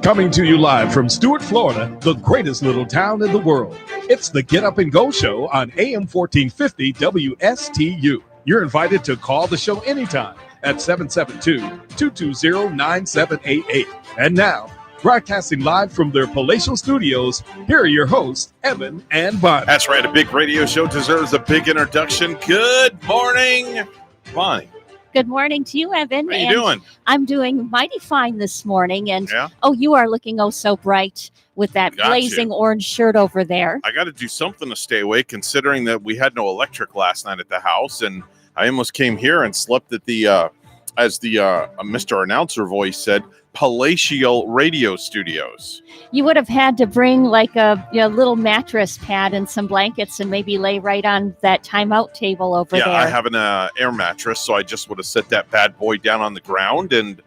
Coming to you live from Stuart, Florida, the greatest little town in the world. It's the Get Up and Go Show on AM 1450 WSTU. You're invited to call the show anytime at 772-220-9788. And now, broadcasting live from their palatial studios, here are your hosts, Evan and Bonnie. That's right. A big radio show deserves a big introduction. Good morning, Bonnie. Good morning to you, Evan. How are you doing? I'm doing mighty fine this morning. And you are looking so bright with that blazing orange shirt over there. I got to do something to stay awake, considering that we had no electric last night at the house, and I almost came here and slept at the, as the Mr. Announcer voice said, palatial radio studios. You would have had to bring like a little mattress pad and some blankets and maybe lay right on that timeout table over there. Yeah, I have an air mattress, so I just would have set that bad boy down on the ground and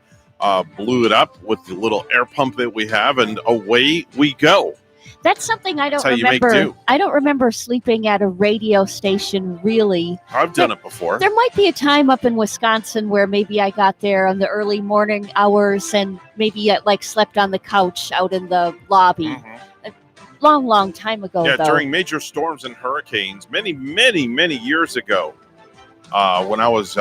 blew it up with the little air pump that we have, and away we go. That's something I don't remember. I don't remember sleeping at a radio station, really. I've done it before. There might be a time up in Wisconsin where maybe I got there in the early morning hours and maybe slept on the couch out in the lobby. Mm-hmm. A long time ago, though. During major storms and hurricanes, many years ago, when I was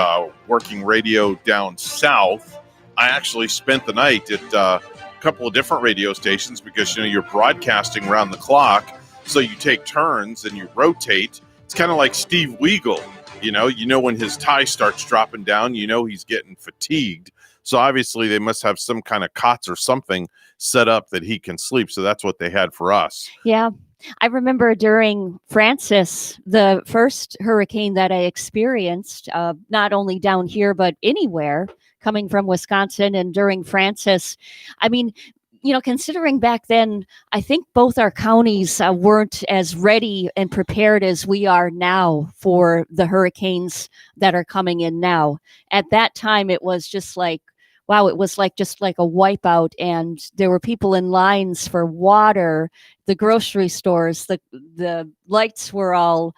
working radio down south, I actually spent the night at couple of different radio stations because you're broadcasting around the clock, so you take turns and you rotate. It's kind of like Steve Weagle, you know when his tie starts dropping down, he's getting fatigued, so obviously they must have some kind of cots or something set up that he can sleep, so that's what they had for us. Yeah, I remember during Francis, the first hurricane that I experienced, not only down here but anywhere, coming from Wisconsin, and during Francis, I mean, considering back then, I think both our counties weren't as ready and prepared as we are now for the hurricanes that are coming in now. At that time, it was just like, wow, it was just like a wipeout, and there were people in lines for water, the grocery stores, the lights were all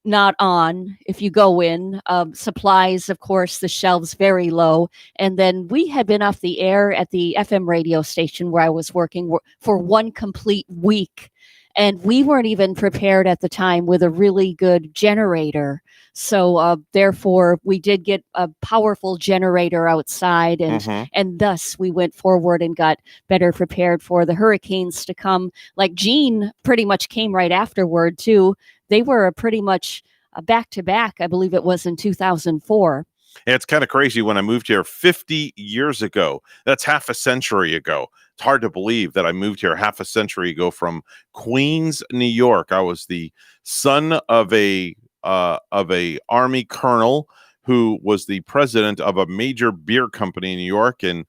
not on if you go in. Supplies, of course, the shelves very low. And then we had been off the air at the FM radio station where I was working for one complete week. And we weren't even prepared at the time with a really good generator. So therefore, we did get a powerful generator outside, and thus we went forward and got better prepared for the hurricanes to come. Like Gene pretty much came right afterward, too. They were pretty much back-to-back, I believe it was in 2004. Yeah, it's kind of crazy. When I moved here 50 years ago, that's half a century ago. It's hard to believe that I moved here half a century ago from Queens, New York. I was the son of a Army colonel who was the president of a major beer company in New York, and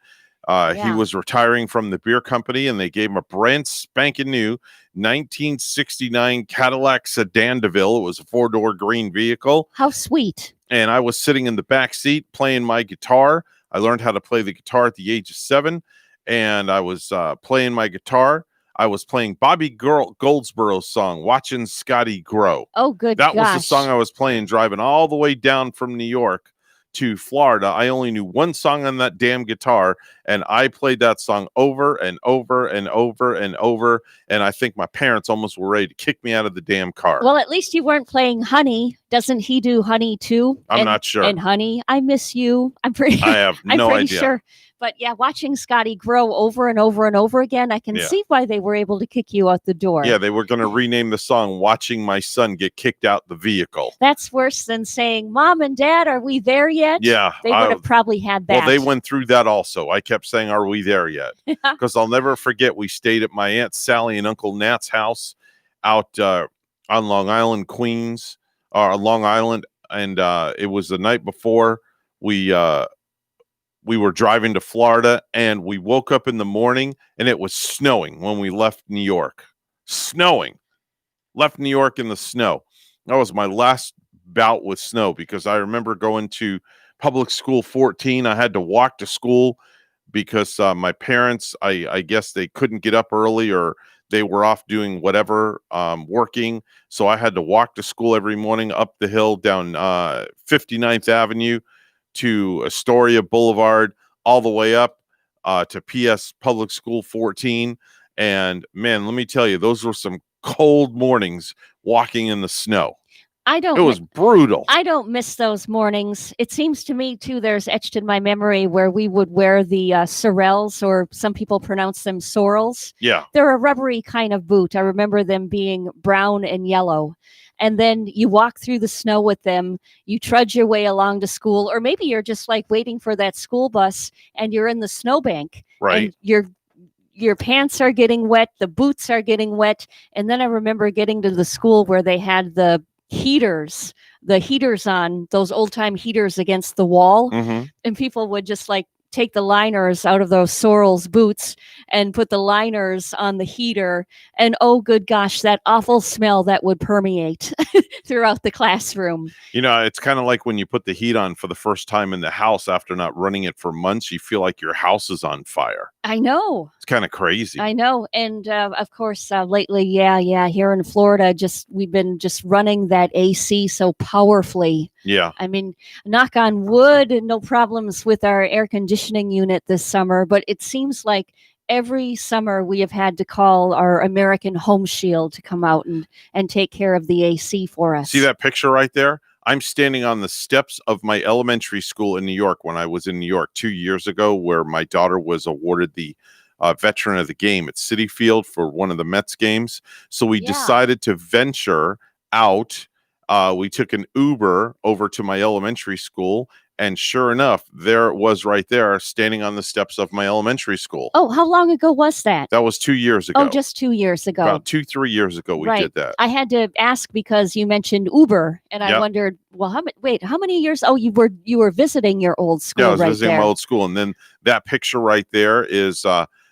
he was retiring from the beer company, and they gave him a brand spanking new 1969 Cadillac Sedan DeVille. It was a 4-door green vehicle. How sweet. And I was sitting in the back seat playing my guitar. I learned how to play the guitar at the age of 7, and I was playing my guitar. I was playing Bobby Goldsboro's song, Watching Scotty Grow. Oh, good That was the song I was playing, driving all the way down from New York to Florida. I only knew one song on that damn guitar, and I played that song over and over and over and over, and I think my parents almost were ready to kick me out of the damn car. Well, at least you weren't playing Honey. Doesn't he do Honey too? I'm not sure. And Honey, I Miss You. I have no idea. Sure. But yeah, watching Scotty grow over and over and over again, I can see why they were able to kick you out the door. Yeah, they were going to rename the song Watching My Son Get Kicked Out the Vehicle. That's worse than saying, Mom and Dad, are we there yet? Yeah. They would have probably had that. Well, they went through that also. I kept saying, are we there yet? Because I'll never forget, we stayed at my Aunt Sally and Uncle Nat's house out on Long Island, Queens, or Long Island. And it was the night before we were driving to Florida, and we woke up in the morning and it was snowing when we left New York. Snowing. Left New York in the snow. That was my last bout with snow, because I remember going to public school 14. I had to walk to school because my parents, I guess they couldn't get up early, or they were off doing whatever, working. So I had to walk to school every morning up the hill down 59th Avenue to Astoria Boulevard, all the way up to PS Public School 14. And man, let me tell you, those were some cold mornings walking in the snow. I don't. It was brutal. I don't miss those mornings. It seems to me too. There's etched in my memory where we would wear the sorels, or some people pronounce them sorels. Yeah. They're a rubbery kind of boot. I remember them being brown and yellow. And then you walk through the snow with them. You trudge your way along to school, or maybe you're just like waiting for that school bus, and you're in the snowbank, Right. And your pants are getting wet, the boots are getting wet. And then I remember getting to the school where they had the heaters on, those old time heaters against the wall. Mm-hmm. And people would just like take the liners out of those sorrels boots and put the liners on the heater. And oh, good gosh, that awful smell that would permeate throughout the classroom. You know, it's kind of like when you put the heat on for the first time in the house after not running it for months, you feel like your house is on fire. I know. It's kind of crazy. I know. And of course, lately, here in Florida, we've been just running that AC so powerfully. Yeah. I mean, knock on wood, no problems with our air conditioning unit this summer, but it seems like every summer we have had to call our American Home Shield to come out and take care of the AC for us. See that picture right there? I'm standing on the steps of my elementary school in New York when I was in New York 2 years ago, where my daughter was awarded the veteran of the game at Citi Field for one of the Mets games. So we decided to venture out. We took an Uber over to my elementary school, and sure enough, there it was right there, standing on the steps of my elementary school. Oh, how long ago was that? That was 2 years ago. Oh, just 2 years ago. About 2-3 years ago, we did that. I had to ask because you mentioned Uber, and I wondered, well, how many years? Oh, you were visiting your old school, yeah, I was right visiting there. my old school, and then that picture right there is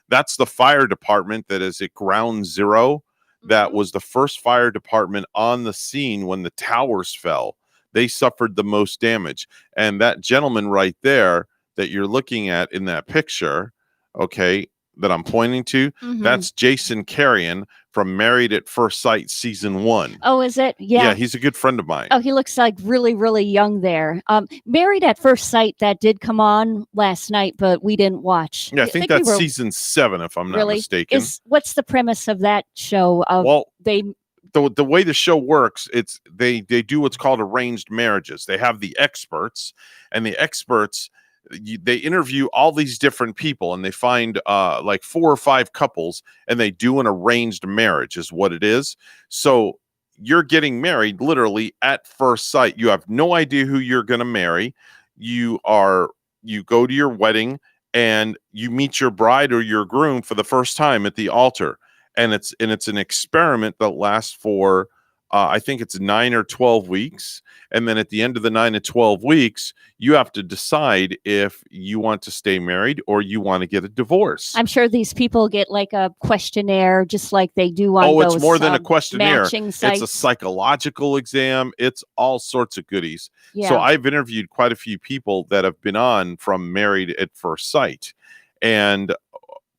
that's the fire department that is at Ground Zero. That was the first fire department on the scene when the towers fell. They suffered the most damage. And that gentleman right there that you're looking at in that picture, okay, that I'm pointing to, that's Jason Carrion from Married at First Sight season 1. Oh, is it? Yeah, he's a good friend of mine. Oh, he looks like really, really young there. Married at First Sight, that did come on last night, but we didn't watch. Yeah, I think that's season 7, if I'm not mistaken. What's the premise of that show? Well, the way the show works, it's they do what's called arranged marriages. They have the experts, and the experts they interview all these different people, and they find like 4 or 5 couples, and they do an arranged marriage is what it is. So you're getting married literally at first sight. You have no idea who you're going to marry. You go to your wedding, and you meet your bride or your groom for the first time at the altar. And it's an experiment that lasts for I think it's 9 or 12 weeks. And then at the end of the 9 to 12 weeks, you have to decide if you want to stay married or you want to get a divorce. I'm sure these people get like a questionnaire, just like they do on those it's more than a questionnaire. Matching sites. It's a psychological exam. It's all sorts of goodies. Yeah. So I've interviewed quite a few people that have been on from Married at First Sight. And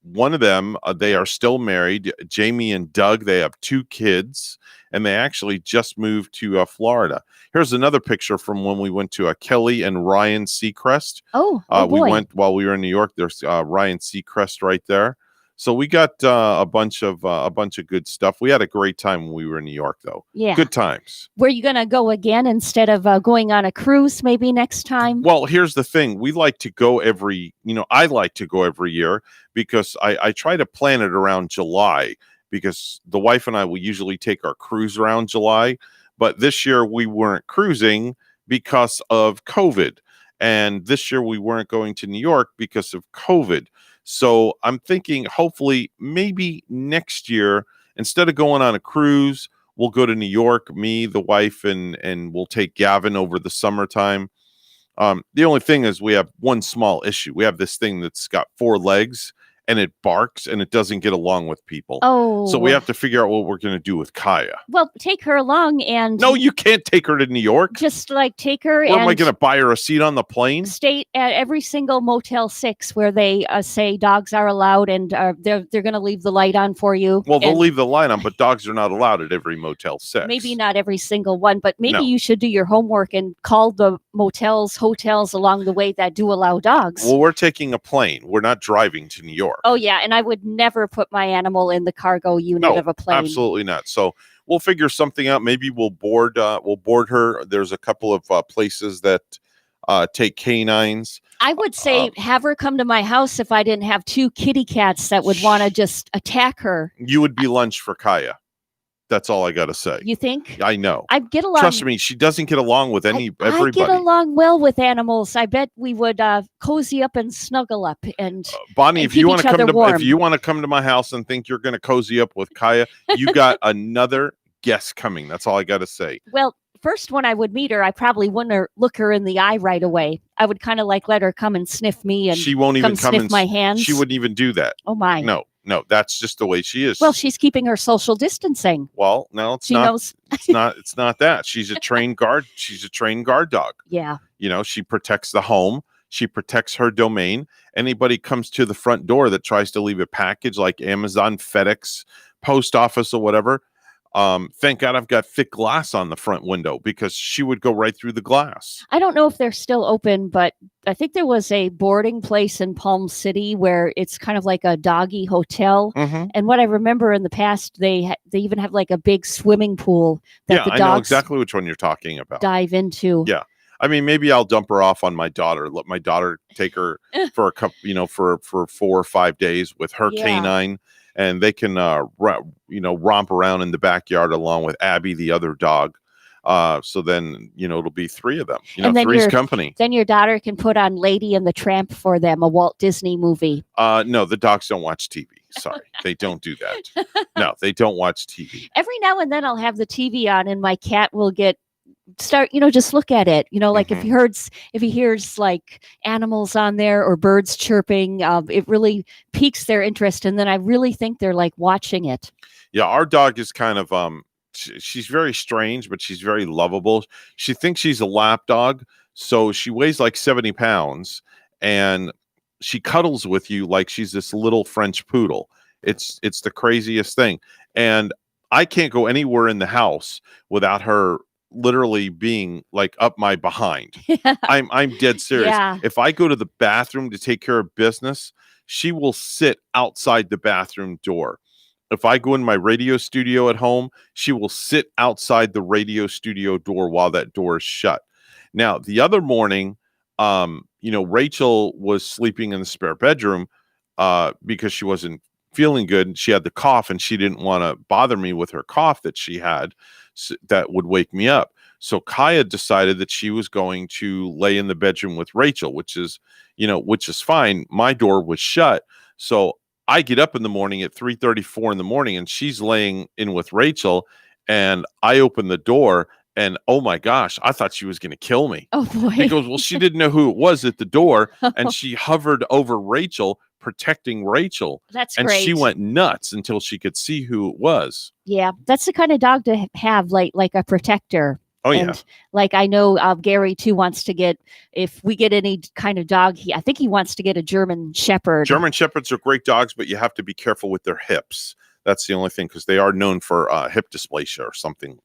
one of them, they are still married, Jamie and Doug. They have 2 kids, and they actually just moved to Florida. Here's another picture from when we went to Kelly and Ryan Seacrest. Oh boy. We went while we were in New York. There's Ryan Seacrest right there. So we got a bunch of good stuff. We had a great time when we were in New York, though. Yeah, good times. Were you going to go again instead of going on a cruise maybe next time? Well, here's the thing. We like to go I like to go every year because I try to plan it around July, because the wife and I will usually take our cruise around July. But this year we weren't cruising because of COVID. And this year we weren't going to New York because of COVID. So I'm thinking hopefully maybe next year, instead of going on a cruise, we'll go to New York, me, the wife, and we'll take Gavin over the summertime. The only thing is we have one small issue. We have this thing that's got 4 legs, and it barks and it doesn't get along with people. Oh. So we have to figure out what we're going to do with Kaya. Well, take her along and No, you can't take her to New York. just like take her What, and am I going to buy her a seat on the plane? stay at every single Motel 6 where they say dogs are allowed, and they're going to leave the light on for you. Well, they'll And leave the light on, but dogs are not allowed at every Motel 6. maybe not every single one, but maybe No. you should do your homework and call the motels, hotels along the way that do allow dogs. Well, we're taking a plane. We're not driving to New York. Oh yeah, and I would never put my animal in the cargo unit No, of a plane. absolutely not. So we'll figure something out. Maybe we'll board her. There's a couple of places that take canines. I would say have her come to my house if I didn't have 2 kitty cats that would want to just attack her. You would be lunch for Kaya. That's all I got to say. You think? I know. I'd get along. Trust me, she doesn't get along with I everybody. get along well with animals. I bet we would cozy up and snuggle up and Bonnie, and if you keep want to each come other to warm. if you want to come to my house and think you're going to cozy up with Kaya, you got another guest coming. That's all I got to say. Well, first when I would meet her, I probably wouldn't look her in the eye right away. I would kind of like let her come and sniff me and She won't even come sniff and my hands. She wouldn't even do that. Oh my. No, that's just the way she is. Well, she's keeping her social distancing. Well, no, it's She not. knows. It's not that. She's a trained guard. She's a trained guard dog. Yeah. You know, she protects the home. She protects her domain. Anybody comes to the front door that tries to leave a package like Amazon, FedEx, post office, or whatever. Thank God I've got thick glass on the front window because she would go right through the glass. I don't know if they're still open, but I think there was a boarding place in Palm City where it's kind of like a doggy hotel. Mm-hmm. And what I remember in the past, they even have like a big swimming pool that the I know dogs exactly which one you're talking about. dive into. Yeah. I mean, maybe I'll dump her off on my daughter. Let my daughter take her for a couple, for 4 or 5 days with her Yeah. canine, and they can, romp around in the backyard along with Abby, the other dog. So then, it'll be 3 of them. And then three's company. Then your daughter can put on Lady and the Tramp for them, a Walt Disney movie. No, the dogs don't watch TV. Sorry, they don't do that. No, they don't watch TV. Every now and then I'll have the TV on and my cat will just look at it, like if he hears like animals on there or birds chirping, it really piques their interest, and then I really think they're like watching it. Yeah, our dog is kind of she's very strange, but she's very lovable. She thinks she's a lap dog, so she weighs like 70 pounds, and she cuddles with you like she's this little French poodle. It's the craziest thing, and I can't go anywhere in the house without her literally being like up my behind. I'm dead serious. Yeah. If I go to the bathroom to take care of business, she will sit outside the bathroom door. If I go in my radio studio at home, she will sit outside the radio studio door while that door is shut. Now, the other morning, Rachel was sleeping in the spare bedroom because she wasn't feeling good and she had the cough and she didn't want to bother me with her cough that she had that would wake me up. So Kaya decided that she was going to lay in the bedroom with Rachel, which is fine. My door was shut. So I get up in the morning at 3:34 in the morning and she's laying in with Rachel, and I open the door and oh my gosh, I thought she was going to kill me. Oh boy. Because, well, she didn't know who it was at the door and she hovered over Rachel, protecting Rachel. That's and great. she went nuts until she could see who it was. Yeah, that's the kind of dog to have, like a protector. Oh, yeah. And like I know Gary too wants to get, if we get any kind of dog, I think he wants to get a German Shepherd. German Shepherds are great dogs, but you have to be careful with their hips. That's the only thing, because they are known for hip dysplasia or something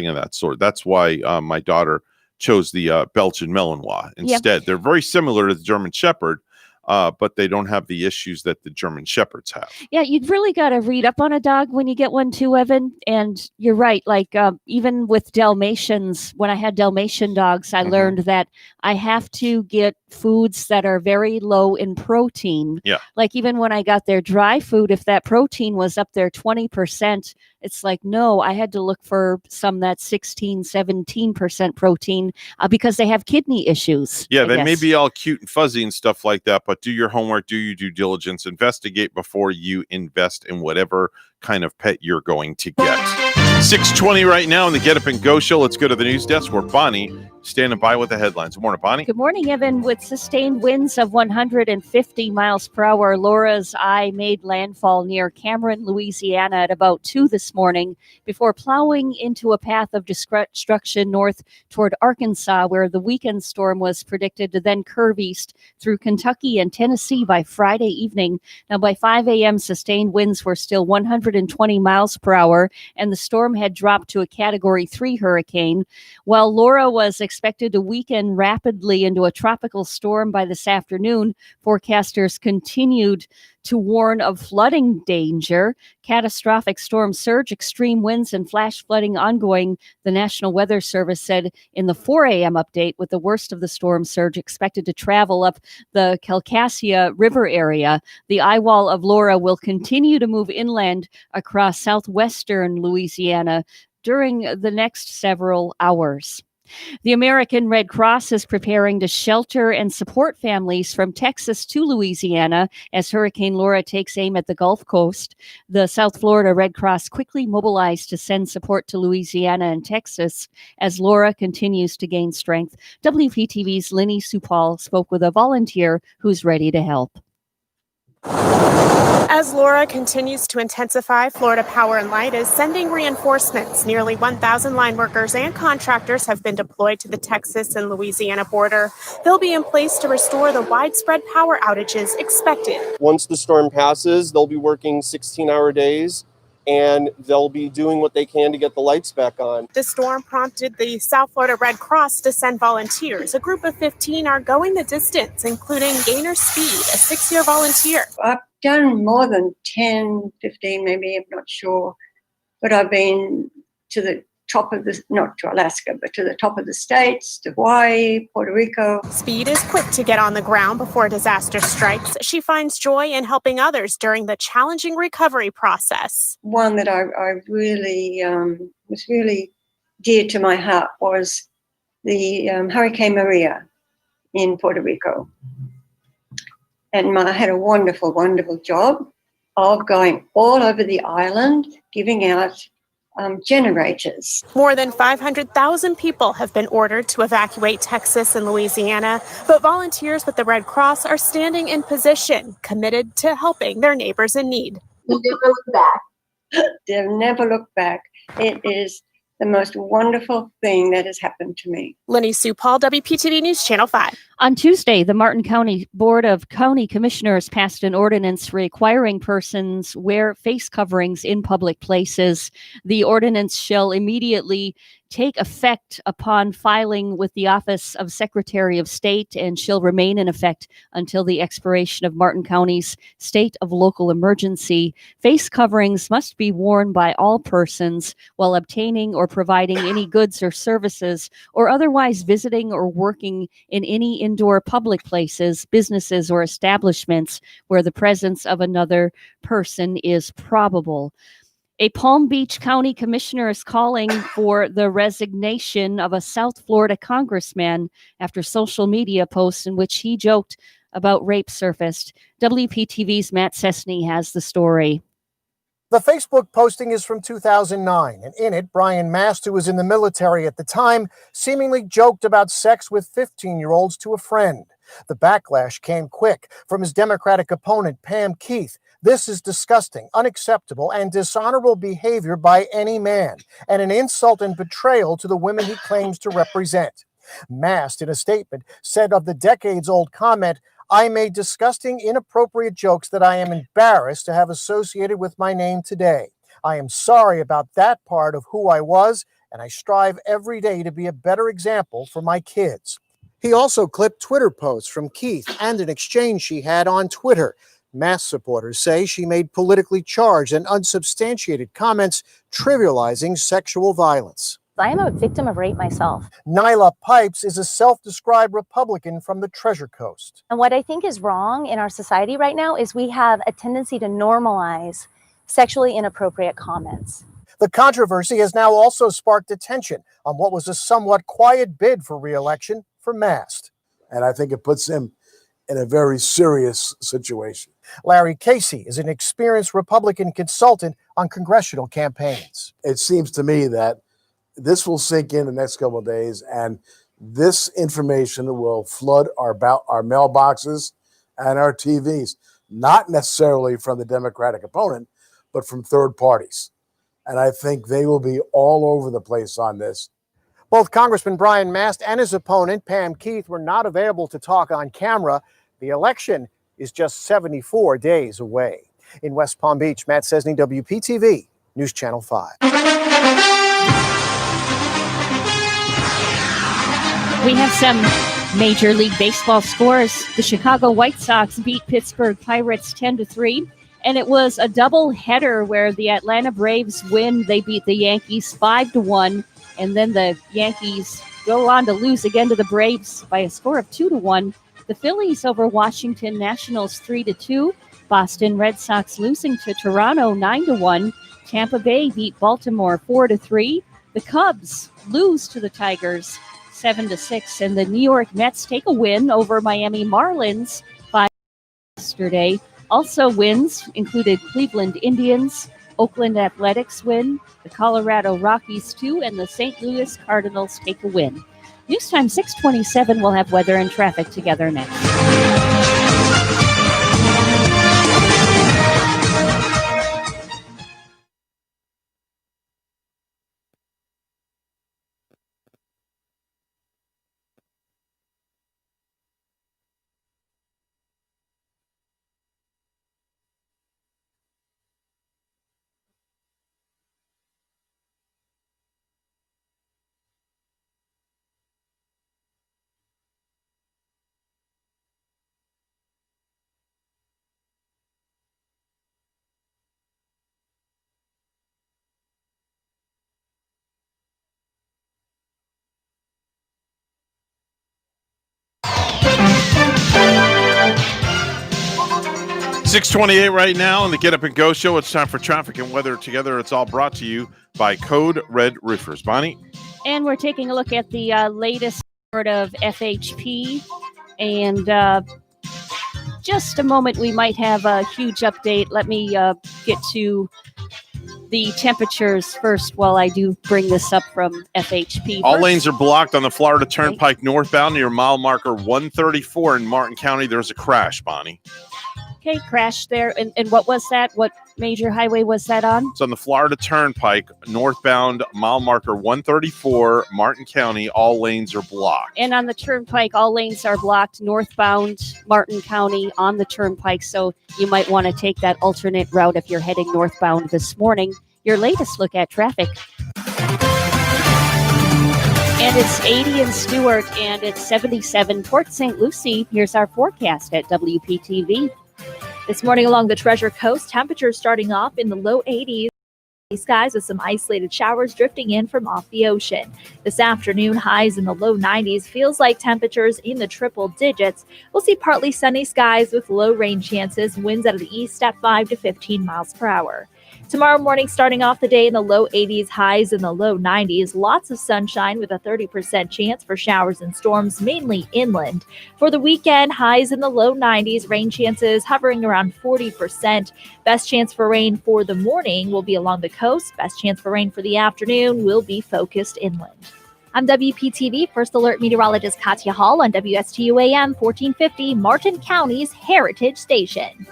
of that sort. That's why my daughter chose the Belgian Malinois instead. Yep. They're very similar to the German Shepherd, but they don't have the issues that the German Shepherds have. Yeah, you've really got to read up on a dog when you get one too, Evan. And you're right. Like even with Dalmatians, when I had Dalmatian dogs, I learned that I have to get foods that are very low in protein. Yeah. Like even when I got their dry food, if that protein was up there 20%, it's like, no, I had to look for some that's 16, 17% protein because they have kidney issues. Yeah, they may be all cute and fuzzy and stuff like that, but do your homework, do your due diligence, investigate before you invest in whatever kind of pet you're going to get. 6:20 right now on the Get Up and Go show. Let's go to the news desk where Bonnie standing by with the headlines. Good morning, Bonnie. Good morning, Evan. With sustained winds of 150 miles per hour, Laura's eye made landfall near Cameron, Louisiana at about 2 this morning before plowing into a path of destruction north toward Arkansas, where the weekend storm was predicted to then curve east through Kentucky and Tennessee by Friday evening. Now, by 5 a.m., sustained winds were still 120 miles per hour, and the storm had dropped to a Category 3 hurricane. While Laura was expected to weaken rapidly into a tropical storm by this afternoon, forecasters continued to warn of flooding danger, catastrophic storm surge, extreme winds, and flash flooding ongoing, the National Weather Service said in the 4 a.m. update, with the worst of the storm surge expected to travel up the Calcassia River area. The eye wall of Laura will continue to move inland across southwestern Louisiana during the next several hours. The American Red Cross is preparing to shelter and support families from Texas to Louisiana as Hurricane Laura takes aim at the Gulf Coast. The South Florida Red Cross quickly mobilized to send support to Louisiana and Texas as Laura continues to gain strength. WPTV's Lenny Supal spoke with a volunteer who's ready to help. As Laura continues to intensify, Florida Power and Light is sending reinforcements. Nearly 1,000 line workers and contractors have been deployed to the Texas and Louisiana border. They'll be in place to restore the widespread power outages expected. Once the storm passes, they'll be working 16-hour days, and they'll be doing what they can to get the lights back on. The storm prompted the South Florida Red Cross to send volunteers. A group of 15 are going the distance, including Gaynor Speed, a 6-year volunteer. I've done more than 10, 15 maybe, I'm not sure. But I've been to the top of the, not to Alaska, but to the top of the states, to Hawaii, Puerto Rico. Speed is quick to get on the ground before disaster strikes. She finds joy in helping others during the challenging recovery process. One that I really was really dear to my heart was the Hurricane Maria in Puerto Rico. And I had a wonderful, wonderful job of going all over the island, giving out generators. More than 500,000 people have been ordered to evacuate Texas and Louisiana, but volunteers with the Red Cross are standing in position, committed to helping their neighbors in need. They'll never look back. They'll never look back. It is the most wonderful thing that has happened to me. Lenny Supal, WPTV News Channel 5. On Tuesday, the Martin County Board of County Commissioners passed an ordinance requiring persons wear face coverings in public places. The ordinance shall immediately take effect upon filing with the Office of Secretary of State and shall remain in effect until the expiration of Martin County's state of local emergency. Face coverings must be worn by all persons while obtaining or providing any goods or services or otherwise visiting or working in any indoor public places, businesses, or establishments where the presence of another person is probable. A Palm Beach County commissioner is calling for the resignation of a South Florida congressman after social media posts in which he joked about rape surfaced. WPTV's Matt Cessny has the story. The Facebook posting is from 2009, and in it, Brian Mast, who was in the military at the time, seemingly joked about sex with 15-year-olds to a friend. The backlash came quick from his Democratic opponent, Pam Keith. This is disgusting, unacceptable, and dishonorable behavior by any man, and an insult and betrayal to the women he claims to represent. Mast, in a statement, said of the decades-old comment, "I made disgusting, inappropriate jokes that I am embarrassed to have associated with my name today. I am sorry about that part of who I was, and I strive every day to be a better example for my kids." He also clipped Twitter posts from Keith and an exchange she had on Twitter. Mast supporters say she made politically charged and unsubstantiated comments trivializing sexual violence. I am a victim of rape myself. Nyla Pipes is a self-described Republican from the Treasure Coast. And what I think is wrong in our society right now is we have a tendency to normalize sexually inappropriate comments. The controversy has now also sparked attention on what was a somewhat quiet bid for re-election for Mast. And I think it puts him in a very serious situation. Larry Casey is an experienced Republican consultant on congressional campaigns. It seems to me that this will sink in the next couple of days, and This information will flood our mailboxes and our TVs, not necessarily from the Democratic opponent, but from third parties. And I think they will be all over the place on this. Both Congressman Brian Mast and his opponent, Pam Keith, were not available to talk on camera. The election is just 74 days away. In West Palm Beach, Matt Cesny, WPTV, News Channel 5. We have some Major League Baseball scores. The Chicago White Sox beat Pittsburgh Pirates 10-3. And it was a double header where the Atlanta Braves win. They beat the Yankees 5-1. And then the Yankees go on to lose again to the Braves by a score of 2-1. The Phillies over Washington Nationals 3-2. Boston Red Sox losing to Toronto 9-1. Tampa Bay beat Baltimore 4-3. The Cubs lose to the Tigers 7-6. And the New York Mets take a win over Miami Marlins 5 yesterday. Also wins included Cleveland Indians, Oakland Athletics win, the Colorado Rockies 2, and the St. Louis Cardinals take a win. News time 6:27. We'll have weather and traffic together next. 6:28 right now on the Get Up and Go show. It's time for traffic and weather together. It's all brought to you by Code Red Roofers. Bonnie? And we're taking a look at the latest report of FHP. And just a moment, we might have a huge update. Let me get to the temperatures first while I do bring this up from FHP. All lanes are blocked on the Florida Turnpike northbound near mile marker 134 in Martin County. There's a crash, Bonnie. Okay, crash there. And what was that? What major highway was that on? It's on the Florida Turnpike northbound mile marker 134, Martin County. All lanes are blocked. And on the Turnpike, all lanes are blocked northbound Martin County on the Turnpike. So you might want to take that alternate route if you're heading northbound this morning. Your latest look at traffic. And it's 80 in Stewart and it's 77 Port St. Lucie. Here's our forecast at WPTV. This morning along the Treasure Coast, temperatures starting off in the low 80s. Skies with some isolated showers drifting in from off the ocean. This afternoon, highs in the low 90s. Feels like temperatures in the triple digits. We'll see partly sunny skies with low rain chances. Winds out of the east at 5 to 15 miles per hour. Tomorrow morning, starting off the day in the low 80s, highs in the low 90s. Lots of sunshine with a 30% chance for showers and storms, mainly inland. For the weekend, highs in the low 90s, rain chances hovering around 40%. Best chance for rain for the morning will be along the coast. Best chance for rain for the afternoon will be focused inland. I'm WPTV First Alert Meteorologist Katya Hall on WSTU AM 1450, Martin County's Heritage Station.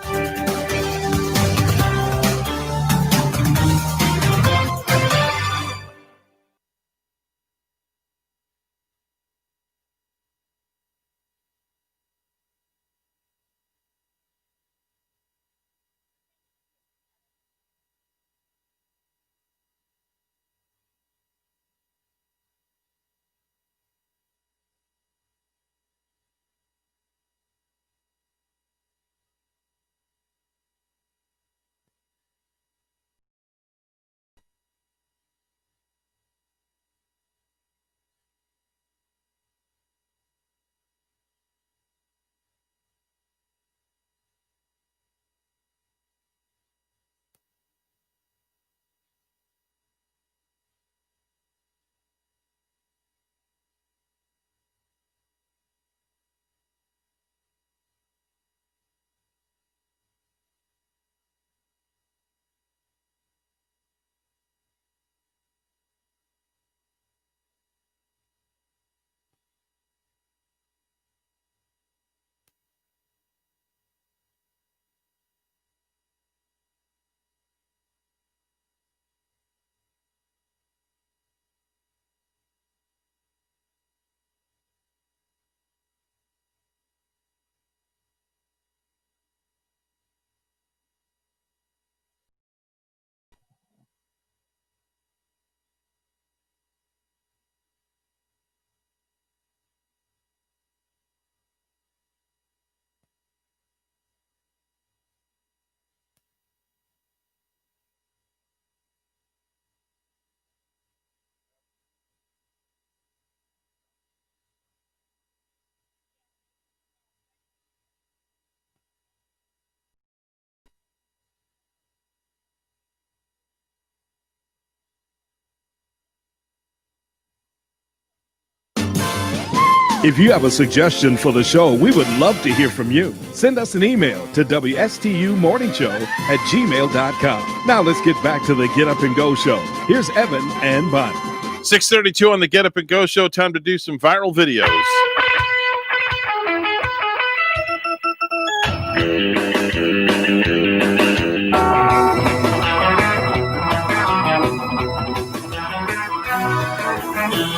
If you have a suggestion for the show, we would love to hear from you. Send us an email to WSTUmorningshow@gmail.com. Now let's get back to the Get Up and Go show. Here's Evan and Bonnie. 6:32 on the Get Up and Go show. Time to do some viral videos.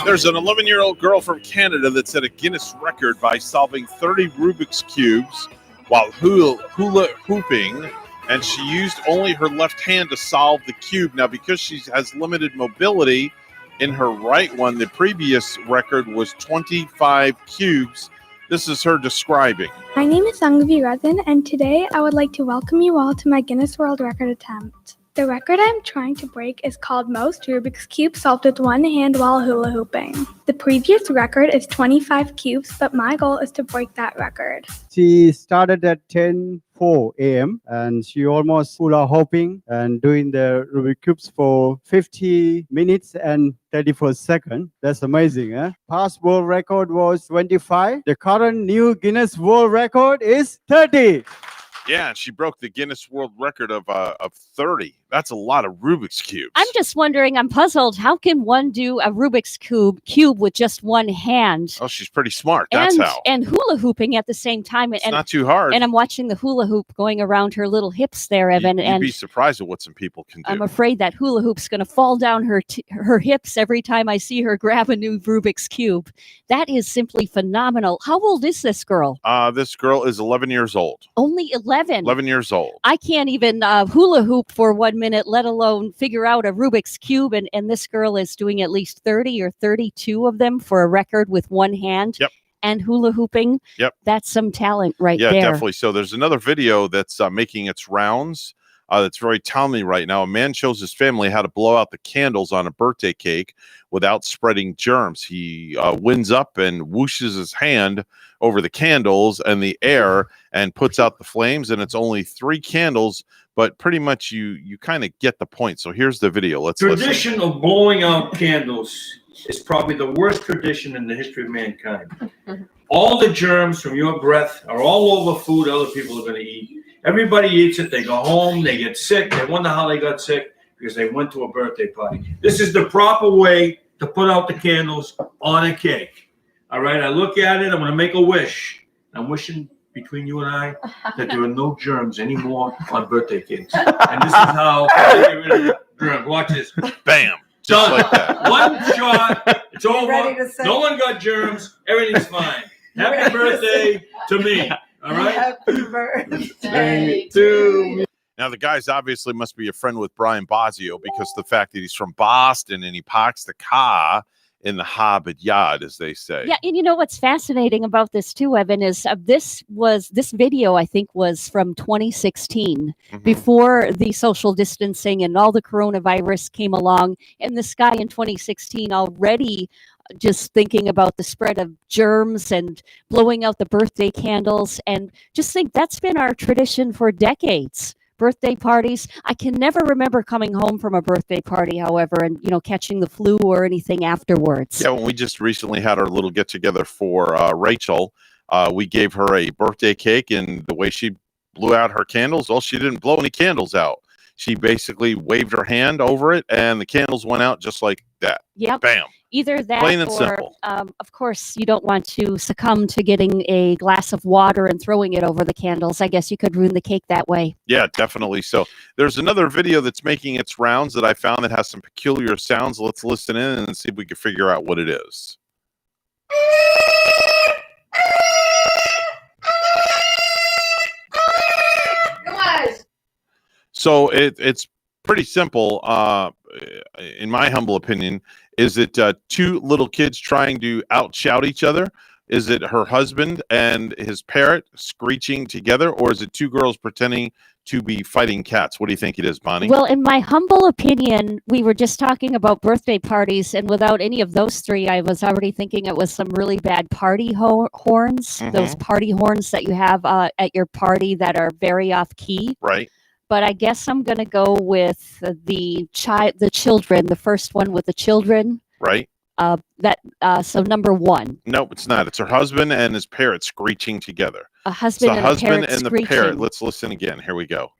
There's an 11-year-old girl from Canada that set a Guinness record by solving 30 Rubik's Cubes while hula hooping, and she used only her left hand to solve the cube. Now, because she has limited mobility in her right one, the previous record was 25 cubes. This is her describing. My name is Sangvi Razin, and today I would like to welcome you all to my Guinness World Record attempt. The record I'm trying to break is called Most Rubik's Cubes Solved with One Hand While Hula Hooping. The previous record is 25 cubes, but my goal is to break that record. She started at 10:04 a.m. and she almost hula hooping and doing the Rubik's Cubes for 50 minutes and 34 seconds. That's amazing, eh? Past world record was 25. The current new Guinness World Record is 30. Yeah, she broke the Guinness World Record of 30. That's a lot of Rubik's Cubes. I'm just wondering, I'm puzzled. How can one do a Rubik's cube with just one hand? Oh, she's pretty smart. That's how. And hula hooping at the same time. It's not too hard. And I'm watching the hula hoop going around her little hips there, Evan. You'd be surprised at what some people can do. I'm afraid that hula hoop's going to fall down her hips every time I see her grab a new Rubik's Cube. That is simply phenomenal. How old is this girl? This girl is 11 years old. Only 11? 11 years old. I can't even hula hoop for 1 minute, let alone figure out a Rubik's Cube. And this girl is doing at least 30 or 32 of them for a record with one hand. Yep. And hula hooping. Yep. That's some talent right there. there. Yeah, definitely. So there's another video that's making its rounds. That's very timely right now. A man shows his family how to blow out the candles on a birthday cake without spreading germs. He winds up and whooshes his hand over the candles and the air and puts out the flames. And it's only 3 candles, but pretty much you kind of get the point. So here's the video. Let's Tradition listen. of blowing out candles is probably the worst tradition in the history of mankind. All the germs from your breath are all over food other people are going to eat. Everybody eats it. They go home. They get sick. They wonder how they got sick because they went to a birthday party. This is the proper way to put out the candles on a cake. All right. I look at it. I'm going to make a wish. I'm wishing between you and I that there are no germs anymore on birthday cakes. And this is how I get rid of germs. Watch this. Bam. Done. Like that. One shot. It's over. Ready to say- No one got germs. Everything's fine. Happy birthday to me. All right. Happy birthday to you. Now, the guy's obviously must be a friend with Brian Bosio because the fact that he's from Boston and he parks the car in the Harvard Yard, as they say. Yeah, and you know what's fascinating about this too, Evan, is this video, I think, was from 2016, before the social distancing and all the coronavirus came along. And this guy in 2016 already just thinking about the spread of germs and blowing out the birthday candles. And just think that's been our tradition for decades. Birthday parties. I can never remember coming home from a birthday party, however, and catching the flu or anything afterwards. Yeah, when we just recently had our little get together for Rachel, we gave her a birthday cake, and the way she blew out her candles, well, she didn't blow any candles out. She basically waved her hand over it, and the candles went out just like that. Yep. Bam. Either that Plain and or, simple. Of course, you don't want to succumb to getting a glass of water and throwing it over the candles. I guess you could ruin the cake that way. Yeah, definitely. So there's another video that's making its rounds that I found that has some peculiar sounds. Let's listen in and see if we can figure out what it is. So it's pretty simple, in my humble opinion. Is it 2 little kids trying to out-shout each other? Is it her husband and his parrot screeching together? Or is it 2 girls pretending to be fighting cats? What do you think it is, Bonnie? Well, in my humble opinion, we were just talking about birthday parties, and without any of those 3, I was already thinking it was some really bad party horns, those party horns that you have at your party that are very off-key. Right. But I guess I'm going to go with the children, the first one with the children. Right. So number one, Nope, it's not. It's her husband and his parrot screeching together. a It's husband the and a husband parrot and the screeching. parrot. Let's listen again. Here we go.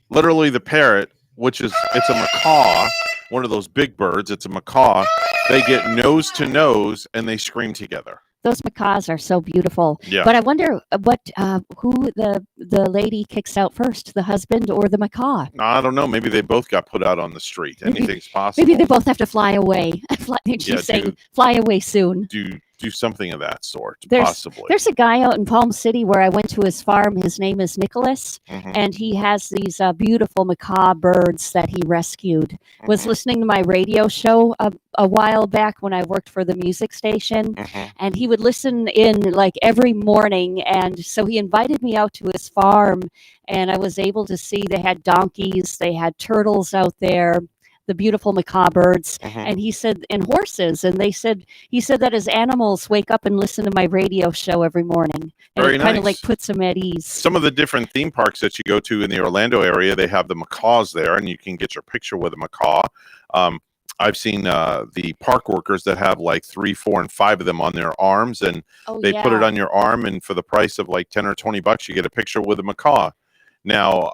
Literally, the parrot, it's a macaw, one of those big birds. It's a macaw. They get nose to nose and they scream together. Those macaws are so beautiful. Yeah. But I wonder who the lady kicks out first, the husband or the macaw? I don't know. Maybe they both got put out on the street. Anything's possible. Maybe they both have to fly away. She's Yeah, saying, fly away soon. Do something of that sort, There's possibly. a guy out in Palm City where I went to his farm. His name is Nicholas, Mhm. and he has these beautiful macaw birds that he rescued. Was Mm-hmm. listening to my radio show a while back when I worked for the music station, Mm-hmm. and he would listen in like every morning. And so he invited me out to his farm, and I was able to see they had donkeys, they had turtles out there, the beautiful macaw birds, Mhm. and he said, and horses. And he said that his animals wake up and listen to my radio show every morning. And Very it kind of nice. like puts them at ease. Some of the different theme parks that you go to in the Orlando area, they have the macaws there, and you can get your picture with a macaw. I've seen the park workers that have like 3, 4, and 5 of them on their arms, and Oh, they put it yeah. on your arm, and for the price of like $10 or $20, you get a picture with a macaw. Now,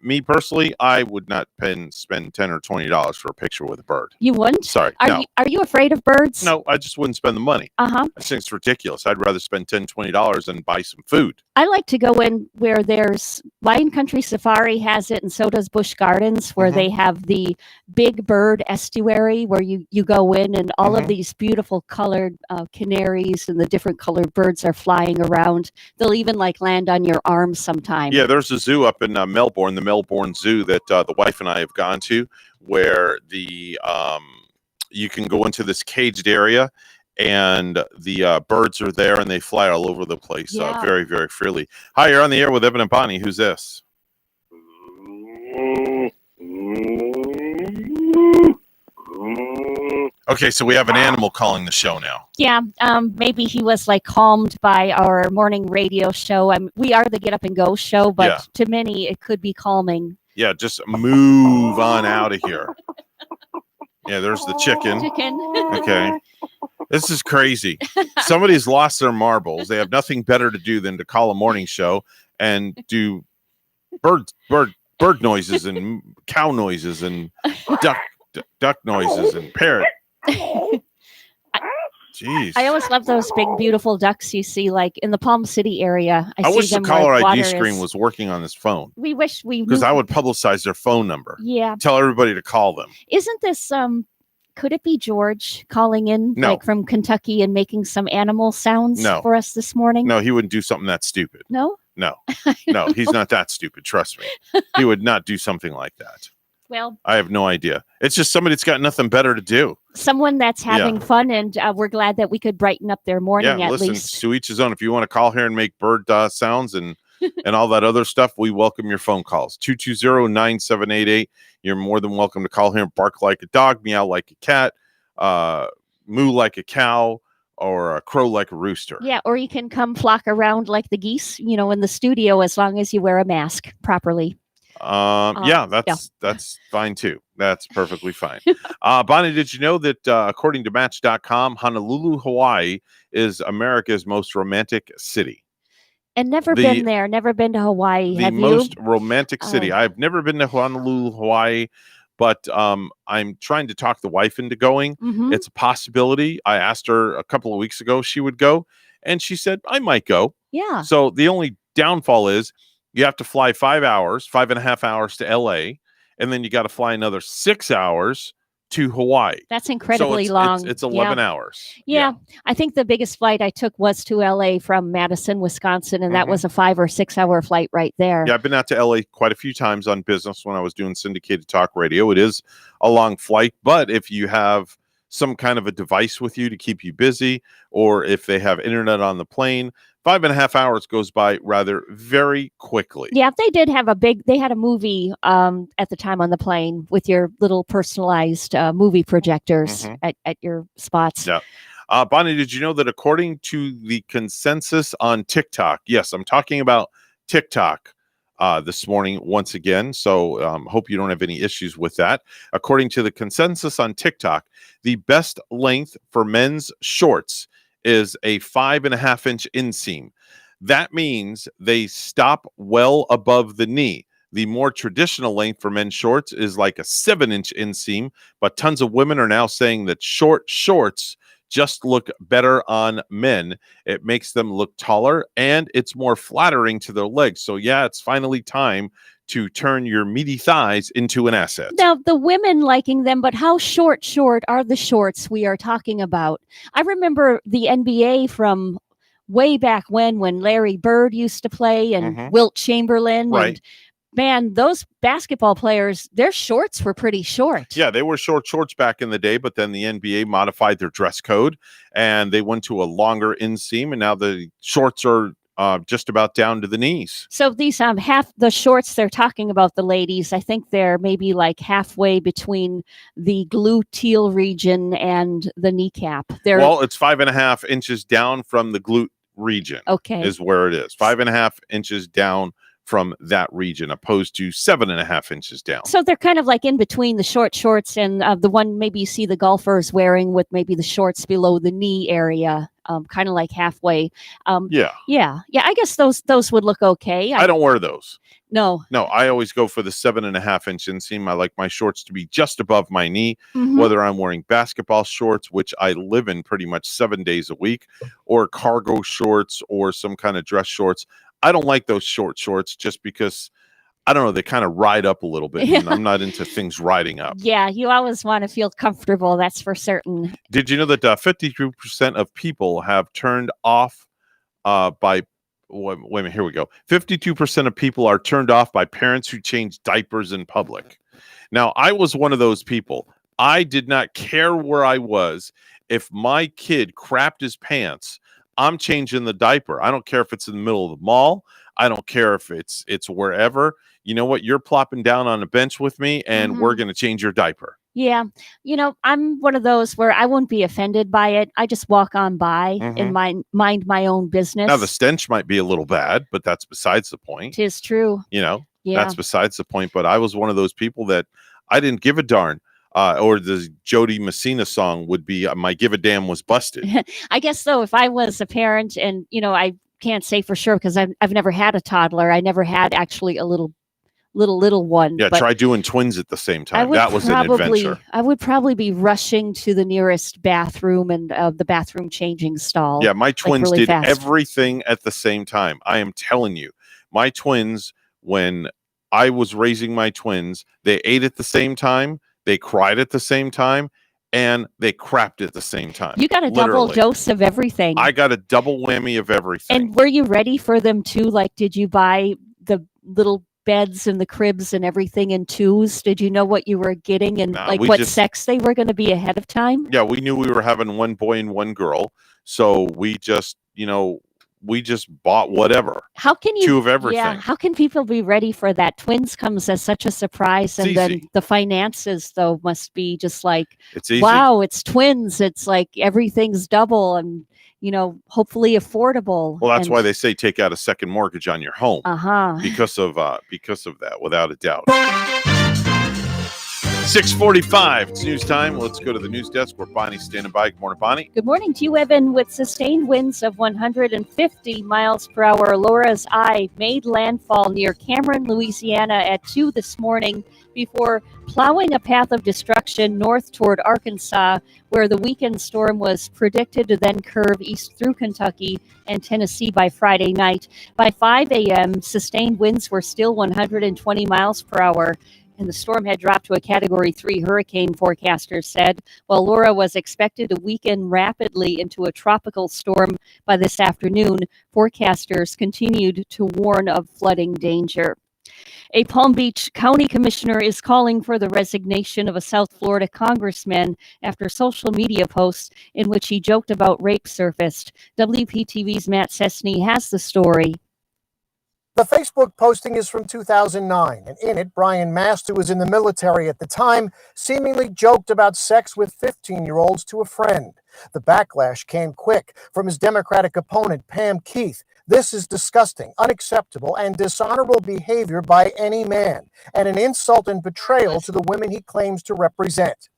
me personally, I would not spend $10 or $20 for a picture with a bird. You wouldn't? Sorry, Are no. are you afraid of birds? No, I just wouldn't spend the money. Uh-huh. I think it's ridiculous. I'd rather spend $10, $20 and buy some food. I like to go in where there's Lion Country Safari has it, and so does Busch Gardens, where Mhm. they have the big bird estuary where you go in and all of Mhm. these beautiful colored canaries and the different colored birds are flying around. They'll even like land on your arm sometime. Yeah, there's a zoo up in Melbourne, the Melbourne Zoo that the wife and I have gone to, where you can go into this caged area, and the birds are there, and they fly all over the place Yeah. very, very freely. Hi, you're on the air with Evan and Bonnie. Who's this? Okay, so we have an animal calling the show now. Yeah, maybe he was like calmed by our morning radio show. We are the Get Up and Go show, but Yeah. to many it could be calming. Yeah, just move on out of here. Yeah, there's the chicken. Chicken. Okay. This is crazy. Somebody's lost their marbles. They have nothing better to do than to call a morning show and do bird noises and cow noises and duck noises and parrot. Jeez. I always love those big, beautiful ducks you see, like in the Palm City area. I see wish the them caller where ID water screen is. was working on this phone, We wish we because knew. I would publicize their phone number. Yeah. Tell everybody to call them. Isn't this could it be George calling in No. like from Kentucky and making some animal sounds No. for us this morning? No, he wouldn't do something that stupid. No? No, no, he's not that stupid. Trust me. He would not do something like that. Well, I have no idea. It's just somebody that's got nothing better to do. someone that's having fun, and we're glad that we could brighten up their morning Yeah, at listen, least. to each his own. If you want to call here and make bird sounds and and all that other stuff, we welcome your phone calls. 220-9788. You're more than welcome to call here and bark like a dog, meow like a cat, moo like a cow, or crow like a rooster. Yeah, or you can come flock around like the geese, in the studio, as long as you wear a mask properly. Yeah, that's fine too. That's perfectly fine. Bonnie, did you know that according to Match.com, Honolulu, Hawaii is America's most romantic city? And never been there, never been to Hawaii. The Have most you? romantic city. Oh. I've never been to Honolulu, Hawaii, but I'm trying to talk the wife into going. Mhm. It's a possibility. I asked her a couple of weeks ago if she would go, and she said I might go. Yeah. So the only downfall is you have to fly 5.5 hours to LA, and then you got to fly another 6 hours to Hawaii. That's incredibly so long. It's 11 Yeah. hours. Yeah. I think the biggest flight I took was to LA from Madison, Wisconsin, and that Mhm. was a 5 or 6 hour flight right there. Yeah, I've been out to LA quite a few times on business when I was doing syndicated talk radio. It is a long flight, but if you have some kind of a device with you to keep you busy, or if they have internet on the plane, 5.5 hours goes by rather very quickly. Yeah, they did have they had a movie at the time on the plane with your little personalized movie projectors Mhm. at your spots. Yeah. Bonnie, did you know that according to the consensus on TikTok, yes, I'm talking about TikTok, this morning once again. So hope you don't have any issues with that. According to the consensus on TikTok, the best length for men's shorts is a 5.5-inch inseam. That means they stop well above the knee. The more traditional length for men's shorts is like a 7-inch inseam, but tons of women are now saying that short shorts just look better on men. It makes them look taller and it's more flattering to their legs. So yeah, it's finally time to turn your meaty thighs into an asset. Now, the women liking them, but how short are the shorts we are talking about? I remember the NBA from way back when Larry Bird used to play and Wilt Chamberlain. Right. And man, those basketball players, their shorts were pretty short. Yeah, they were shorts back in the day, but then the NBA modified their dress code and they went to a longer inseam, and now the shorts are just about down to the knees. So these half the shorts they're talking about, the ladies, I think they're maybe like halfway between the gluteal region and the kneecap. Well, it's 5.5 inches down from the glute region. Okay. Is where it is. 5.5 inches down from that region, opposed to 7.5 inches down. So they're kind of like in between the short shorts and the one maybe you see the golfers wearing with maybe the shorts below the knee area, kind of like halfway. Yeah. I guess those would look okay. I don't wear those. No, I always go for the 7.5-inch inseam. I like my shorts to be just above my knee, whether I'm wearing basketball shorts, which I live in pretty much 7 days a week, or cargo shorts or some kind of dress shorts. I don't like those short shorts just because, I don't know, they kind of ride up a little bit. And I'm not into things riding up. Yeah, you always want to feel comfortable. That's for certain. Did you know that 52% of people have turned off by, wait a minute, here we go. 52% of people are turned off by parents who change diapers in public. Now, I was one of those people. I did not care where I was. If my kid crapped his pants, I'm changing the diaper. I don't care if it's in the middle of the mall. I don't care if it's wherever. You know what? You're plopping down on a bench with me and we're going to change your diaper. Yeah. I'm one of those where I won't be offended by it. I just walk on by and mind my own business. Now, the stench might be a little bad, but that's besides the point. It is true. That's besides the point. But I was one of those people that I didn't give a darn. Or the Jody Messina song would be "My Give a Damn Was Busted." I guess so. If I was a parent, and I can't say for sure because I've never had a toddler. I never had actually a little one. Yeah, try doing twins at the same time. That was an adventure. I would probably be rushing to the nearest bathroom and the bathroom changing stall. Yeah, my twins really did fast. everything at the same time. I am telling you, my twins, when I was raising my twins, they ate at the same time. They cried at the same time, and they crapped at the same time. You got a double dose of everything. I got a double whammy of everything. And were you ready for them too? Like, did you buy the little beds and the cribs and everything in twos? Did you know what you were getting and what sex they were going to be ahead of time? Yeah, we knew we were having one boy and one girl. So we just, we just bought whatever. How can you? Two of everything. Yeah. How can people be ready for that? Twins comes as such a surprise, and then the finances though must be just like, it's easy. Wow, it's twins. It's like everything's double, and hopefully affordable. Well, that's why they say take out a second mortgage on your home. Because of that, without a doubt. 6:45. It's news time. Let's go to the news desk where Bonnie's standing by. Good morning, Bonnie. Good morning to you, Evan. With sustained winds of 150 miles per hour, Laura's eye made landfall near Cameron, Louisiana at 2 this morning before plowing a path of destruction north toward Arkansas, where the weekend storm was predicted to then curve east through Kentucky and Tennessee by Friday night. By 5 a.m., sustained winds were still 120 miles per hour. And the storm had dropped to a Category 3 hurricane, forecasters said, while Laura was expected to weaken rapidly into a tropical storm by this afternoon. Forecasters continued to warn of flooding danger. A Palm Beach County commissioner is calling for the resignation of a South Florida congressman after social media posts in which he joked about rape surfaced. WPTV's Matt Cessny has the story. The Facebook posting is from 2009, and in it, Brian Mast, who was in the military at the time, seemingly joked about sex with 15-year-olds to a friend. The backlash came quick from his Democratic opponent, Pam Keith. This is disgusting, unacceptable, and dishonorable behavior by any man, and an insult and betrayal to the women he claims to represent.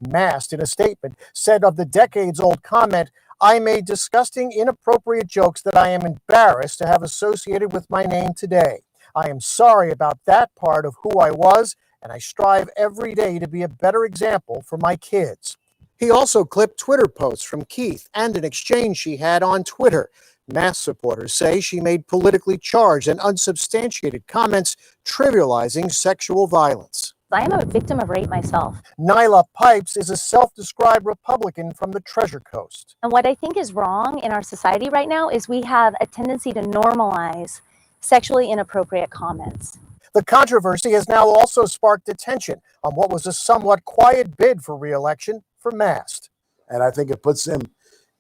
Mast, in a statement, said of the decades-old comment, "I made disgusting, inappropriate jokes that I am embarrassed to have associated with my name today. I am sorry about that part of who I was, and I strive every day to be a better example for my kids." He also clipped Twitter posts from Keith and an exchange she had on Twitter. Mast supporters say she made politically charged and unsubstantiated comments trivializing sexual violence. I am a victim of rape myself. Nyla Pipes is a self-described Republican from the Treasure Coast. And what I think is wrong in our society right now is we have a tendency to normalize sexually inappropriate comments. The controversy has now also sparked attention on what was a somewhat quiet bid for re-election for Mast. And I think it puts him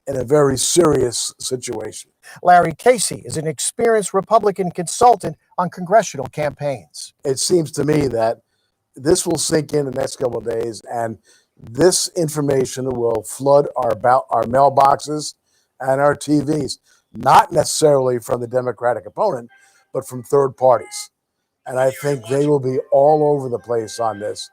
in a very serious situation. Larry Casey is an experienced Republican consultant on congressional campaigns. It seems to me that this will sink in the next couple of days, and this information will flood our mailboxes and our TVs, not necessarily from the Democratic opponent, but from third parties. And I think they will be all over the place on this.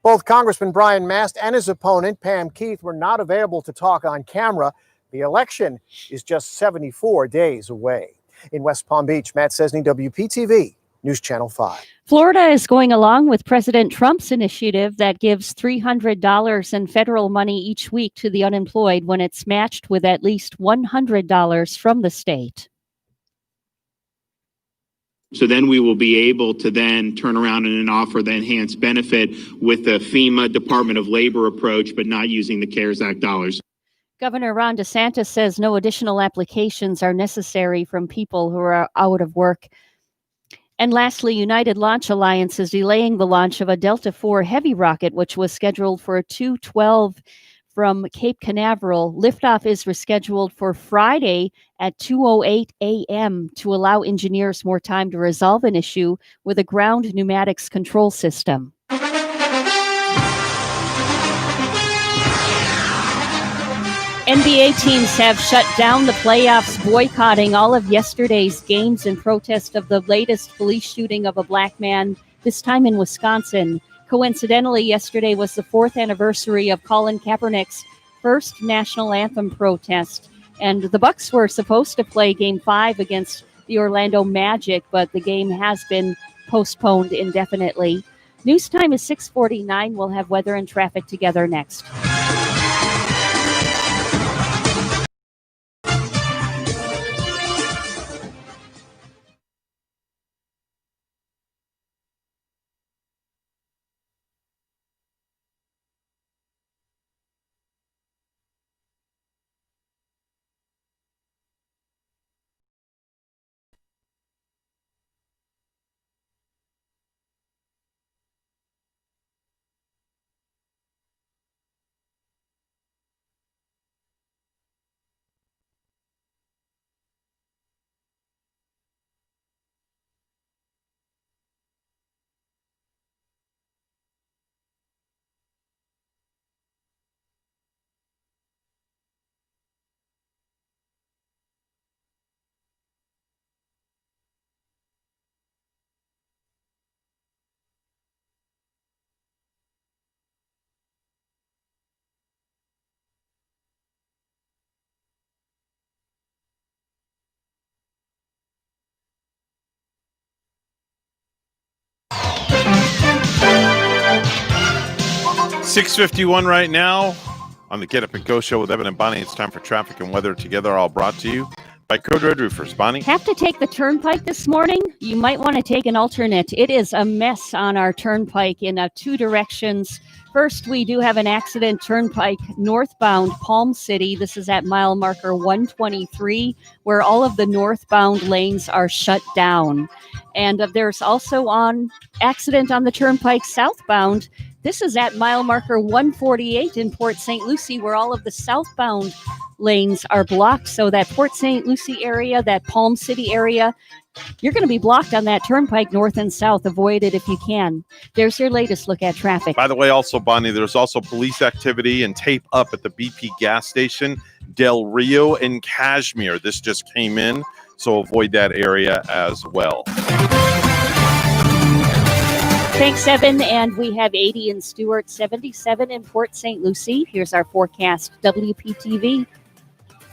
Both Congressman Brian Mast and his opponent, Pam Keith, were not available to talk on camera. The election is just 74 days away. In West Palm Beach, Matt Cesny, WPTV, News Channel 5. Florida is going along with President Trump's initiative that gives $300 in federal money each week to the unemployed when it's matched with at least $100 from the state. So then we will be able to then turn around and offer the enhanced benefit with the FEMA Department of Labor approach, but not using the CARES Act dollars. Governor Ron DeSantis says no additional applications are necessary from people who are out of work. And lastly, United Launch Alliance is delaying the launch of a Delta IV Heavy rocket, which was scheduled for 2:12 from Cape Canaveral. Liftoff is rescheduled for Friday at 2:08 a.m. to allow engineers more time to resolve an issue with a ground pneumatics control system. NBA teams have shut down the playoffs, boycotting all of yesterday's games in protest of the latest police shooting of a black man, this time in Wisconsin. Coincidentally, yesterday was the 4th anniversary of Colin Kaepernick's first national anthem protest, and the Bucks were supposed to play Game 5 against the Orlando Magic, but the game has been postponed indefinitely. News time is 6:49. We'll have weather and traffic together next. $6:51 right now on the Get Up and Go show with Evan and Bonnie. It's time for traffic and weather together, all brought to you by Code Red Roofers. Bonnie? Have to take the turnpike this morning? You might want to take an alternate. It is a mess on our turnpike in two directions. First, we do have an accident turnpike northbound Palm City. This is at mile marker 123, where all of the northbound lanes are shut down. And there's also an accident on the turnpike southbound. This is at mile marker 148 in Port St. Lucie, where all of the southbound lanes are blocked. So that Port St. Lucie area, that Palm City area, You're going to be blocked on that turnpike north and south. Avoid it if you can. There's your latest look at traffic. By the way, also, Bonnie, there's also police activity and tape up at the BP gas station, Del Rio and Kashmir. This just came in, so avoid that area as well. Thanks, Evan. And we have 80 in Stewart, 77 in Port St. Lucie. Here's our forecast, WPTV.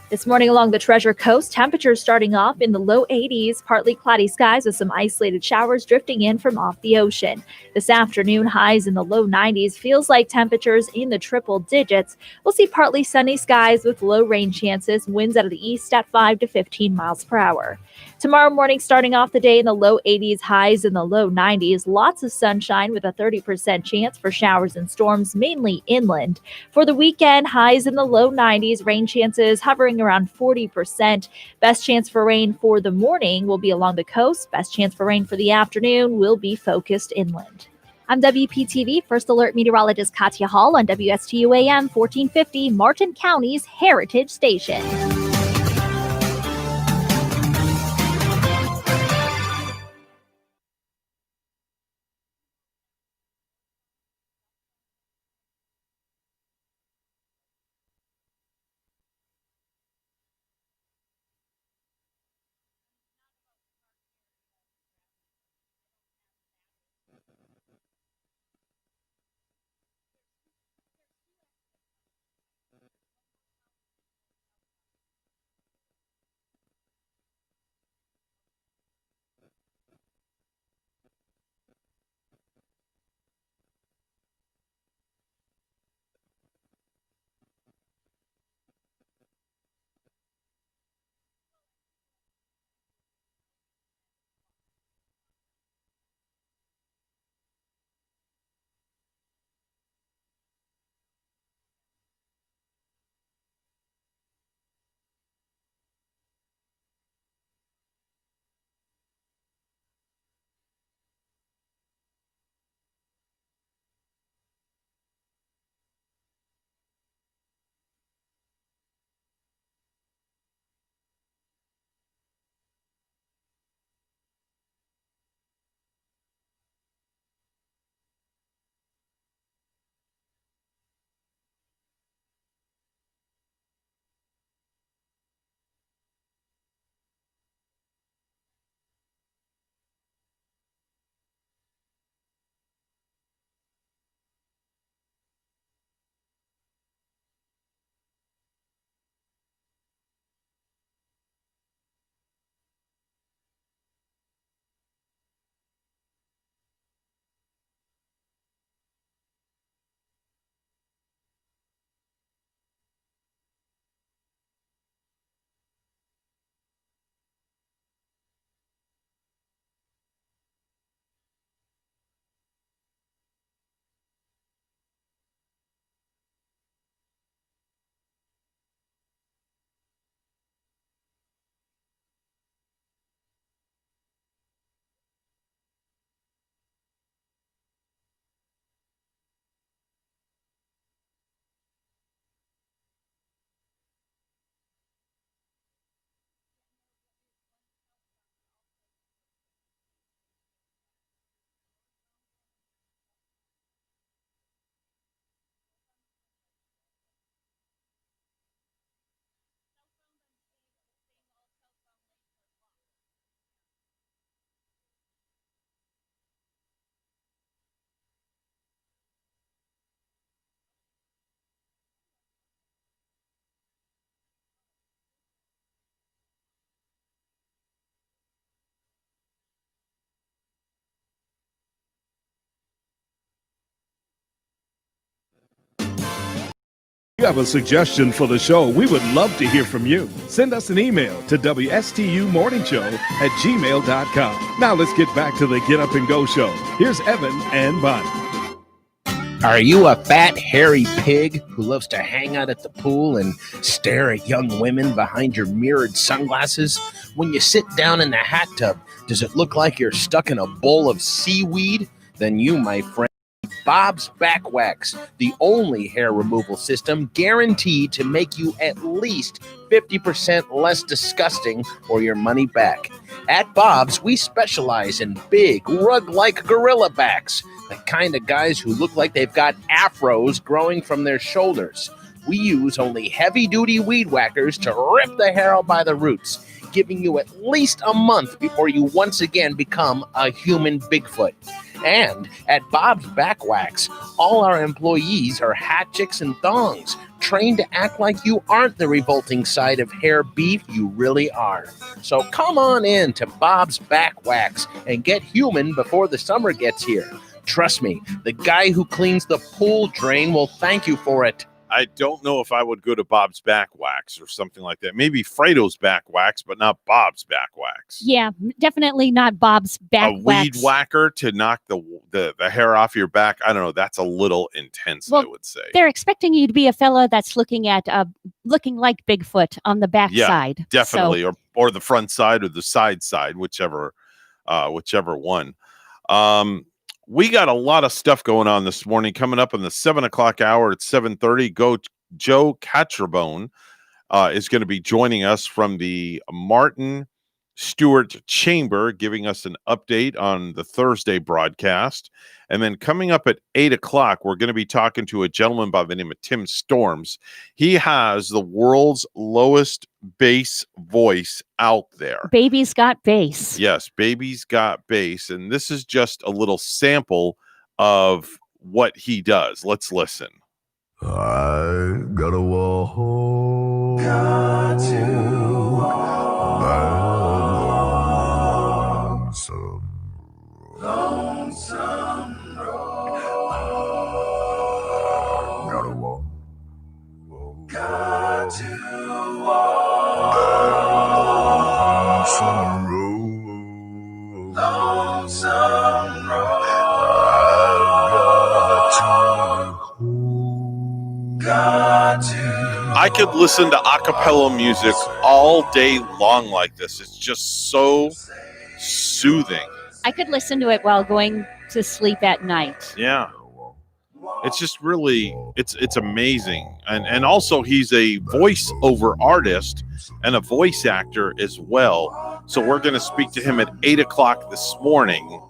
This morning along the Treasure Coast, temperatures starting off in the low 80s, partly cloudy skies with some isolated showers drifting in from off the ocean. This afternoon, highs in the low 90s, feels like temperatures in the triple digits. We'll see partly sunny skies with low rain chances, winds out of the east at 5 to 15 miles per hour. Tomorrow morning, starting off the day in the low 80s, highs in the low 90s, lots of sunshine with a 30% chance for showers and storms, mainly inland. For the weekend, highs in the low 90s, rain chances hovering around 40%. Best chance for rain for the morning will be along the coast. Best chance for rain for the afternoon will be focused inland. I'm WPTV First Alert Meteorologist Katya Hall on WSTU AM 1450, Martin County's Heritage Station. you have a suggestion for the show, we would love to hear from you. Send us an email to WSTUmorningshow@gmail.com. Now let's get back to the Get Up and Go show. Here's Evan and Bonnie. Are you a fat, hairy pig who loves to hang out at the pool and stare at young women behind your mirrored sunglasses? When you sit down in the hot tub, does it look like you're stuck in a bowl of seaweed? Then you, my friend, Bob's Back Wax, the only hair removal system guaranteed to make you at least 50% less disgusting or your money back. At Bob's, we specialize in big, rug-like gorilla backs, the kind of guys who look like they've got afros growing from their shoulders. We use only heavy-duty weed whackers to rip the hair out by the roots, giving you at least a month before you once again become a human Bigfoot. And at Bob's Back Wax, all our employees are hat chicks and thongs, trained to act like you aren't the revolting side of hair beef you really are. So come on in to Bob's Back Wax and get human before the summer gets here. Trust me, the guy who cleans the pool drain will thank you for it. I don't know if I would go to Bob's Back Wax or something like that. Maybe Fredo's Back Wax, but not Bob's Back Wax. Yeah, definitely not Bob's Back A Wax. weed whacker to knock the hair off your back. I don't know. That's a little intense, Well, I would say. They're expecting you to be a fella that's looking like Bigfoot on the back side. Definitely, So, or the front side or the side, whichever one. We got a lot of stuff going on this morning. Coming up in the 7 o'clock hour at 7:30, Joe Catrabone is going to be joining us from the Martin Stewart Chamber, giving us an update on the Thursday broadcast. And then coming up at 8 o'clock, we're going to be talking to a gentleman by the name of Tim Storms. He has the world's lowest bass voice out there. Baby's got bass. Yes, Baby's got bass. And this is just a little sample of what he does. Let's listen. I gotta walk. Got to walk. Lonesome road. Gotta walk. Got to walk. Lonesome road. Lonesome road. I could listen to a cappella music all day long like this. It's just so soothing. I could listen to it while going to sleep at night. Yeah. It's just really, it's amazing. And also he's a voiceover artist and a voice actor as well. So we're going to speak to him at 8 o'clock this morning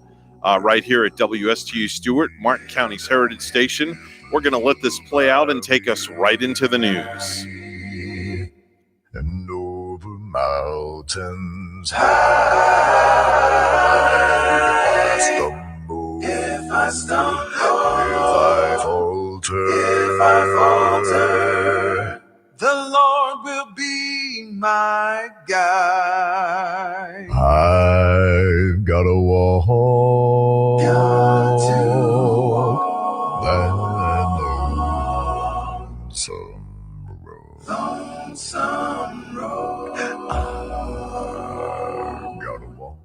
right here at WSTU Stewart, Martin County's Heritage Station. We're going to let this play out and take us right into the news. And over mountains high, if I stumble, if I falter, the Lord will be my guide. I've got to walk, that lonesome road. I've got to walk.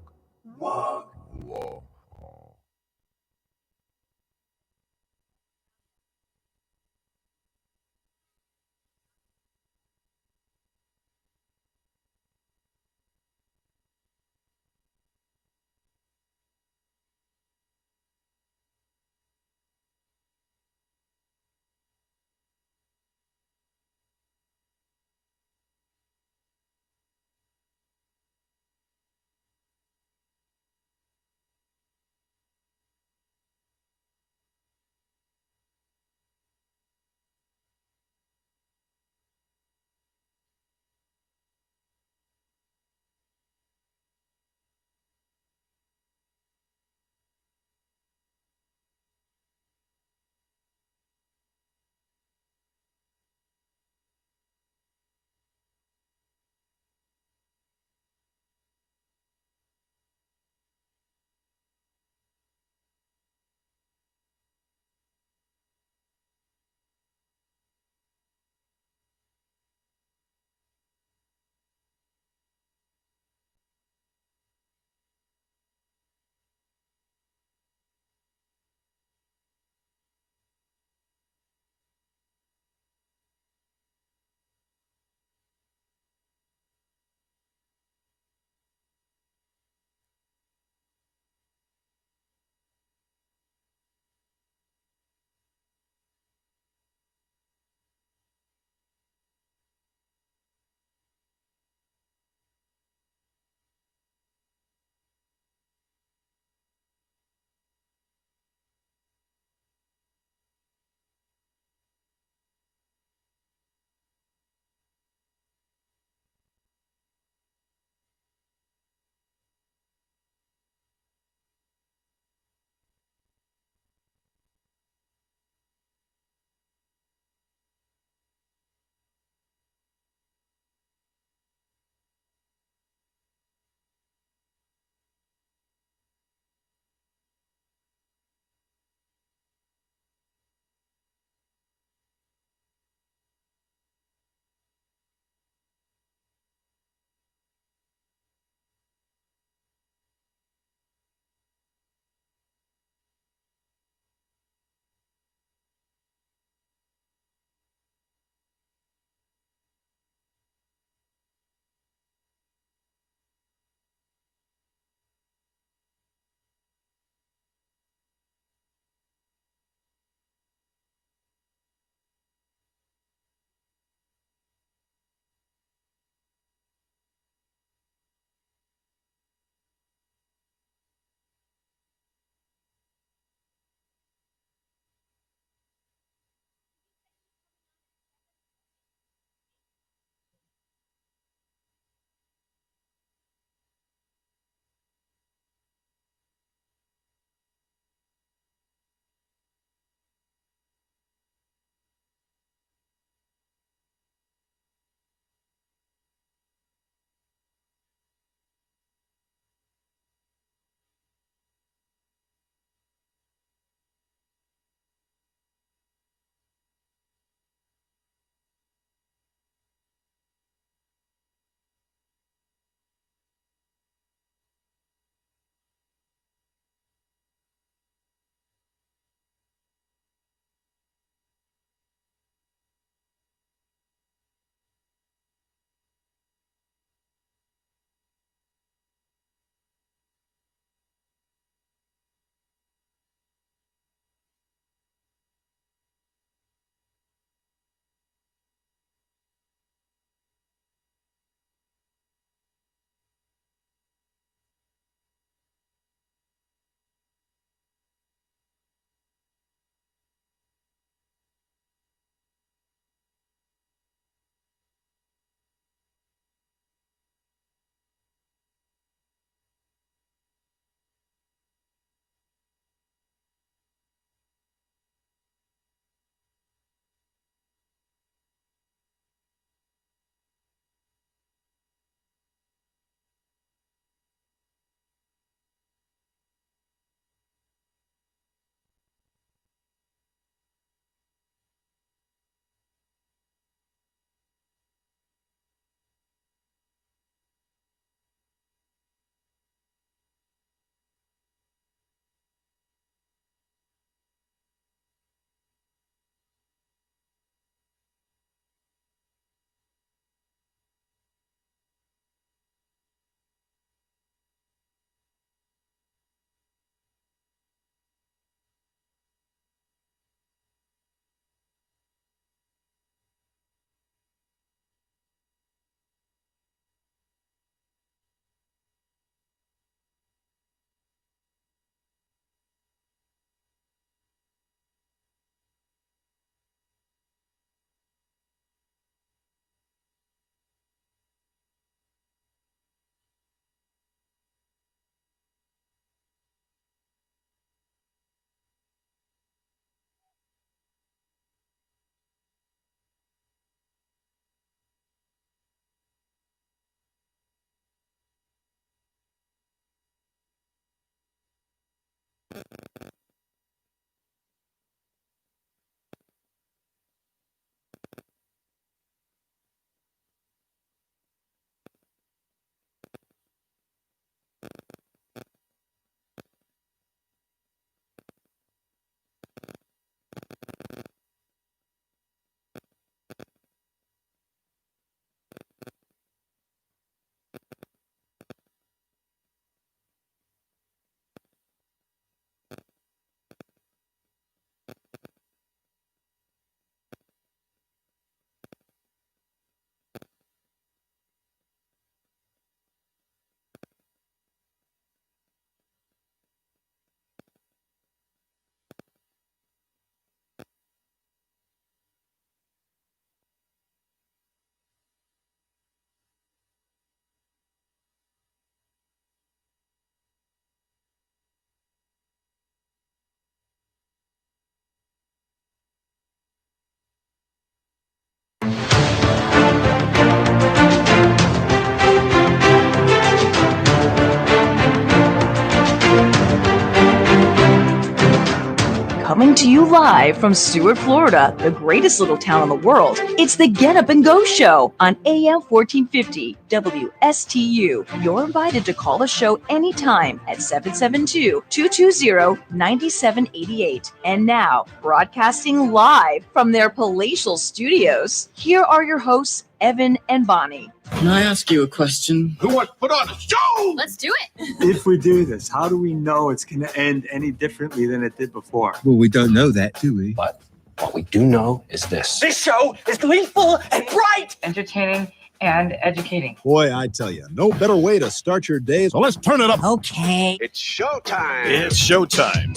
Coming to you live from Stuart, Florida, the greatest little town in the world, it's the Get Up and Go Show on AM 1450 WSTU. You're invited to call the show anytime at 772-220-9788. And now, broadcasting live from their palatial studios, here are your hosts, Evan and Bonnie. Can I ask you a question? Who wants to put on a show? Let's do it. If we do this, how do we know it's going to end any differently than it did before? Well, we don't know that, do we? But what we do know is this. This show is gleeful and bright. Entertaining and educating. Boy, I tell you, no better way to start your day. So let's turn it up. Okay. It's showtime. It's showtime.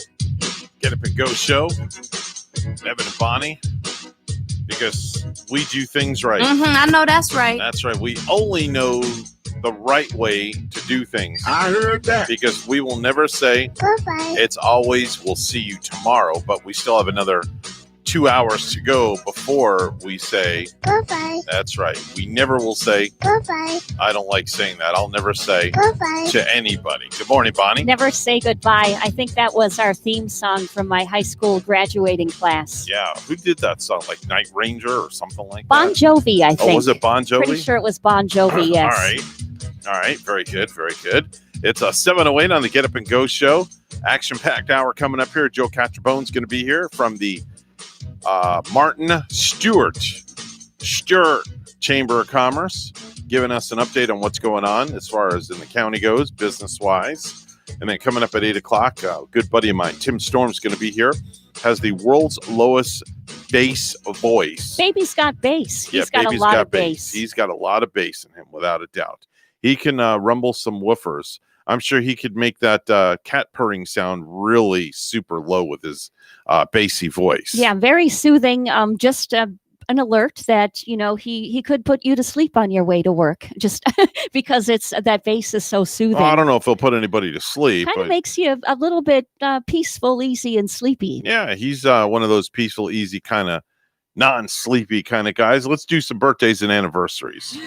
Get Up and Go Show. Evan and Bonnie. Because we do things right. I know that's right. That's right. We only know the right way to do things. I heard that. Because we will never say, Bye-bye. It's always, we'll see you tomorrow. But we still have another 2 hours to go before we say, Bye-bye. That's right. We never will say, Bye-bye. I don't like saying that. I'll never say Bye-bye. to anybody. Good morning, Bonnie. Never say goodbye. I think that was our theme song from my high school graduating class. Yeah. Who did that song? Like Night Ranger or something like Bon that? Jovi, I think. Oh, was it Bon Jovi? Pretty sure it was Bon Jovi, yes. All right. Very good. Very good. It's a 7:08 on the Get Up and Go Show. Action-packed hour coming up here. Joe Catcherbone's going to be here from the Martin Stewart Chamber of Commerce, giving us an update on what's going on as far as in the county goes, business-wise. And then coming up at 8 o'clock, a good buddy of mine, Tim Storm's going to be here, has the world's lowest bass voice. Baby's got bass. He's got Baby's a lot got of bass. He's got a lot of bass in him, without a doubt. He can rumble some woofers. I'm sure he could make that cat purring sound really super low with his bassy voice. Yeah, very soothing. Just an alert that, he could put you to sleep on your way to work just because that bass is so soothing. I don't know if he'll put anybody to sleep. Kind of but makes you a little bit peaceful, easy, and sleepy. yeah, he's one of those peaceful, easy, kind of non-sleepy kind of guys. Let's do some birthdays and anniversaries.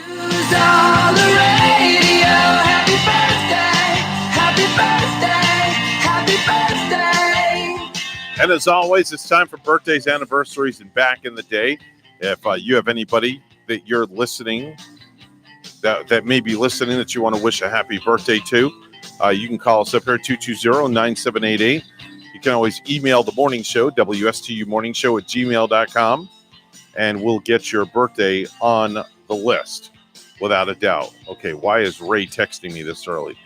And as always, it's time for birthdays, anniversaries, and back in the day. If you have anybody that you're listening, that may be listening, that you want to wish a happy birthday to, you can call us up here, 220-9788. You can always email the morning show, WSTUmorningshow@gmail.com, and we'll get your birthday on the list, without a doubt. Okay, why is Ray texting me this early?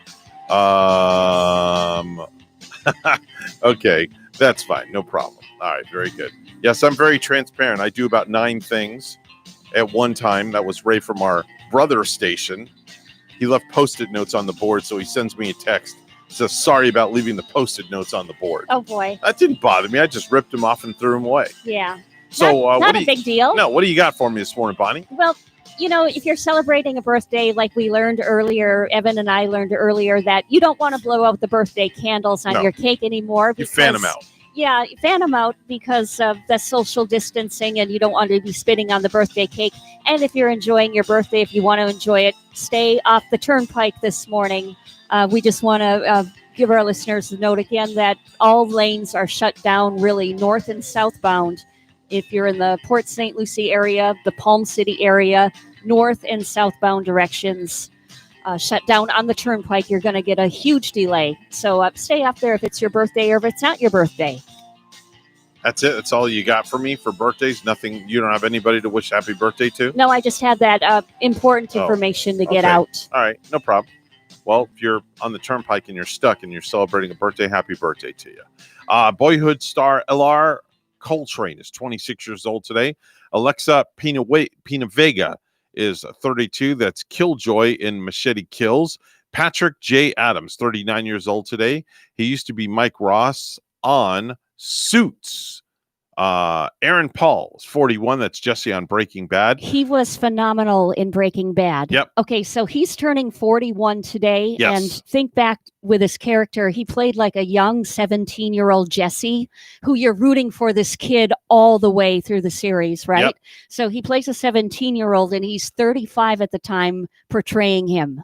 Okay, that's fine. No problem. All right, very good. Yes, I'm very transparent. I do about 9 things at one time. That was Ray from our brother station. He left Post-it notes on the board, so he sends me a text. Says, sorry about leaving the Post-it notes on the board. Oh, boy. That didn't bother me. I just ripped them off and threw them away. Yeah. So, not a big deal. No, what do you got for me this morning, Bonnie? Well, if you're celebrating a birthday, like we learned earlier, Evan and I learned earlier, that you don't want to blow out the birthday candles on your cake anymore. You fan them out. Yeah, fan them out because of the social distancing, and you don't want to be spitting on the birthday cake. And if you're enjoying your birthday, if you want to enjoy it, stay off the turnpike this morning. We just want to give our listeners a note again that all lanes are shut down, really, north and southbound. If you're in the Port St. Lucie area, the Palm City area, north and southbound directions shut down on the turnpike, you're going to get a huge delay. So stay up there if it's your birthday or if it's not your birthday. That's it. That's all you got for me for birthdays? Nothing. You don't have anybody to wish happy birthday to? No, I just had that important information to get out. All right. No problem. Well, if you're on the turnpike and you're stuck and you're celebrating a birthday, happy birthday to you. Boyhood star LR Coltrane is 26 years old today. Alexa Pina Vega is 32. That's Killjoy in Machete Kills. Patrick J. Adams, 39 years old today. He used to be Mike Ross on Suits. Aaron Paul is 41. That's Jesse on Breaking Bad. He was phenomenal in Breaking Bad. Yep. Okay, so he's turning 41 today. Yes. And think back with his character. He played like a young 17-year-old Jesse, who you're rooting for this kid all the way through the series, right? Yep. So he plays a 17-year-old, and he's 35 at the time portraying him.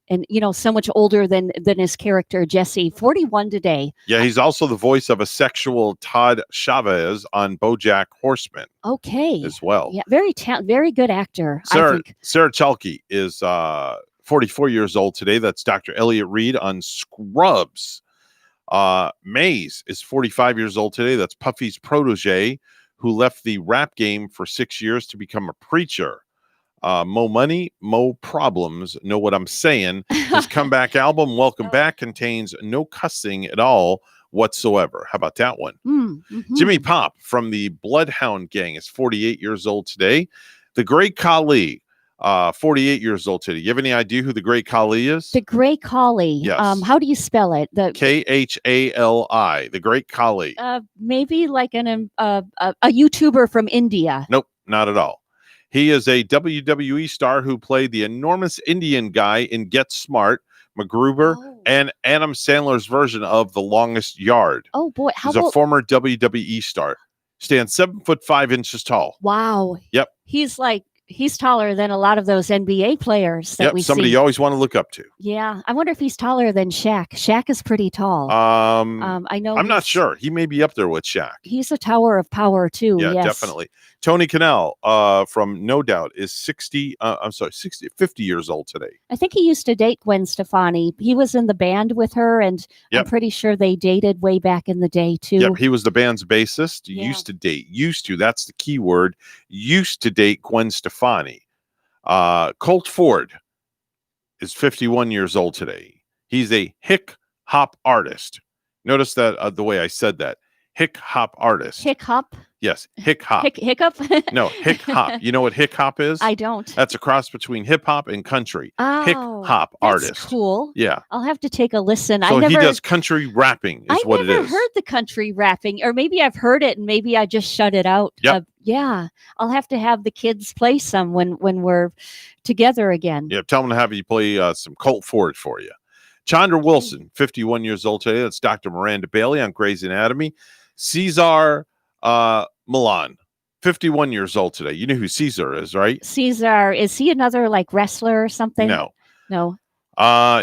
and so much older than his character Jesse. 41 today. Yeah, he's also the voice of a sexual Todd Chavez on BoJack Horseman. Okay, as well. Yeah, very good actor. I think. Sarah Chalke is 44 years old today. That's Dr. Elliot Reed on Scrubs. Maze is 45 years old today. That's Puffy's protege, who left the rap game for 6 years to become a preacher. Mo Money, Mo Problems, Know What I'm Saying. His comeback album, Welcome Back, contains no cussing at all whatsoever. How about that one? Jimmy Pop from the Bloodhound Gang is 48 years old today. The Great Khali, 48 years old today. You have any idea who the Great Khali is? The Great Khali. Yes. How do you spell it? The Khali. The Great Khali. Maybe like a YouTuber from India. Nope, not at all. He is a WWE star who played the enormous Indian guy in Get Smart, MacGruber, and Adam Sandler's version of The Longest Yard. Oh boy, He's a former WWE star. Stands 7'5" tall. Wow. Yep. He's taller than a lot of those NBA players that we somebody see. you always want to look up to. Yeah, I wonder if he's taller than Shaq. Shaq is pretty tall. I know. I'm not sure. He may be up there with Shaq. He's a tower of power too. Yeah, yes. definitely. Tony Cannell from No Doubt is 50 years old today. I think he used to date Gwen Stefani. He was in the band with her, and I'm pretty sure they dated way back in the day too. Yep, he was the band's bassist. Used to date. That's the key word. Used to date Gwen Stefani. Colt Ford is 51 years old today. He's a hick hop artist. Notice that the way I said that. Hick hop artist. Hick hop? Yes, hick hop. Hiccup? No, hick hop. You know what hick hop is? I don't. That's a cross between hip hop and country. Oh, hick hop that's artist. Cool. Yeah. I'll have to take a listen. So he does country rapping is what it I never is. heard the country rapping, or maybe I've heard it and maybe I just shut it out. Yep. Yeah. I'll have to have the kids play some when we're together again. Yeah, tell them to have you play some Colt Ford for you. Chandra Wilson, 51 years old today. That's Dr. Miranda Bailey on Grey's Anatomy. Cesar Milan, 51 years old today. You know who Caesar is, right? Caesar, is he another like wrestler or something? No.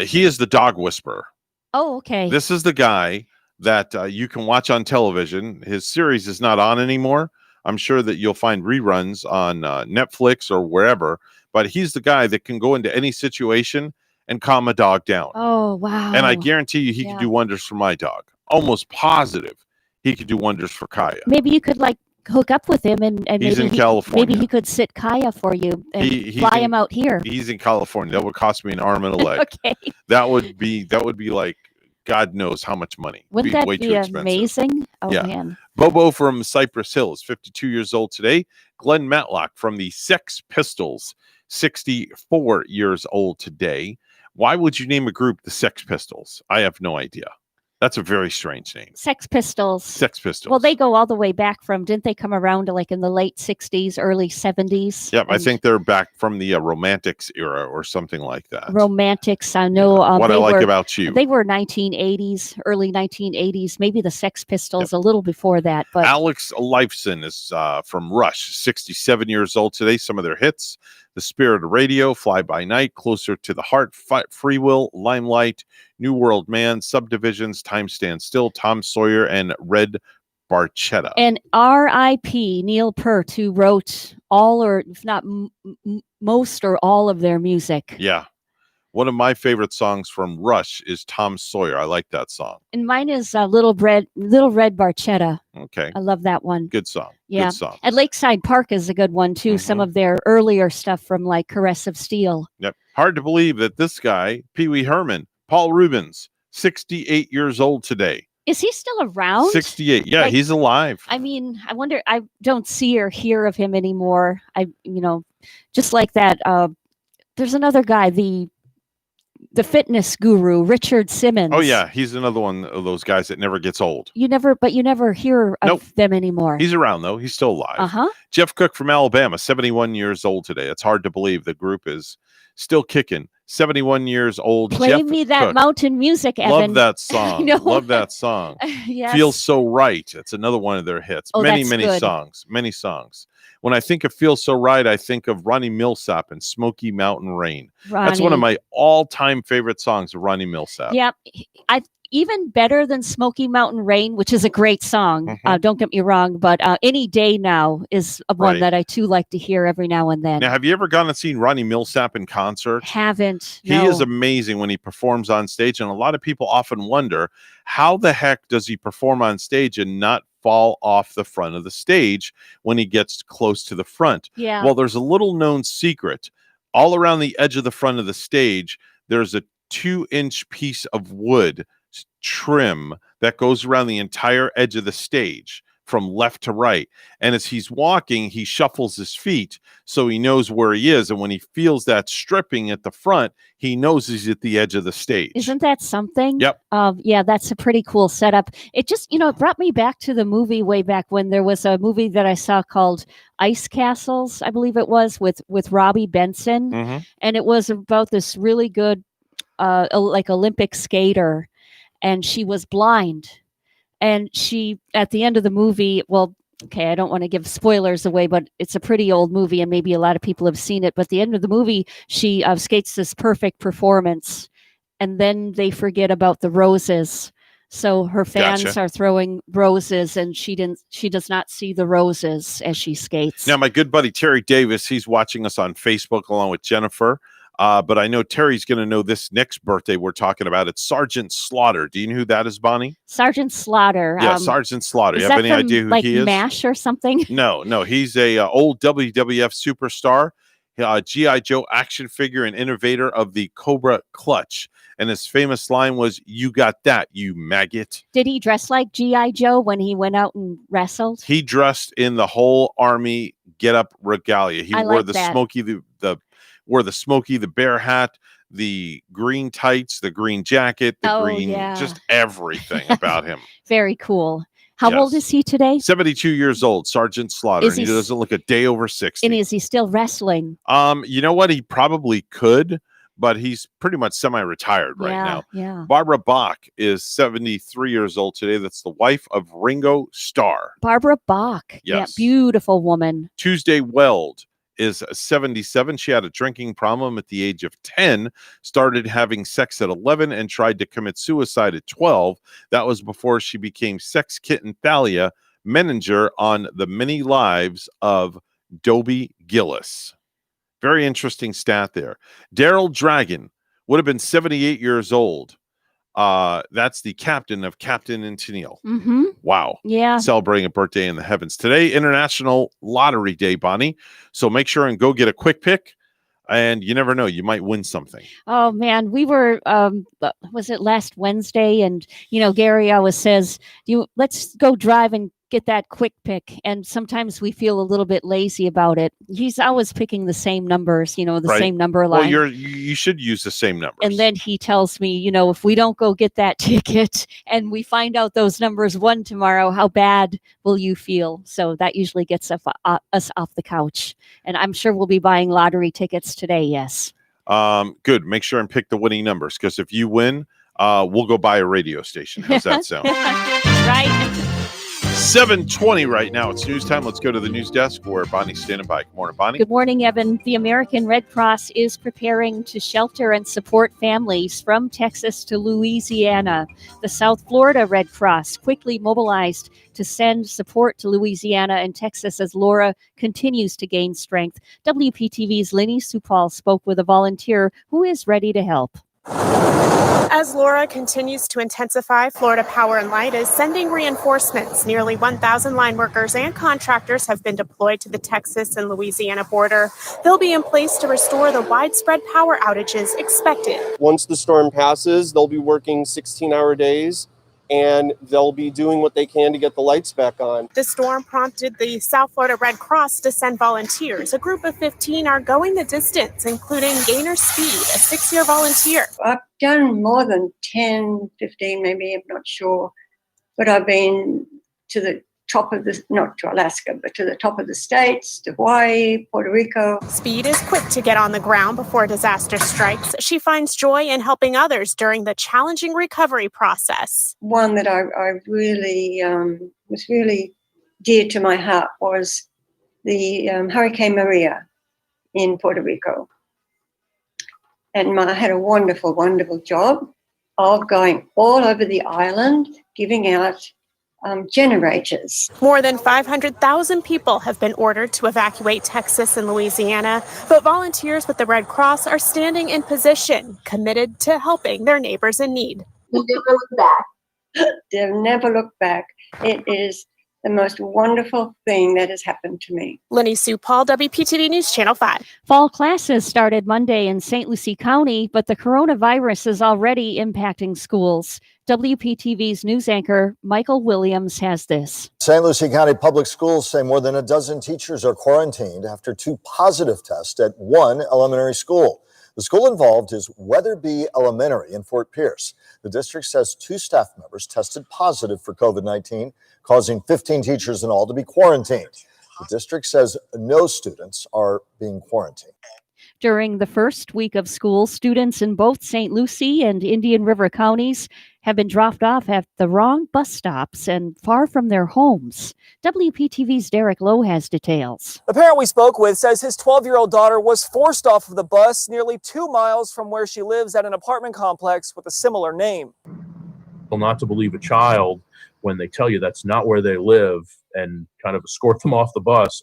He is the dog whisperer. Oh, okay. This is the guy that you can watch on television. His series is not on anymore. I'm sure that you'll find reruns on Netflix or wherever, but he's the guy that can go into any situation and calm a dog down. Oh, wow. And I guarantee you he can do wonders for my dog. Almost positive he could do wonders for Kaya. Maybe you could like hook up with him and He's maybe in California. Maybe he could sit Kaya for you and fly him out here. He's in California. That would cost me an arm and a leg. Okay. That would be like God knows how much money. Wouldn't that way be too expensive. amazing? Oh, Yeah. man. Bobo from Cypress Hill is 52 years old today. Glenn Matlock from the Sex Pistols, 64 years old today. Why would you name a group the Sex Pistols? I have no idea. That's a very strange name. Sex Pistols. Sex Pistols. Well, they go all the way back from, didn't they come around to like in the late 60s, early 70s? Yep, I think they're back from the Romantics era or something like that. Romantics, I know. What I like about you. They were 1980s, early 1980s, maybe the Sex Pistols a little before that. But Alex Lifeson is from Rush, 67 years old today. Some of their hits: The Spirit of Radio, Fly By Night, Closer to the Heart, Free Will, Limelight, New World Man, Subdivisions, Time Stands Still, Tom Sawyer, and Red Barchetta. And R.I.P. Neil Peart, who wrote all, or if not most or all of their music. Yeah. One of my favorite songs from Rush is Tom Sawyer. I like that song. And mine is Little Red Barchetta. Okay. I love that one. Good song. Yeah. Good song. And Lakeside Park is a good one too. Some of their earlier stuff from like Caress of Steel. Yep. Hard to believe that this guy, Pee Wee Herman, Paul Rubens, 68 years old today. Is he still around? 68. Yeah, Like, he's alive. I mean, I wonder, I don't see or hear of him anymore. Just like that, there's another guy, the fitness guru, Richard Simmons. Oh yeah, he's another one of those guys that never gets old. You never hear of them anymore. He's around though. He's still alive. Uh-huh. Jeff Cook from Alabama, 71 years old today. It's hard to believe the group is still kicking 71 years old. Play Jeff me that Cook. mountain music, Evan. Love that song. know. Love that song. Yes. Feels So Right. It's another one of their hits. Oh, many, that's many good. songs. Many songs. When I think of Feels So Right, I think of Ronnie Millsap and Smoky Mountain Rain. That's one of Ronnie. my all-time favorite songs of Ronnie Millsap. Yeah, I even better than Smoky Mountain Rain, which is a great song. Don't get me wrong, but Any Day Now is a one Right. that I too like to hear every now and then. Now, have you ever gone and seen Ronnie Millsap in concert? Haven't. He no. is amazing when he performs on stage, and a lot of people often wonder, how the heck does he perform on stage and not fall off the front of the stage when he gets close to the front? Yeah. Well, there's a little known secret. All around the edge of the front of the stage, there's a 2-inch piece of wood trim that goes around the entire edge of the stage from left to right. And as he's walking, he shuffles his feet so he knows where he is. And when he feels that stripping at the front, he knows he's at the edge of the stage. Isn't that something? Yep. Yeah, that's a pretty cool setup. It just, it brought me back to the movie way back when there was a movie that I saw called Ice Castles, I believe it was, with Robbie Benson. Mhm. And it was about this really good, like Olympic skater, and she was blind. And she, at the end of the movie, well, okay, I don't want to give spoilers away, but it's a pretty old movie and maybe a lot of people have seen it. But at the end of the movie, she skates this perfect performance, and then they forget about the roses. So her fans Gotcha. are throwing roses, and she does not see the roses as she skates. Now, my good buddy Terry Davis, he's watching us on Facebook along with Jennifer. But I know Terry's going to know this next birthday we're talking about. It's Sergeant Slaughter. Do you know who that is, Bonnie? Sergeant Slaughter. Yeah, Sergeant Slaughter. Is You have that any from, idea who like he is? MASH or something? No. He's a old WWF superstar, G.I. Joe action figure and innovator of the Cobra Clutch. And his famous line was, "You got that, you maggot." Did he dress like G.I. Joe when he went out and wrestled? He dressed in the whole Army get-up regalia. He I wore like the that. wore the Smokey the Bear hat, the green tights, the green jacket, the Oh, green, yeah. just everything about him. Very cool. How old Yes. is he today? 72 years old, Sergeant Slaughter, Is and he he doesn't look a day over 60. And is he still wrestling? You know what? He probably could, but he's pretty much semi-retired right now. Yeah. Barbara Bach is 73 years old today. That's the wife of Ringo Starr. Barbara Bach. Yes. Yeah, beautiful woman. Tuesday Weld is 77. She had a drinking problem at the age of 10, started having sex at 11, and tried to commit suicide at 12. That was before she became sex kitten Thalia Menninger on The Many Lives of Dobie Gillis. Very interesting stat there. Daryl Dragon would have been 78 years old. That's the captain of Captain and Tennille. Mm-hmm. Wow. Yeah. Celebrating a birthday in the heavens. Today, International Lottery Day, Bonnie. So make sure and go get a quick pick. And you never know, you might win something. Oh man, we were was it last Wednesday? And Gary always says, let's go drive and get that quick pick. And sometimes we feel a little bit lazy about it. He's always picking the same numbers, the Right. same number line. Well, you should use the same numbers. And then he tells me, if we don't go get that ticket and we find out those numbers won tomorrow, how bad will you feel? So that usually gets us off the couch. And I'm sure we'll be buying lottery tickets today. Yes. Good. Make sure and pick the winning numbers, because if you win, we'll go buy a radio station. How's that sound? Right. 7:20 right now. It's news time. Let's go to the news desk where Bonnie's standing by. Good morning, Bonnie. Good morning, Evan. The American Red Cross is preparing to shelter and support families from Texas to Louisiana. The South Florida Red Cross quickly mobilized to send support to Louisiana and Texas as Laura continues to gain strength. WPTV's Lenny Supal spoke with a volunteer who is ready to help. As Laura continues to intensify, Florida Power and Light is sending reinforcements. Nearly 1,000 line workers and contractors have been deployed to the Texas and Louisiana border. They'll be in place to restore the widespread power outages expected. Once the storm passes, they'll be working 16-hour days, and they'll be doing what they can to get the lights back on. The storm prompted the South Florida Red Cross to send volunteers. A group of 15 are going the distance, including Gaynor Speed, a 6-year volunteer. I've done more than 10, 15 maybe, I'm not sure. But I've been to the top of the, not to Alaska, but to the top of the states, to Hawaii, Puerto Rico. Speed is quick to get on the ground before disaster strikes. She finds joy in helping others during the challenging recovery process. One that I really was really dear to my heart was the Hurricane Maria in Puerto Rico. And I had a wonderful, wonderful job of going all over the island, giving out generators. More than 500,000 people have been ordered to evacuate Texas and Louisiana, but volunteers with the Red Cross are standing in position, committed to helping their neighbors in need. They'll never look back. They'll never look back. It is the most wonderful thing that has happened to me. Lenny Sue Paul, WPTV News Channel 5. Fall classes started Monday in St. Lucie County, but the coronavirus is already impacting schools. WPTV's news anchor Michael Williams has this. St. Lucie County Public Schools say more than a dozen teachers are quarantined after 2 positive tests at one elementary school. The school involved is Weatherby Elementary in Fort Pierce. The district says 2 staff members tested positive for COVID-19, causing 15 teachers in all to be quarantined. The district says no students are being quarantined. During the first week of school, students in both St. Lucie and Indian River counties have been dropped off at the wrong bus stops and far from their homes. WPTV's Derek Lowe has details. The parent we spoke with says his 12-year-old daughter was forced off of the bus nearly 2 miles from where she lives at an apartment complex with a similar name. Not to believe a child when they tell you that's not where they live and kind of escort them off the bus.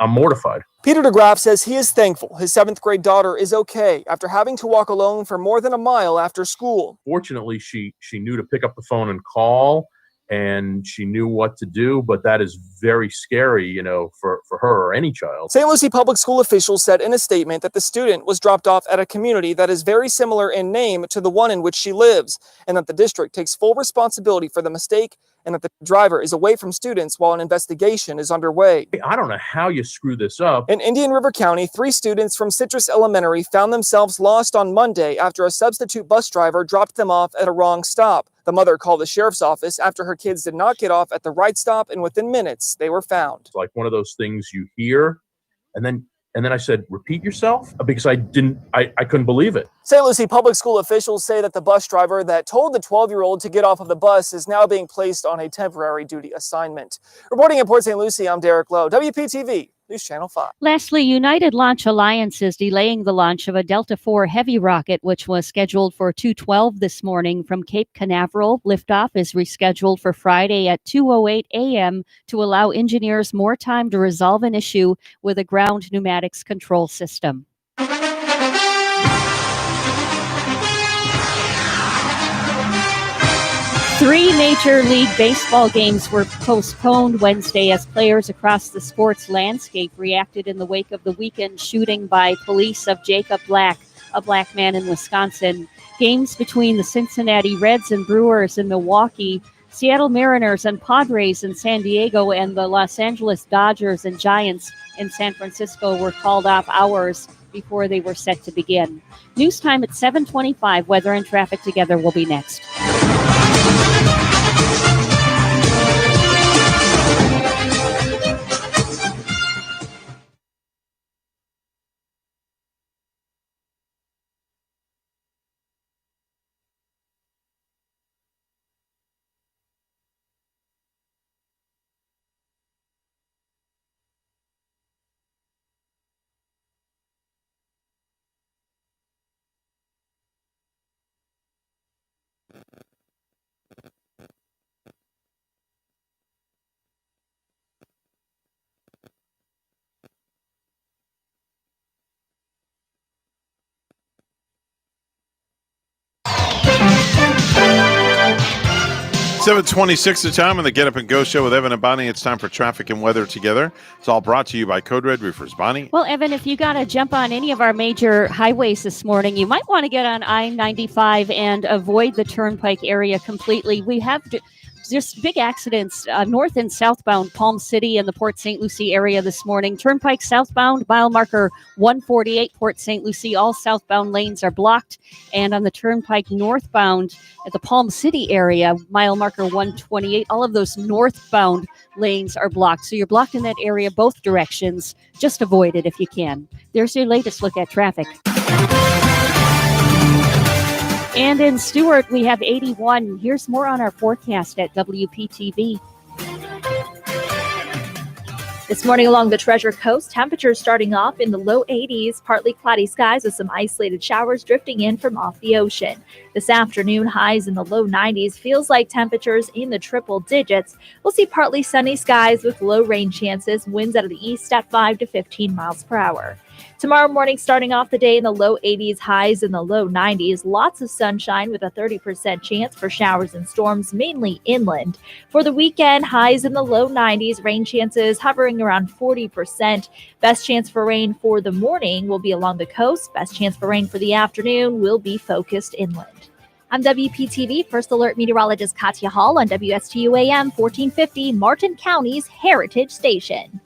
I'm mortified. Peter DeGraff says he is thankful his 7th grade daughter is okay after having to walk alone for more than a mile after school. Fortunately, she knew to pick up the phone and call, and she knew what to do, but that is very scary, for her or any child. St. Lucie Public School officials said in a statement that the student was dropped off at a community that is very similar in name to the one in which she lives, and that the district takes full responsibility for the mistake, and that the driver is away from students while an investigation is underway. I don't know how you screw this up. In Indian River County, 3 students from Citrus Elementary found themselves lost on Monday after a substitute bus driver dropped them off at a wrong stop. The mother called the sheriff's office after her kids did not get off at the right stop, and within minutes, they were found. It's like one of those things you hear, and then I said, repeat yourself? Because I couldn't believe it. St. Lucie Public School officials say that the bus driver that told the 12-year-old to get off of the bus is now being placed on a temporary duty assignment. Reporting in Port St. Lucie, I'm Derek Lowe, WPTV News Channel 5. Lastly, United Launch Alliance is delaying the launch of a Delta IV Heavy rocket, which was scheduled for 2:12 this morning from Cape Canaveral. Liftoff is rescheduled for Friday at 2:08 a.m. to allow engineers more time to resolve an issue with a ground pneumatics control system. 3 Major League Baseball games were postponed Wednesday as players across the sports landscape reacted in the wake of the weekend shooting by police of Jacob Black, a black man in Wisconsin. Games between the Cincinnati Reds and Brewers in Milwaukee, Seattle Mariners and Padres in San Diego, and the Los Angeles Dodgers and Giants in San Francisco were called off hours before they were set to begin. News time at 7:25. Weather and traffic together will be next. $7:26 the time on the Get Up and Go show with Evan and Bonnie. It's time for traffic and weather together. It's all brought to you by Code Red Roofers. Bonnie? Well, Evan, if you got to jump on any of our major highways this morning, you might want to get on I-95 and avoid the Turnpike area completely. We have just big accidents north and southbound Palm City and the Port St. Lucie area this morning. Turnpike southbound, mile marker 148, Port St. Lucie. All southbound lanes are blocked. And on the Turnpike northbound at the Palm City area, mile marker 128, all of those northbound lanes are blocked. So you're blocked in that area both directions. Just avoid it if you can. There's your latest look at traffic. And in Stewart, we have 81. Here's more on our forecast at WPTV. This morning along the Treasure Coast, temperatures starting off in the low 80s, partly cloudy skies with some isolated showers drifting in from off the ocean. This afternoon, highs in the low 90s, feels like temperatures in the triple digits. We'll see partly sunny skies with low rain chances, winds out of the east at 5 to 15 miles per hour. Tomorrow morning, starting off the day in the low 80s, highs in the low 90s. Lots of sunshine with a 30% chance for showers and storms, mainly inland. For the weekend, highs in the low 90s, rain chances hovering around 40%. Best chance for rain for the morning will be along the coast. Best chance for rain for the afternoon will be focused inland. I'm WPTV First Alert Meteorologist Katya Hall on WSTU AM 1450, Martin County's Heritage Station.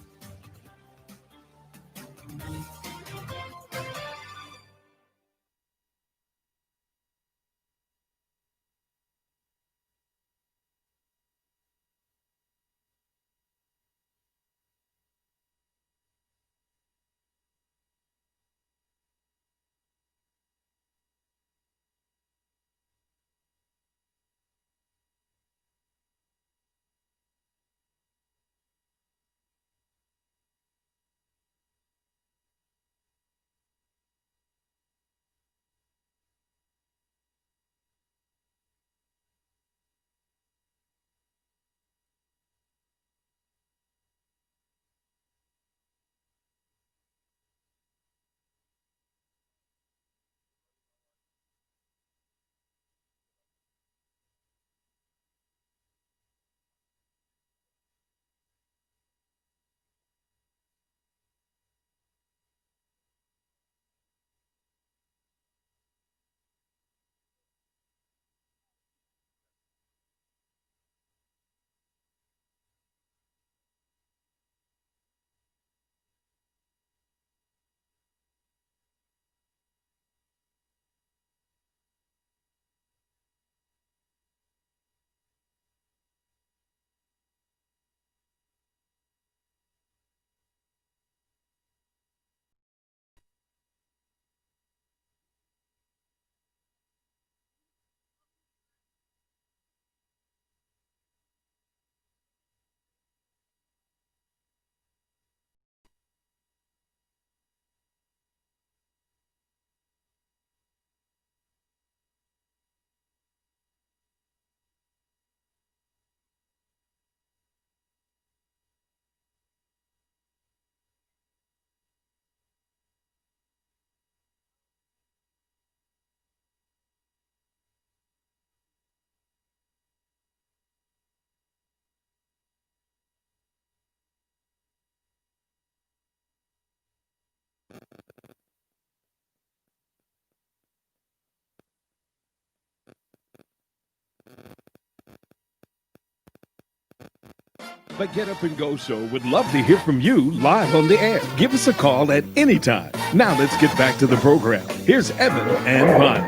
The Get Up and Go Show would love to hear from you live on the air. Give us a call at any time. Now let's get back to the program. Here's Evan and Bonnie.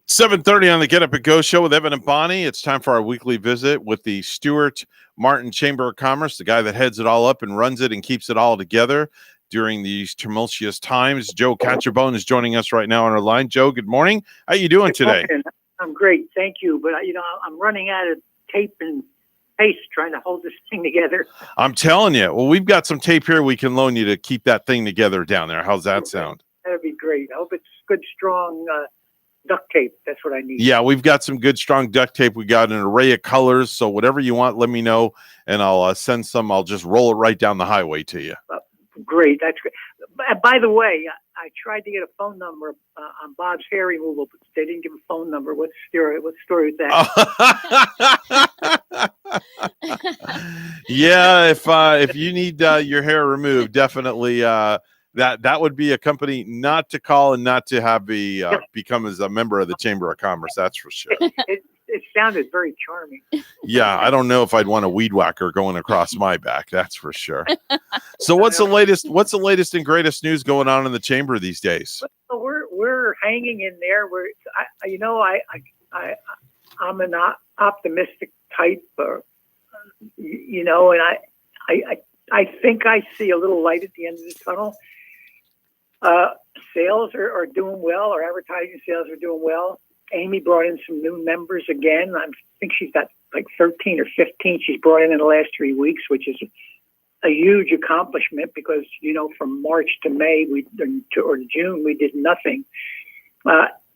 7:30 on the Get Up and Go Show with Evan and Bonnie. It's time for our weekly visit with the Stewart Martin Chamber of Commerce, the guy that heads it all up and runs it and keeps it all together during these tumultuous times. Joe Catcherbone is joining us right now on our line. Joe, good morning. How you doing today? I'm great, thank you. But I'm running out of tape and paste trying to hold this thing together. I'm telling you. Well, we've got some tape here we can loan you to keep that thing together down there. How's that sound? That'd be great. I hope it's good, strong duct tape. That's what I need. Yeah, we've got some good, strong duct tape. We got an array of colors. So whatever you want, let me know, and I'll send some. I'll just roll it right down the highway to you. Great. That's great. By the way, I tried to get a phone number on Bob's hair removal, but they didn't give a phone number. What's the story with that? Yeah, if you need your hair removed, definitely that would be a company not to call and not to have become as a member of the Chamber of Commerce. That's for sure. it sounded very charming. Yeah, I don't know if I'd want a weed whacker going across my back. That's for sure. So what's the latest? What's the latest and greatest news going on in the chamber these days? Well, we're hanging in there. I'm an optimistic type, and I think I see a little light at the end of the tunnel. Sales are doing well. Our advertising sales are doing well. Amy brought in some new members again. I think she's got like 13 or 15 she's brought in the last 3 weeks, which is a huge accomplishment because, from March to May or June, we did nothing.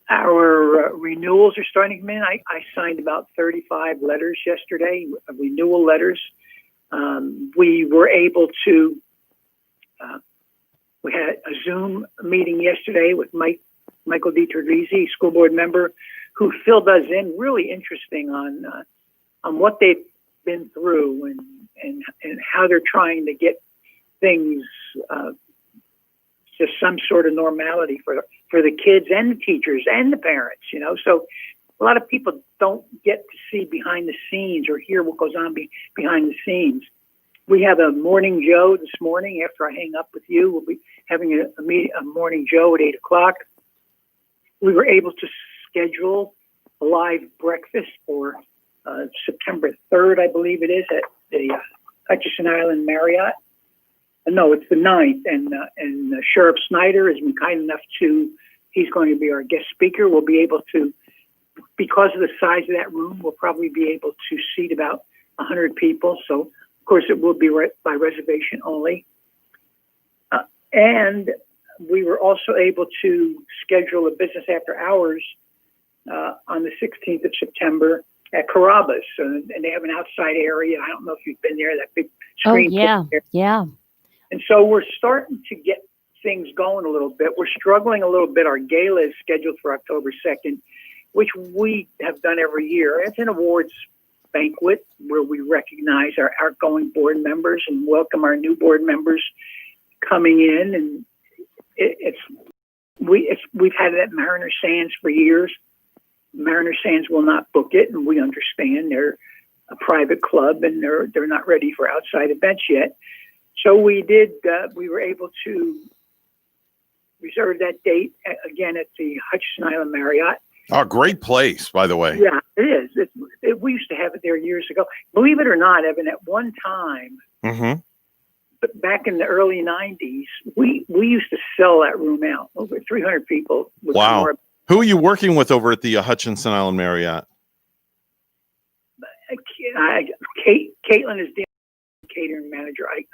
Our renewals are starting to come in. I signed about 35 letters yesterday, renewal letters. We were able to, we had a Zoom meeting yesterday with Michael DiTerlizzi, school board member, who filled us in really interesting on what they've been through and how they're trying to get things to some sort of normality for the kids and the teachers and the parents, So a lot of people don't get to see behind the scenes or hear what goes on behind the scenes. We have a morning Joe this morning. After I hang up with you, we'll be having a morning Joe at 8:00. We were able to schedule a live breakfast for September 3rd, I believe it is, at the Hutchinson Island Marriott. No, it's the 9th, and Sheriff Snyder has been kind enough he's going to be our guest speaker. We'll be able to, because of the size of that room, we'll probably be able to seat about 100 people. So, of course, it will be by reservation only. And we were also able to schedule a business after hours on the 16th of September at Carrabba's. And they have an outside area. I don't know if you've been there, that big screen. Oh, yeah. And so we're starting to get things going a little bit. We're struggling a little bit. Our gala is scheduled for October 2nd, which we have done every year. It's an awards banquet where we recognize our outgoing board members and welcome our new board members coming in. And we've had it at Mariner Sands for years. Mariner Sands will not book it, and we understand they're a private club and they're not ready for outside events yet. So we were able to reserve that date again at the Hutchinson Island Marriott. Oh, great place, by the way. Yeah, it is. We used to have it there years ago. Believe it or not, Evan, at one time, but back in the early 90s, we used to sell that room out. Over 300 people. Wow. Who are you working with over at the Hutchinson Island Marriott? Caitlin is the catering manager. I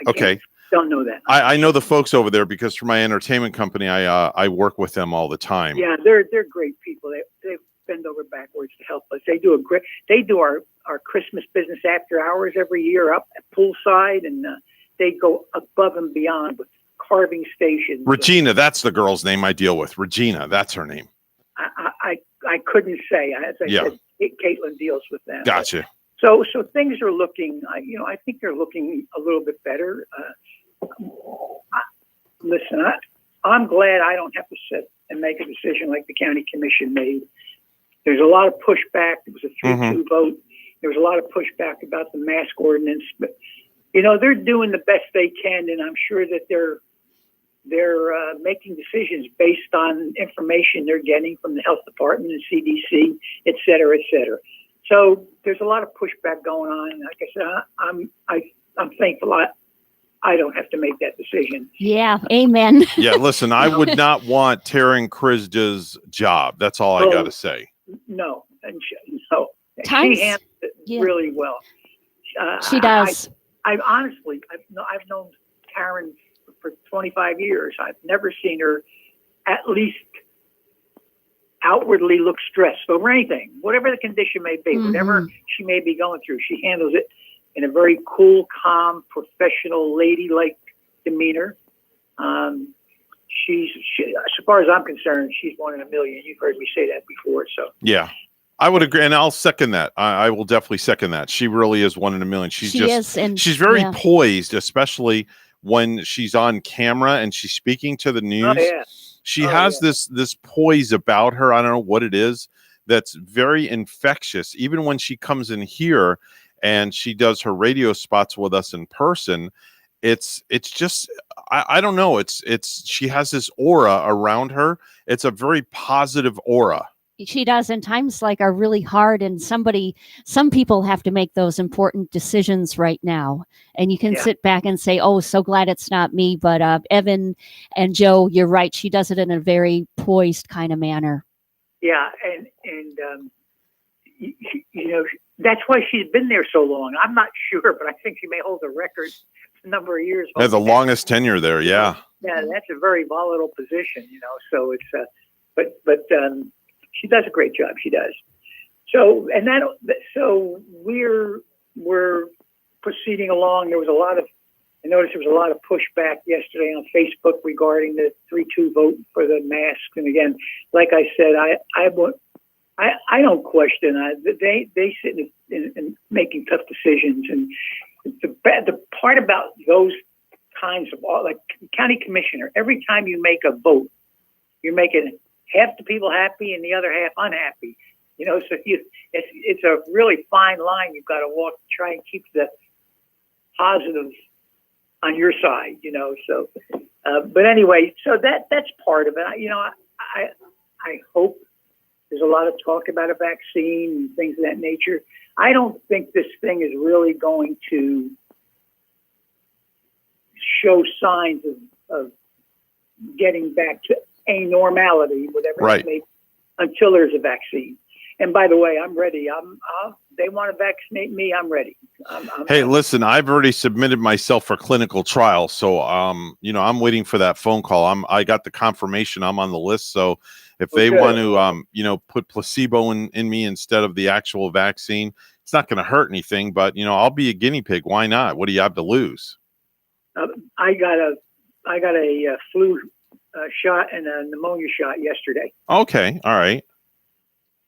don't know that. I know the folks over there because for my entertainment company, I work with them all the time. Yeah, they're great people. They bend over backwards to help us. They do our Christmas business after hours every year up at poolside, and they go above and beyond with carving stations. Regina, that's the girl's name I deal with. Regina, that's her name. I couldn't say. As I said, Caitlin deals with them. Gotcha. So things are looking, I think they're looking a little bit better. Listen, I'm glad I don't have to sit and make a decision like the county commission made. There's a lot of pushback. It was a 3-2 vote. There was a lot of pushback about the mask ordinance, but they're doing the best they can, and I'm sure that they're making decisions based on information they're getting from the health department and CDC, et cetera, et cetera. So there's a lot of pushback going on. Like I said, I'm thankful I don't have to make that decision. Yeah, amen. Yeah, listen, I would not want Taryn Krizda's job. That's all I got to say. No, and she handles it really well. She does. I've known Taryn for 25 years. I've never seen her at least outwardly look stressed over anything, whatever the condition may be, whatever she may be going through. She handles it in a very cool, calm, professional, ladylike demeanor. She's as far as I'm concerned, she's one in a million. You've heard me say that before. So yeah, I would agree, and I'll second that. I will definitely second that. She really is one in a million. She's very poised, especially when she's on camera and she's speaking to the news. She has this poise about her. I don't know what it is that's very infectious. Even when she comes in here and she does her radio spots with us in person, it's just I don't know. It's she has this aura around her. It's a very positive aura. She does, and times like are really hard, and some people have to make those important decisions right now, and you can sit back and say, oh, so glad it's not me. But Evan and Joe, you're right, she does it in a very poised kind of manner. Yeah, and you know, that's why she's been there so long. I'm not sure, but I think she may hold the record for a number of years. Yeah, the longest tenure there. Yeah. Yeah, that's a very volatile position, you know. So it's but she does a great job. She does. So we're proceeding along. I noticed there was a lot of pushback yesterday on Facebook regarding the 3-2 vote for the masks. And again, like I said, I don't question. They sit in making tough decisions. And the part about those kinds of, like county commissioner, every time you make a vote, you're making half the people happy and the other half unhappy. You know, so it's a really fine line you've got to walk to try and keep the positive on your side, you know. So, but anyway, so that's part of it. You know, I hope there's a lot of talk about a vaccine and things of that nature. I don't think this thing is really going to show signs of getting back to a normality, whatever it may be, until there's a vaccine. And by the way, I'm ready. They want to vaccinate me. I'm ready. Hey, listen, I've already submitted myself for clinical trial. So, you know, I'm waiting for that phone call. I got the confirmation I'm on the list. So if they want to, you know, put placebo in me instead of the actual vaccine, it's not going to hurt anything, but you know, I'll be a guinea pig. Why not? What do you have to lose? I got a flu shot and a pneumonia shot yesterday. Okay. All right.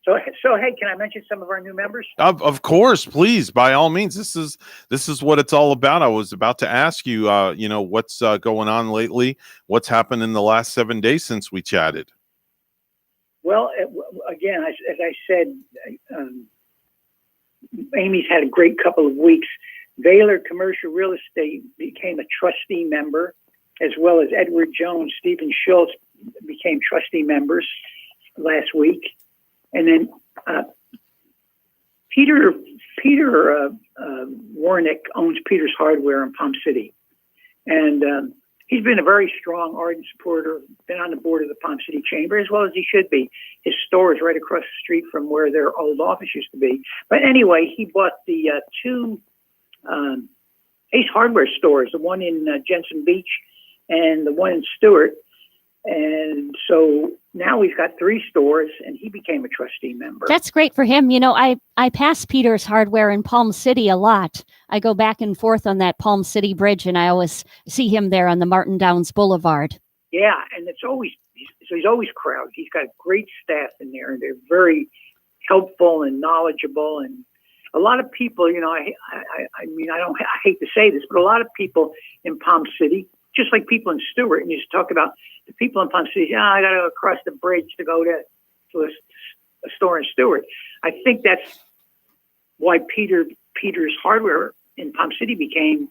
So hey, can I mention some of our new members? Of course, please, by all means. This is what it's all about. I was about to ask you, you know, what's going on lately? What's happened in the last 7 days since we chatted? Well, again, as I said, Amy's had a great couple of weeks. Baylor Commercial Real Estate became a trustee member, as well as Edward Jones, Stephen Schultz became trustee members last week. And then Peter Warnick owns Peter's Hardware in Palm City. And he's been a very strong, ardent supporter, been on the board of the Palm City Chamber, as well as he should be. His store is right across the street from where their old office used to be. But anyway, he bought the two Ace Hardware stores, the one in Jensen Beach and the one in Stewart. And so now we've got 3 stores, and he became a trustee member. That's great for him. You know, I pass Peter's Hardware in Palm City a lot. I go back and forth on that Palm City Bridge, and I always see him there on the Martin Downs Boulevard. Yeah, and he's always crowded. He's got great staff in there, and they're very helpful and knowledgeable. And a lot of people, you know, I hate to say this, but a lot of people in Palm City, just like people in Stewart, and you just talk about the people in Palm City, I got to go across the bridge to go to a store in Stewart. I think that's why Peter's Hardware in Palm City became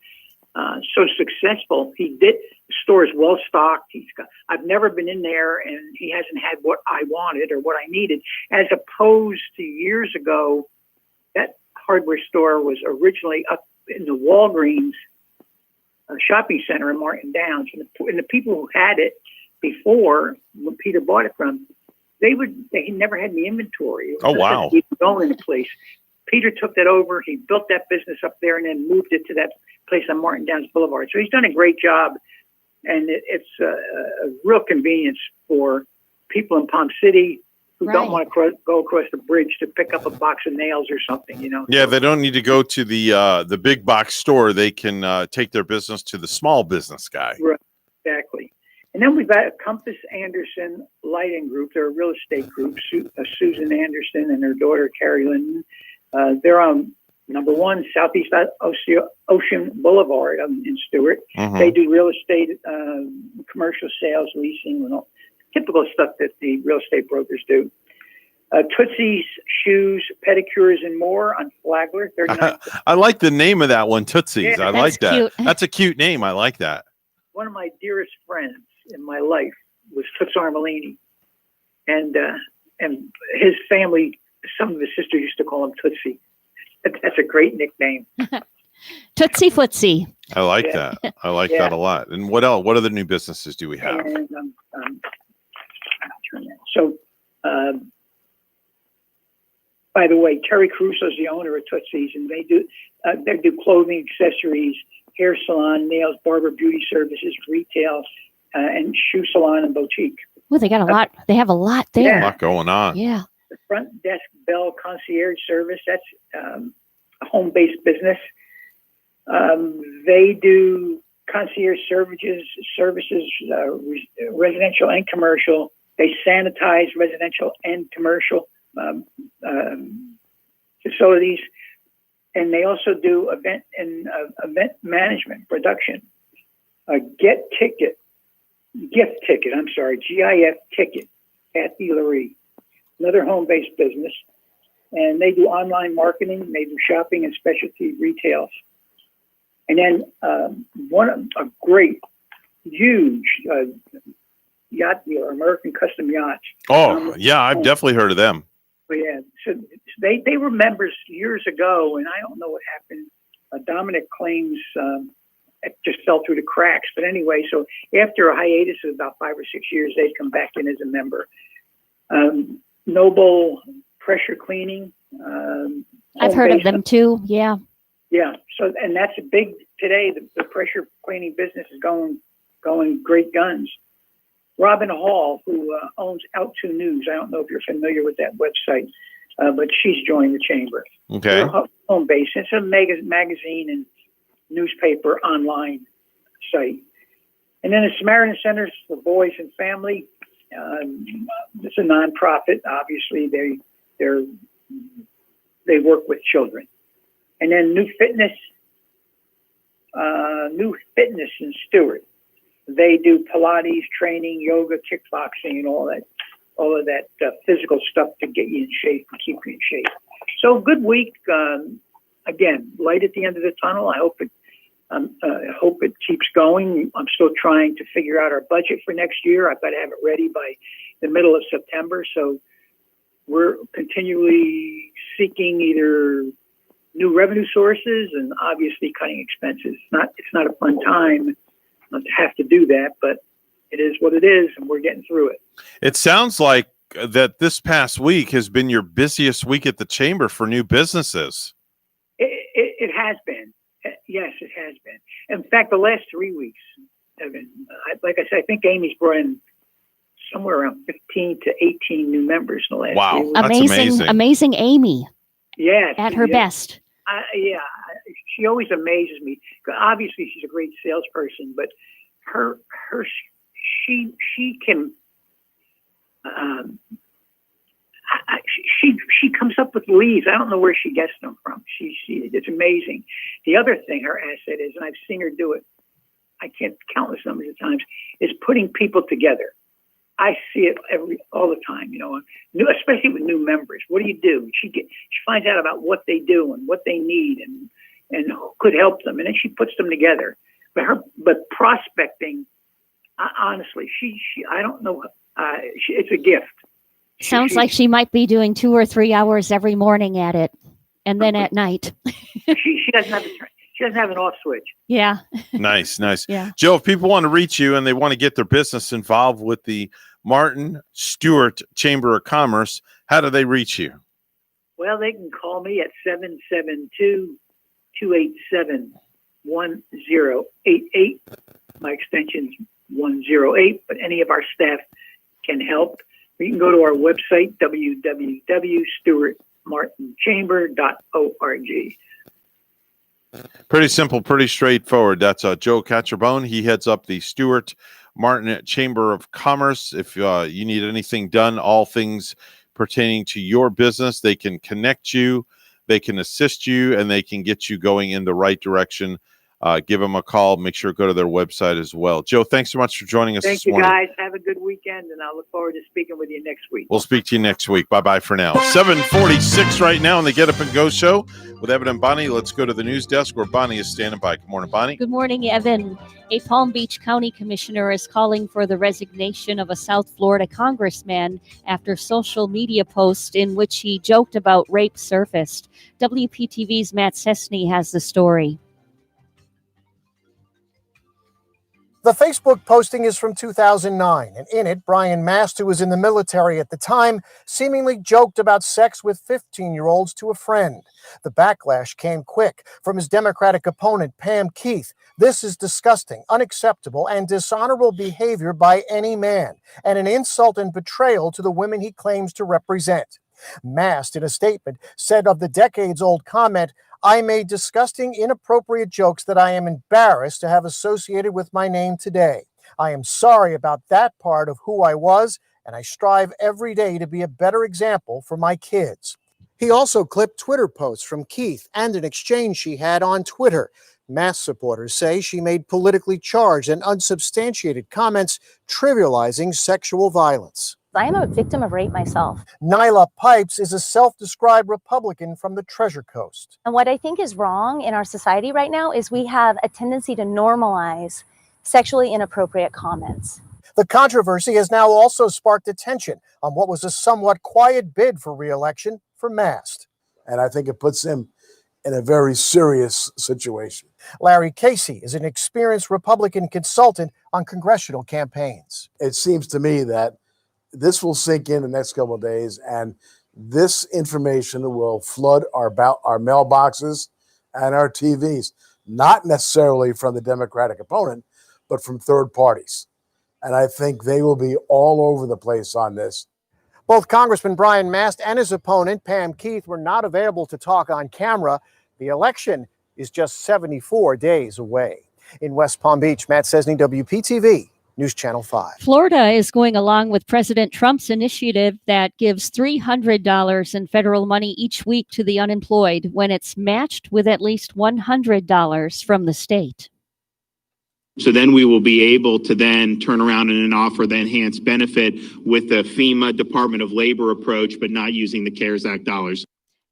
so successful. The store is well stocked. I've never been in there, and he hasn't had what I wanted or what I needed. As opposed to years ago, that hardware store was originally up in the Walgreens shopping center in Martin Downs, and the people who had it before, when Peter bought it from, they never had any inventory. Oh wow! Going in the place. Peter took that over. He built that business up there, and then moved it to that place on Martin Downs Boulevard. So he's done a great job, and it's a real convenience for people in Palm City who don't want to go across the bridge to pick up a box of nails or something, you know. Yeah, they don't need to go to the big box store. They can take their business to the small business guy. Right, exactly. And then we've got Compass Anderson Lighting Group. They're a real estate group. Susan Anderson and her daughter Carrie Linden. They're on number 1 Southeast Ocean Boulevard in Stewart. Mm-hmm. They do real estate, commercial sales, leasing, and all typical stuff that the real estate brokers do. Tootsie's Shoes, Pedicures, and More on Flagler, 39. I like the name of that one, Tootsie's. Yeah, I like that. cute. That's a cute name. I like that. One of my dearest friends in my life was Toots Armelini, and his family, some of his sisters used to call him Tootsie. That's a great nickname. Tootsie Footsie. I like Yeah. that. I like Yeah. that a lot. And what else? What other new businesses do we have? And so, by the way, Terry Caruso is the owner of Tootsie's, and they do clothing, accessories, hair salon, nails, barber, beauty services, retail, and shoe salon and boutique. Well, they got a lot. They have a lot there. A lot going on. Yeah. The front desk bell concierge service, that's a home-based business. They do concierge services, residential and commercial. They sanitize residential and commercial facilities, and they also do event management production. Gift ticket. I'm sorry, GIF ticket at Dealery, another home-based business, and they do online marketing. They do shopping and specialty retails, and then a great, huge yacht dealer, American Custom Yachts. Oh, yeah, I've definitely heard of them. But yeah, so they were members years ago, and I don't know what happened. Dominic claims it just fell through the cracks. But anyway, so after a hiatus of about 5 or 6 years, they'd come back in as a member. Noble Pressure Cleaning. I've heard of them too. Yeah. Yeah. So, and that's a big today. The pressure cleaning business is going great guns. Robin Hall, who owns Out to News. I don't know if you're familiar with that website, but she's joined the chamber. Okay. They're home base. It's a magazine and newspaper online site. And then the Samaritan Centers for Boys and Family. It's a nonprofit. Obviously, they work with children. And then New Fitness in Stewart. They do Pilates training, yoga, kickboxing, and all of that physical stuff to get you in shape and keep you in shape. So good week. Again, light at the end of the tunnel. I hope it keeps going. I'm still trying to figure out our budget for next year. I've got to have it ready by the middle of September. So we're continually seeking either new revenue sources and obviously cutting expenses. It's not a fun time not to have to do that, but it is what it is, and we're getting through it. It sounds like that this past week has been your busiest week at the chamber for new businesses. It has been. Yes, it has been. In fact, the last 3 weeks have been, like I said, I think Amy's brought in somewhere around 15 to 18 new members in the last 3 weeks. Amazing Amy. Yes. At her best. Yeah. She always amazes me. Obviously, she's a great salesperson, but she can, she comes up with leads. I don't know where she gets them from. It's amazing. The other thing her asset is, and I've seen her do it, I can't countless numbers of times, is putting people together. I see it all the time, especially with new members. What do you do? She finds out about what they do and what they need and who could help them, and then she puts them together. But prospecting, honestly, I don't know. It's a gift. Sounds like she might be doing 2 or 3 hours every morning at it, and then at night. She doesn't have she doesn't have an off switch. Yeah. Nice. Yeah. Joe, if people want to reach you and they want to get their business involved with the Martin Stewart Chamber of Commerce, how do they reach you? Well, they can call me at 772-287-1088. My extension's 108, but any of our staff can help. You can go to our website, www.stewartmartinchamber.org. Pretty simple, pretty straightforward. That's Joe Catcherbone. He heads up the Stewart Martin Chamber of Commerce. If you need anything done, all things pertaining to your business, they can connect you, they can assist you, and they can get you going in the right direction give them a call. Make sure to go to their website as well. Joe, thanks so much for joining us Thank this you, morning. guys. Have a good weekend, and I look forward to speaking with you next week. We'll speak to you next week. Bye-bye for now. 7:46 right now on the Get Up and Go show with Evan and Bonnie. Let's go to the news desk where Bonnie is standing by. Good morning, Bonnie. Good morning, Evan. A Palm Beach County commissioner is calling for the resignation of a South Florida congressman after social media posts in which he joked about rape surfaced. WPTV's Matt Cessny has the story. The Facebook posting is from 2009, and in it, Brian Mast, who was in the military at the time, seemingly joked about sex with 15-year-olds to a friend. The backlash came quick from his Democratic opponent, Pam Keith. This is disgusting, unacceptable, and dishonorable behavior by any man, and an insult and betrayal to the women he claims to represent. Mast, in a statement, said of the decades-old comment, "I made disgusting, inappropriate jokes that I am embarrassed to have associated with my name today. I am sorry about that part of who I was, and I strive every day to be a better example for my kids." He also clipped Twitter posts from Keith and an exchange she had on Twitter. Mast supporters say she made politically charged and unsubstantiated comments trivializing sexual violence. I am a victim of rape myself. Nyla Pipes is a self-described Republican from the Treasure Coast. And what I think is wrong in our society right now is we have a tendency to normalize sexually inappropriate comments. The controversy has now also sparked attention on what was a somewhat quiet bid for re-election for Mast. And I think it puts him in a very serious situation. Larry Casey is an experienced Republican consultant on congressional campaigns. It seems to me that this will sink in the next couple of days, and this information will flood our mailboxes and our TVs, not necessarily from the Democratic opponent, but from third parties. And I think they will be all over the place on this. Both Congressman Brian Mast and his opponent, Pam Keith, were not available to talk on camera. The election is just 74 days away. In West Palm Beach, Matt Cessny, WPTV. News Channel 5. Florida is going along with President Trump's initiative that gives $300 in federal money each week to the unemployed when it's matched with at least $100 from the state. So then we will be able to then turn around and offer the enhanced benefit with the FEMA Department of Labor approach, but not using the CARES Act dollars.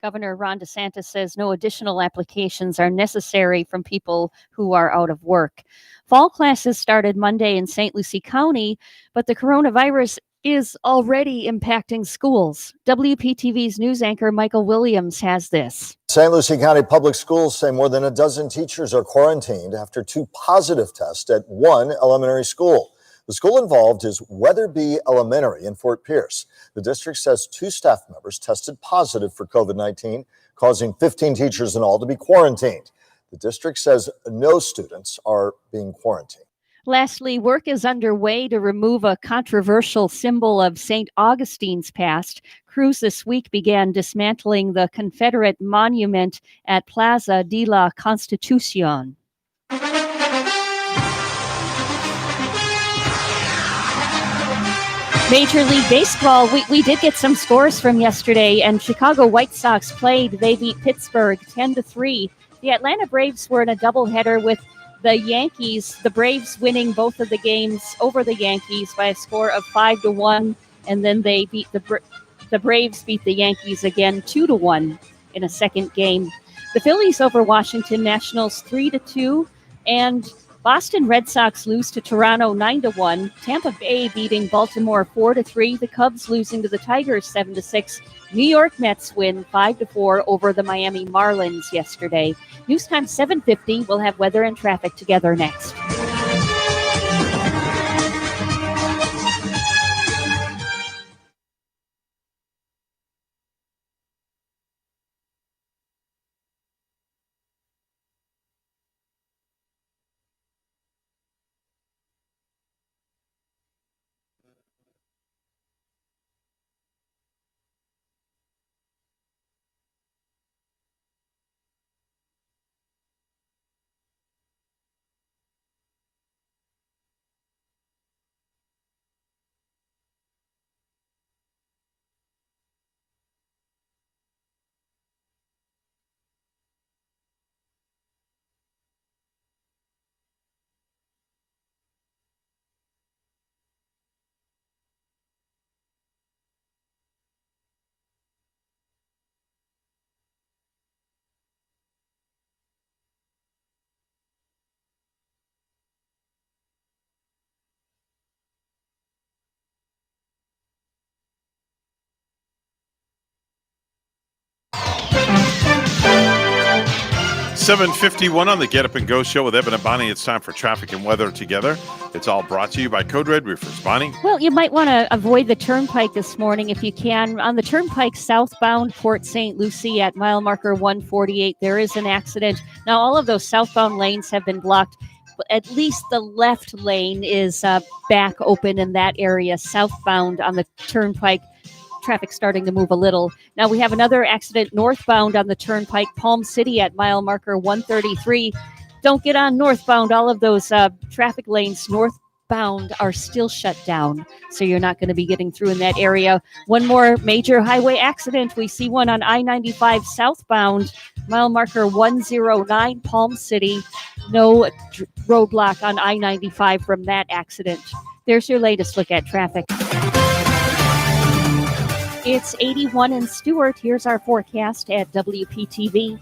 Governor Ron DeSantis says no additional applications are necessary from people who are out of work. Fall classes started Monday in St. Lucie County, but the coronavirus is already impacting schools. WPTV's news anchor Michael Williams has this. St. Lucie County Public Schools say more than a dozen teachers are quarantined after 2 positive tests at one elementary school. The school involved is Weatherby Elementary in Fort Pierce. The district says 2 staff members tested positive for COVID-19, causing 15 teachers in all to be quarantined. The district says no students are being quarantined. Lastly, work is underway to remove a controversial symbol of St. Augustine's past. Crews this week began dismantling the Confederate monument at Plaza de la Constitucion. Major League Baseball, we did get some scores from yesterday, and Chicago White Sox played. They beat Pittsburgh 10-3. The Atlanta Braves were in a doubleheader with the Yankees, the Braves winning both of the games over the Yankees by a score of 5-1, and then they beat the Braves beat the Yankees again 2-1 in a second game. The Phillies over Washington Nationals 3-2, and Boston Red Sox lose to Toronto 9-1. Tampa Bay beating Baltimore 4-3. The Cubs losing to the Tigers 7-6. New York Mets win 5-4 over the Miami Marlins yesterday. News time 7:50. We'll have weather and traffic together next. 7:51 on the Get Up and Go show with Evan and Bonnie. It's time for traffic and weather together. It's all brought to you by Code Red Roofers. Bonnie? Well, you might want to avoid the turnpike this morning if you can. On the turnpike southbound Port St. Lucie at mile marker 148, there is an accident. Now, all of those southbound lanes have been blocked. At least the left lane is back open in that area, southbound on the turnpike. Traffic starting to move a little. Now we have another accident northbound on the turnpike, Palm City at mile marker 133. Don't get on northbound. All of those traffic lanes northbound are still shut down, so you're not going to be getting through in that area. One more major highway accident. We see one on I-95 southbound, mile marker 109, Palm City. No roadblock on I-95 from that accident. There's your latest look at traffic. It's 81 in Stewart. Here's our forecast at WPTV.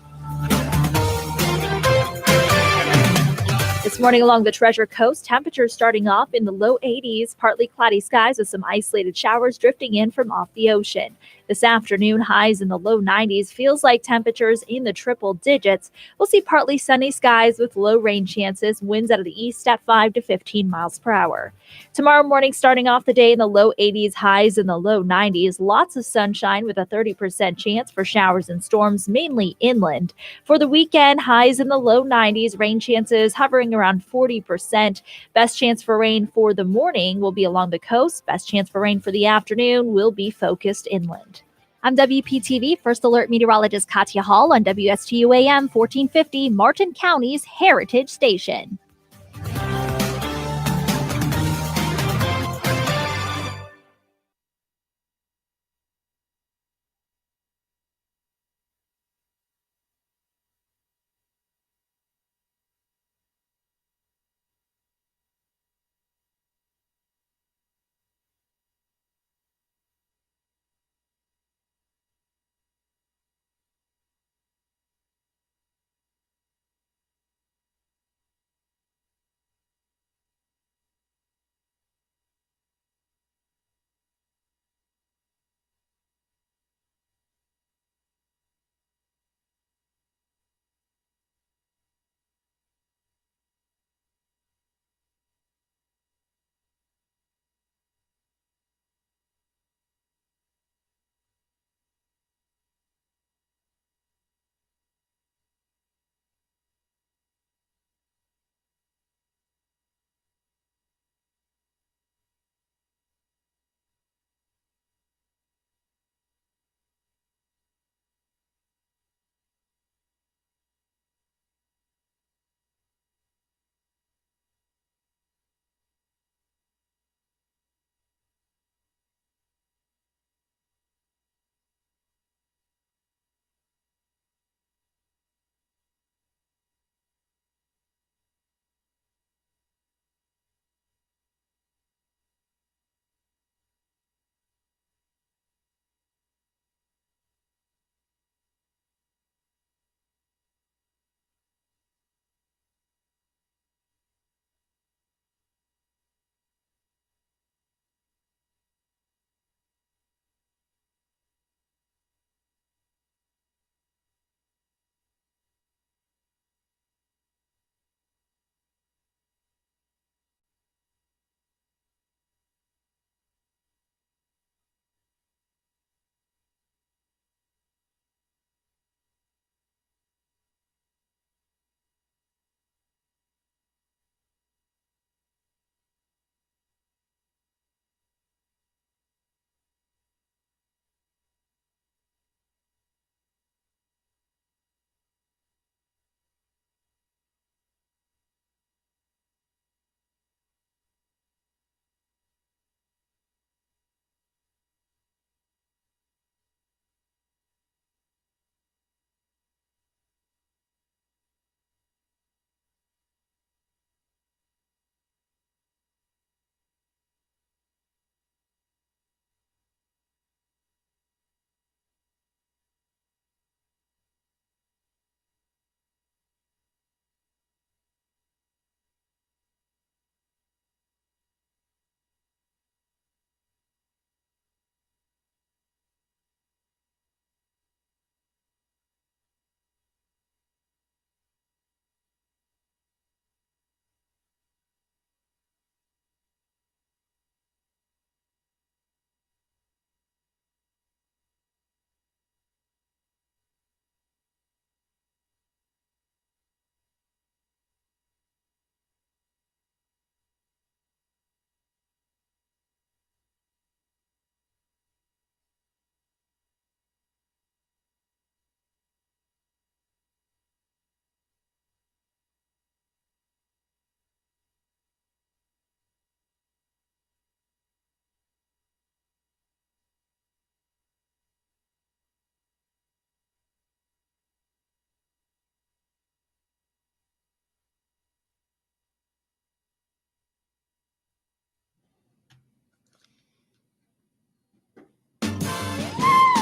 This morning along the Treasure Coast, temperatures starting off in the low 80s, partly cloudy skies with some isolated showers drifting in from off the ocean. This afternoon, highs in the low 90s, feels like temperatures in the triple digits. We'll see partly sunny skies with low rain chances, winds out of the east at 5 to 15 miles per hour. Tomorrow morning, starting off the day in the low 80s, highs in the low 90s, lots of sunshine with a 30% chance for showers and storms, mainly inland. For the weekend, highs in the low 90s, rain chances hovering around 40%. Best chance for rain for the morning will be along the coast. Best chance for rain for the afternoon will be focused inland. I'm WPTV First Alert Meteorologist Katya Hall on WSTU AM 1450, Martin County's Heritage Station.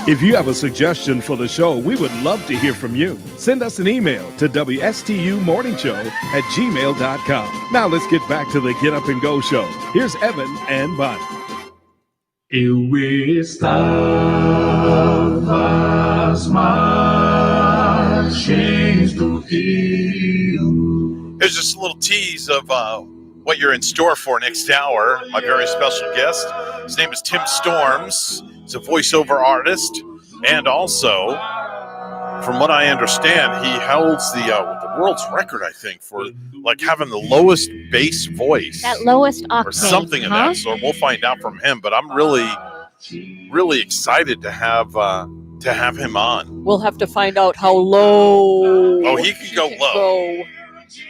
If you have a suggestion for the show, we would love to hear from you. Send us an email to WSTUmorningshow@gmail.com. Now let's get back to the Get Up and Go show. Here's Evan and Bonnie. Eu estava às margens do rio. Here's just a little tease of what you're in store for next hour. My very special guest. His name is Tim Storms. He's a voiceover artist, and also, from what I understand, he holds the world's record, I think, for like having the lowest bass voice. That lowest octave. Or something of that sort. We'll find out from him, but I'm really, really excited to have him on. We'll have to find out how low. Oh, he can go low.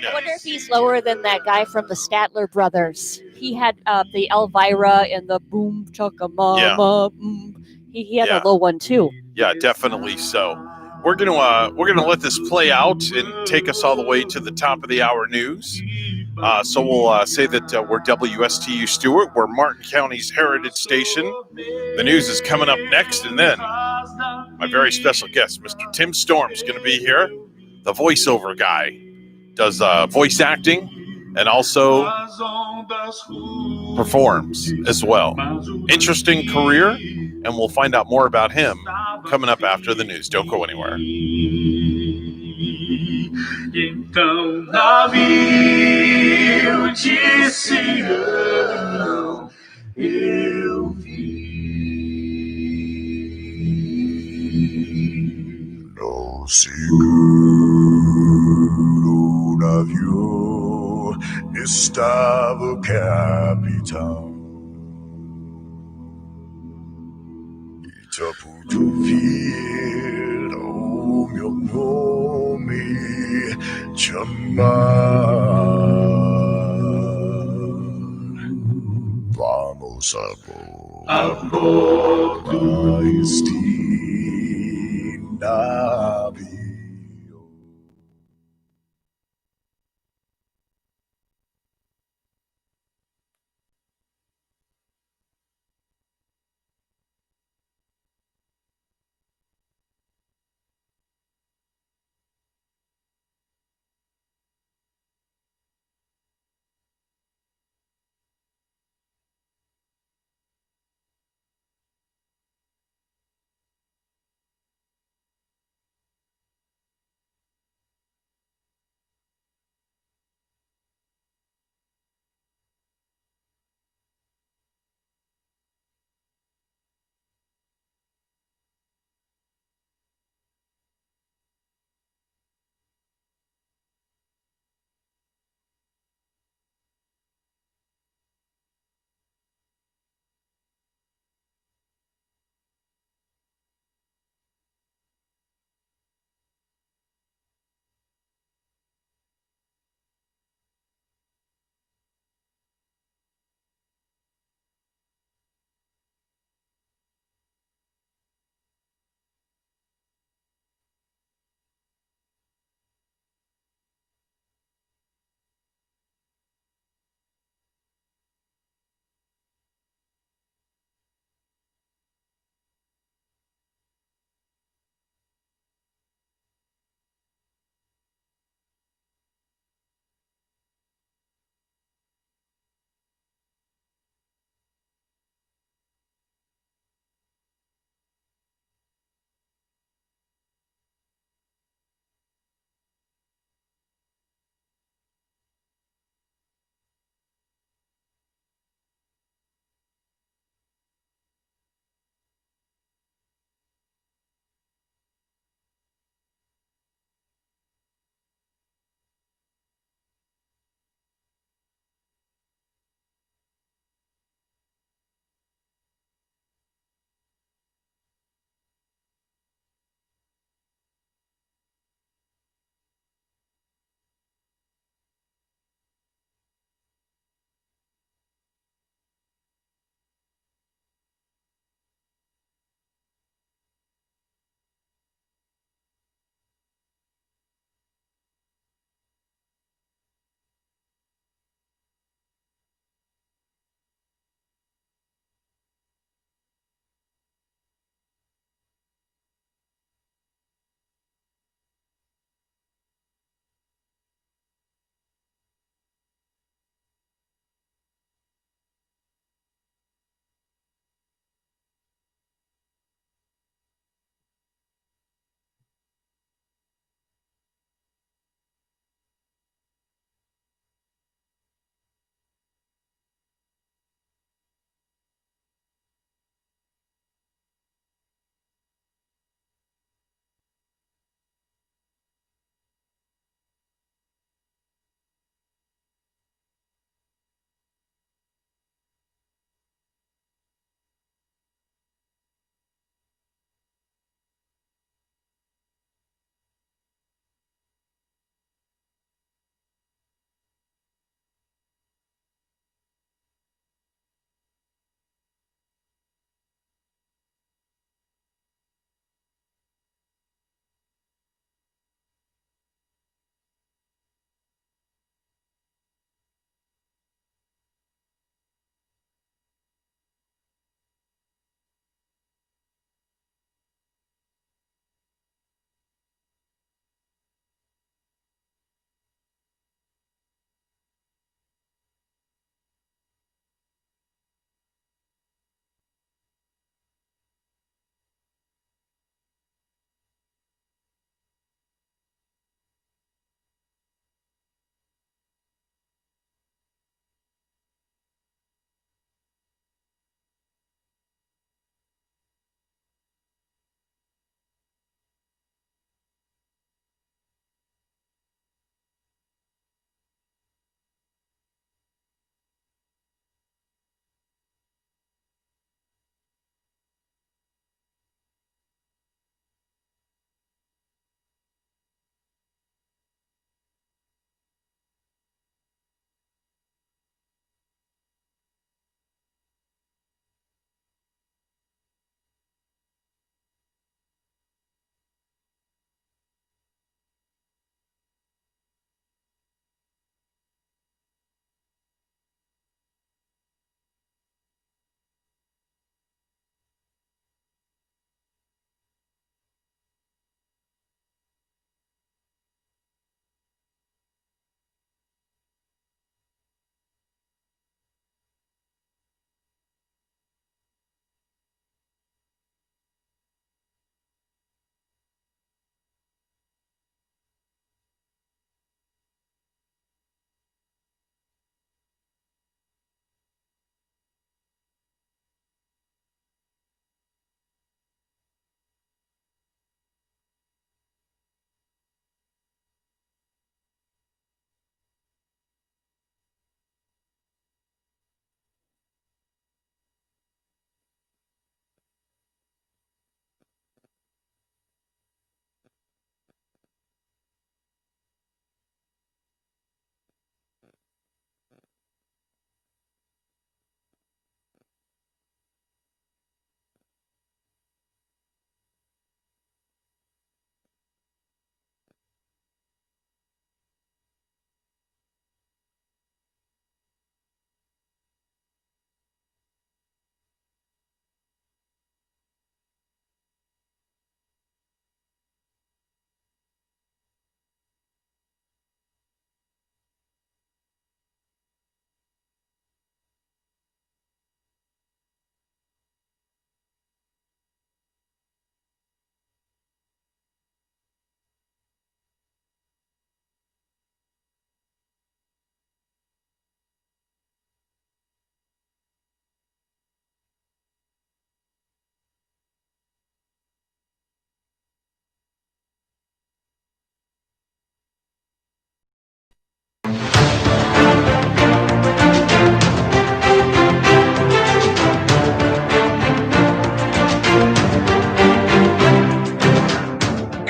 I wonder if he's lower than that guy from the Statler Brothers. He had the Elvira and the Boom Chugga Mama. He had a low one too. Yeah, definitely so. We're gonna let this play out and take us all the way to the top of the hour news. So we'll say that we're WSTU Stewart. We're Martin County's heritage station. The news is coming up next, and then my very special guest, Mr. Tim Storms, is going to be here. The voiceover guy does voice acting and also performs as well. Interesting career, and we'll find out more about him coming up after the news. Don't go anywhere. Então, navio de Sião, eu vi. No seguro navio estava o capitão. Puto vir o meu nome chamar. Vamos a bordo este navio.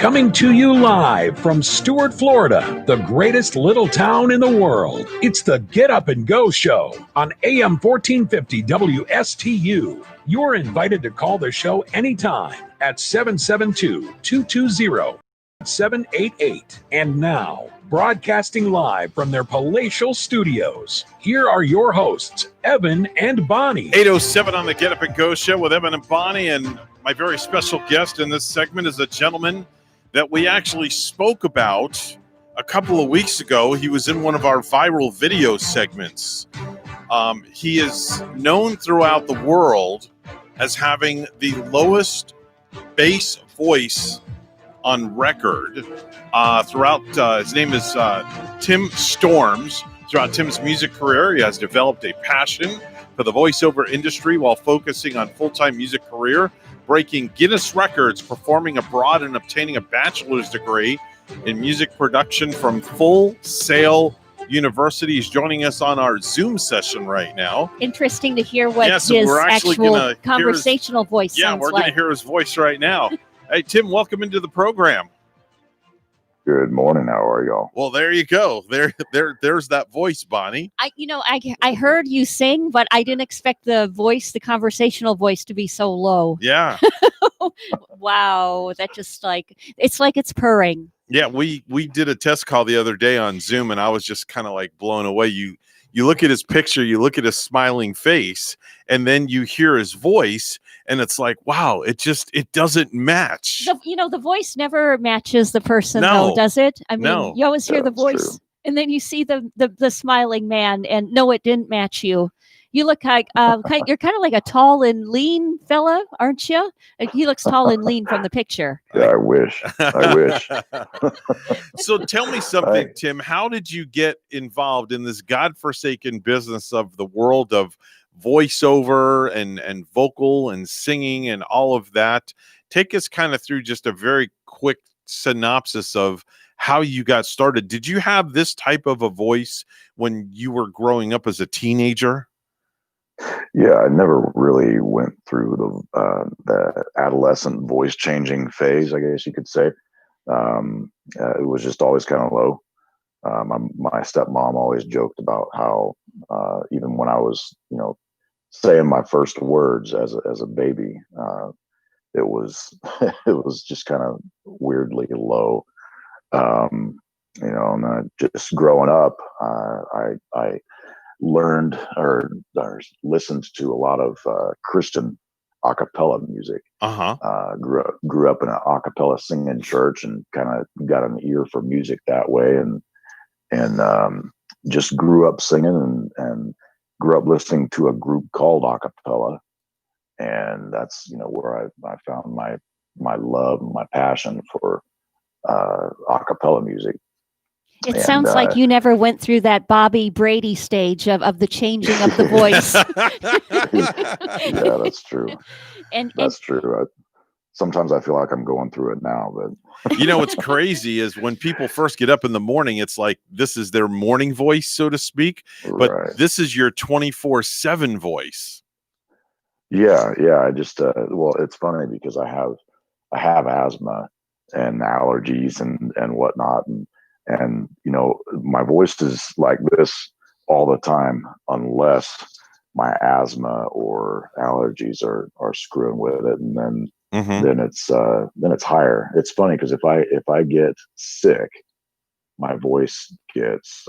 Coming to you live from Stuart, Florida, the greatest little town in the world. It's the Get Up and Go Show on AM 1450 WSTU. You're invited to call the show anytime at 772-220-788. And now, broadcasting live from their palatial studios, here are your hosts, Evan and Bonnie. 8:07 on the Get Up and Go Show with Evan and Bonnie, and my very special guest in this segment is a gentleman that we actually spoke about a couple of weeks ago. He was in one of our viral video segments. He is known throughout the world as having the lowest bass voice on record throughout. His name is Tim Storms. Throughout Tim's music career, he has developed a passion for the voiceover industry while focusing on full-time music career, breaking Guinness records, performing abroad, and obtaining a bachelor's degree in music production from Full Sail University. He's joining us on our Zoom session right now. Interesting to hear what Yeah, so his we're actually actual gonna hear conversational voice Yeah, sounds we're going like. to hear his voice right now. Hey, Tim, welcome into the program. Good morning. How are y'all? Well, there you go. There's that voice, Bonnie. I heard you sing, but I didn't expect the conversational voice to be so low. Yeah. Wow, that just it's like it's purring. Yeah, we did a test call the other day on Zoom, and I was just kind of like blown away. You look at his picture, you look at his smiling face, and then you hear his voice, and it's like, wow, it doesn't match. The voice never matches the person, No. though, does it? I mean, No. you always hear the That's voice, true. and then you see the smiling man, and no, it didn't match you. You look like you're kind of like a tall and lean fella, aren't you? He looks tall and lean from the picture. Yeah, I wish. I wish. So tell me something, Hi. Tim. How did you get involved in this godforsaken business of the world of voiceover and vocal and singing and all of that? Take us kind of through just a very quick synopsis of how you got started. Did you have this type of a voice when you were growing up as a teenager? Yeah, I never really went through the adolescent voice changing phase, I guess you could say. It was just always kind of low. My stepmom always joked about how even when I was, saying my first words as a baby, it was it was just kind of weirdly low. And just growing up, I learned or listened to a lot of Christian a cappella music. Grew up in an a cappella singing church and kind of got an ear for music that way, and just grew up singing and grew up listening to a group called a cappella, and that's where I found my love and my passion for a cappella music. It sounds like you never went through that Bobby Brady stage of the changing of the voice. Yeah, that's true. That's true. Sometimes I feel like I'm going through it now, but What's crazy is when people first get up in the morning, it's like this is their morning voice, so to speak. But Right. this is your 24/7 voice. yeah. I just it's funny because I have asthma and allergies and whatnot, and my voice is like this all the time unless my asthma or allergies are screwing with it, and then it's higher. It's funny because if I get sick, my voice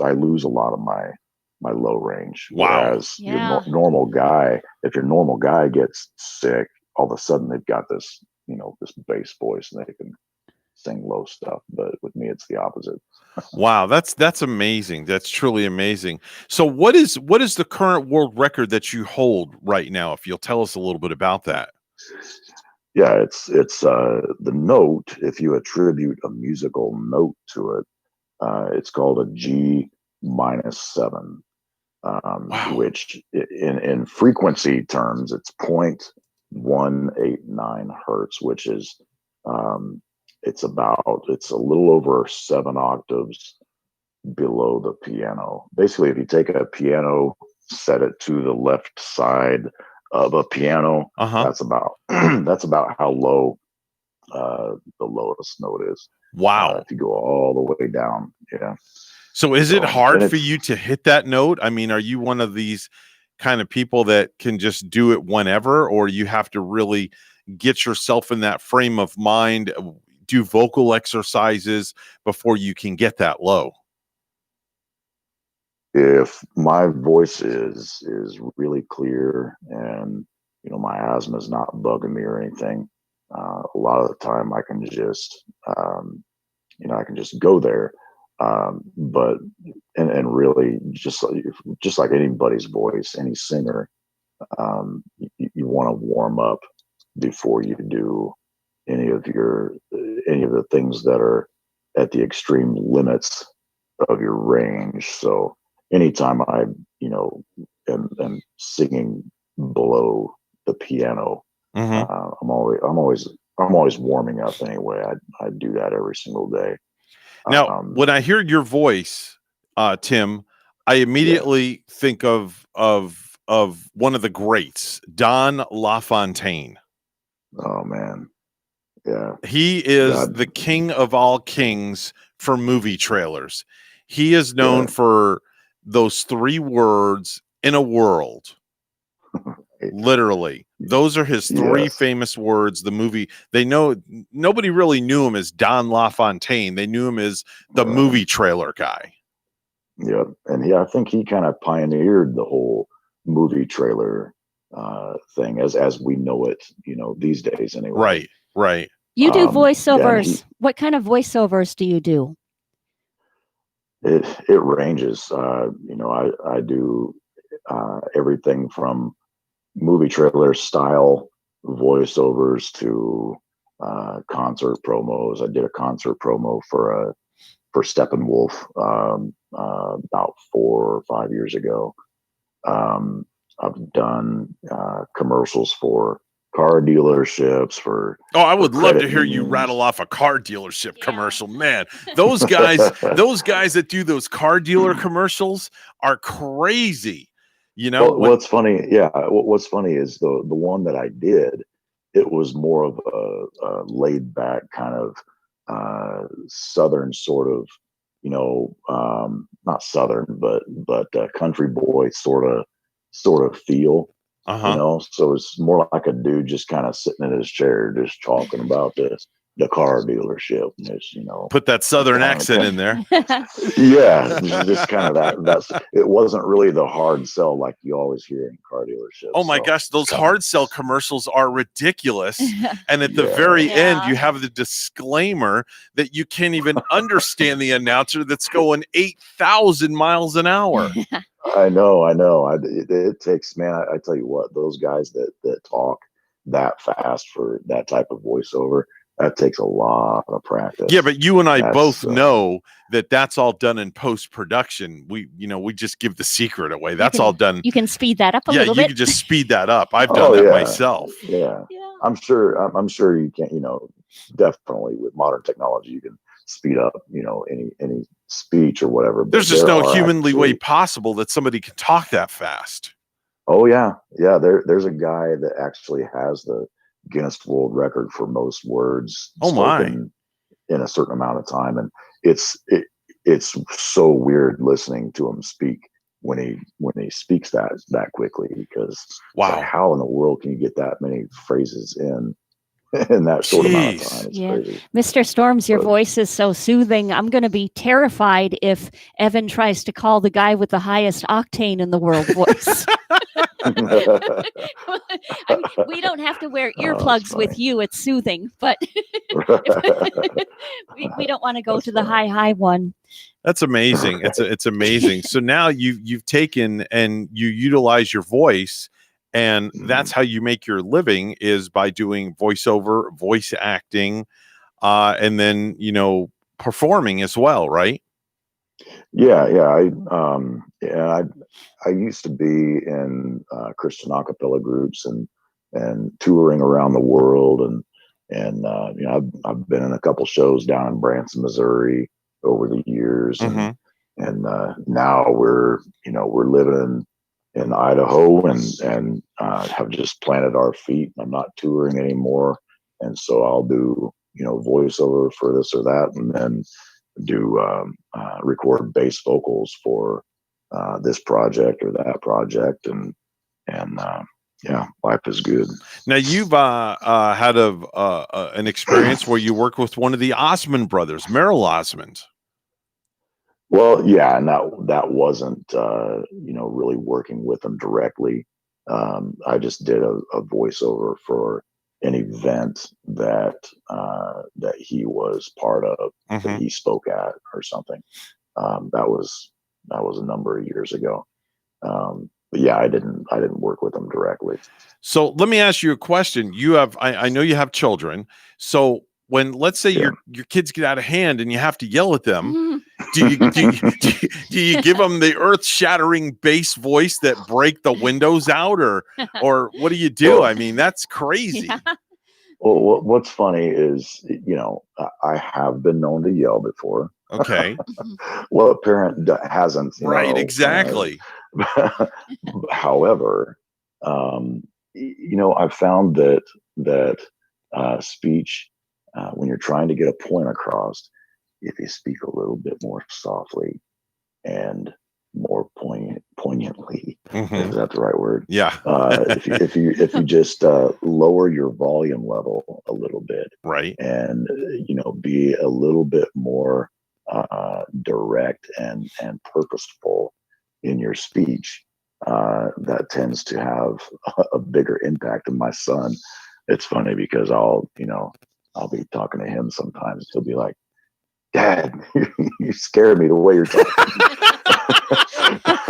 I lose a lot of my low range. Wow. Whereas Yeah. your normal guy, if your normal guy gets sick, all of a sudden they've got this this bass voice and they can sing low stuff. But with me, it's the opposite. Wow, that's amazing. That's truly amazing. So what is the current world record that you hold right now? If you'll tell us a little bit about that. Yeah, it's the note. If you attribute a musical note to it, it's called a G-7, which in frequency terms, it's 0.189 hertz, which is it's a little over 7 octaves below the piano. Basically, if you take a piano, set it to the left side of a piano, that's about how low the lowest note is. Wow. If you go all the way down, yeah. So is it So, hard and for it's- you to hit that note? I mean, are you one of these kind of people that can just do it whenever, or you have to really get yourself in that frame of mind, do vocal exercises before you can get that low? If my voice is really clear and my asthma is not bugging me or anything, a lot of the time I can just I can just go there. But and really just like anybody's voice, any singer, you want to warm up before you do any of the things that are at the extreme limits of your range. So anytime I am singing below the piano, I'm always warming up anyway. I do that every single day. Now, when I hear your voice, Tim, I immediately think of one of the greats, Don LaFontaine. Oh man, yeah, he is the king of all kings for movie trailers. He is known for those 3 words, "in a world." Literally, those are his 3 famous words. The movie, nobody really knew him as Don LaFontaine. They knew him as the movie trailer guy. Yeah, and I think he kind of pioneered the whole movie trailer thing as we know it, these days anyway. Right. You do Yeah, voiceovers. What kind of voiceovers do you do? it ranges. I do everything from movie trailer style voiceovers to concert promos. I did a concert promo for Steppenwolf about 4 or 5 years ago. I've done commercials for car dealerships I would love to credit hear you unions. rattle off a car dealership commercial. Man, those guys that do those car dealer commercials are crazy. What's funny? Yeah, what's funny is the one that I did. It was more of a laid back kind of southern sort of, not southern, but country boy sort of feel. So it's more like a dude just kind of sitting in his chair, just talking about the car dealership. And it's, Put that southern accent in there. Yeah, just kind of that's it. Wasn't really the hard sell like you always hear in car dealerships. Oh my gosh, those hard sell commercials are ridiculous. And at the very end, you have the disclaimer that you can't even understand the announcer that's going 8,000 miles an hour. I know. It takes, man. I tell you what, those guys that talk that fast for that type of voiceover, that takes a lot of practice. Yeah, but you and I both know that that's all done in post production. We just give the secret away. That's all done. You can speed that up a little Yeah, bit. you can just speed that up. I've done that myself. Yeah. I'm sure you can. Definitely with modern technology, you can speed up. Any speech or whatever. But There's just there no are humanly actually- way possible that somebody can talk that fast. Oh yeah. There's a guy that actually has the Guinness World Record for most words spoken in a certain amount of time, and it's so weird listening to him speak when he speaks that quickly, because it's like, how in the world can you get that many phrases in that short amount of time? It's crazy. Mr. Storms, your voice is so soothing. I'm going to be terrified if Evan tries to call the guy with the highest octane in the world voice. We don't have to wear earplugs with you. It's soothing, but we don't want to go to the high one. That's amazing. It's amazing. So now you've taken and you utilize your voice, and that's how you make your living, is by doing voiceover, voice acting, and then performing as well, right? Yeah. I used to be in Christian a cappella groups and touring around the world, and I've been in a couple shows down in Branson, Missouri over the years, and now we're living in Idaho and have just planted our feet. I'm not touring anymore, and so I'll do voiceover for this or that, and then do record bass vocals for this project or that project, and life is good. Now you've had an experience where you worked with one of the Osmond brothers, Merrill Osmond. Well, yeah, and that wasn't really working with him directly. I just did a voiceover for an event that he was part of, that he spoke at or something. That was a number of years ago. But yeah, I didn't work with him directly. So let me ask you a question. I know you have children. So when, let's say your kids get out of hand and you have to yell at them, do you give them the earth-shattering bass voice that break the windows out, or what do you do? I mean, that's crazy. Yeah. Well, what's funny is, I have been known to yell before. Okay. Well, a parent hasn't. Right, exactly. However, I've found that speech, when you're trying to get a point across, if you speak a little bit more softly and more poignantly, is that the right word? Yeah. if you just lower your volume level a little bit, right, and be a little bit more direct and purposeful in your speech, that tends to have a bigger impact. And my son, it's funny because I'll be talking to him sometimes. He'll be like, "Dad, you scared me the way you're talking."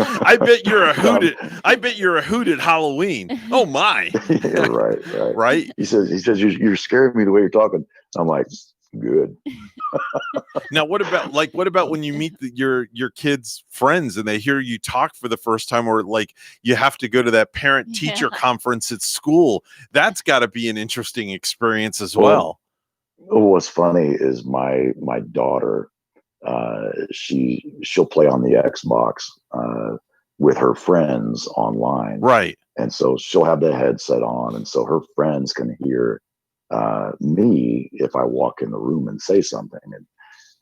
I bet you're a hoot at Halloween. Oh my. Yeah, right. He says you're scaring me the way you're talking. I'm like, good. Now, what about when you meet your kids' friends and they hear you talk for the first time, or like you have to go to that parent teacher conference at school? That's got to be an interesting experience as well. What's funny is my daughter, she'll play on the Xbox with her friends online, right? And so she'll have the headset on, and so her friends can hear me if I walk in the room and say something.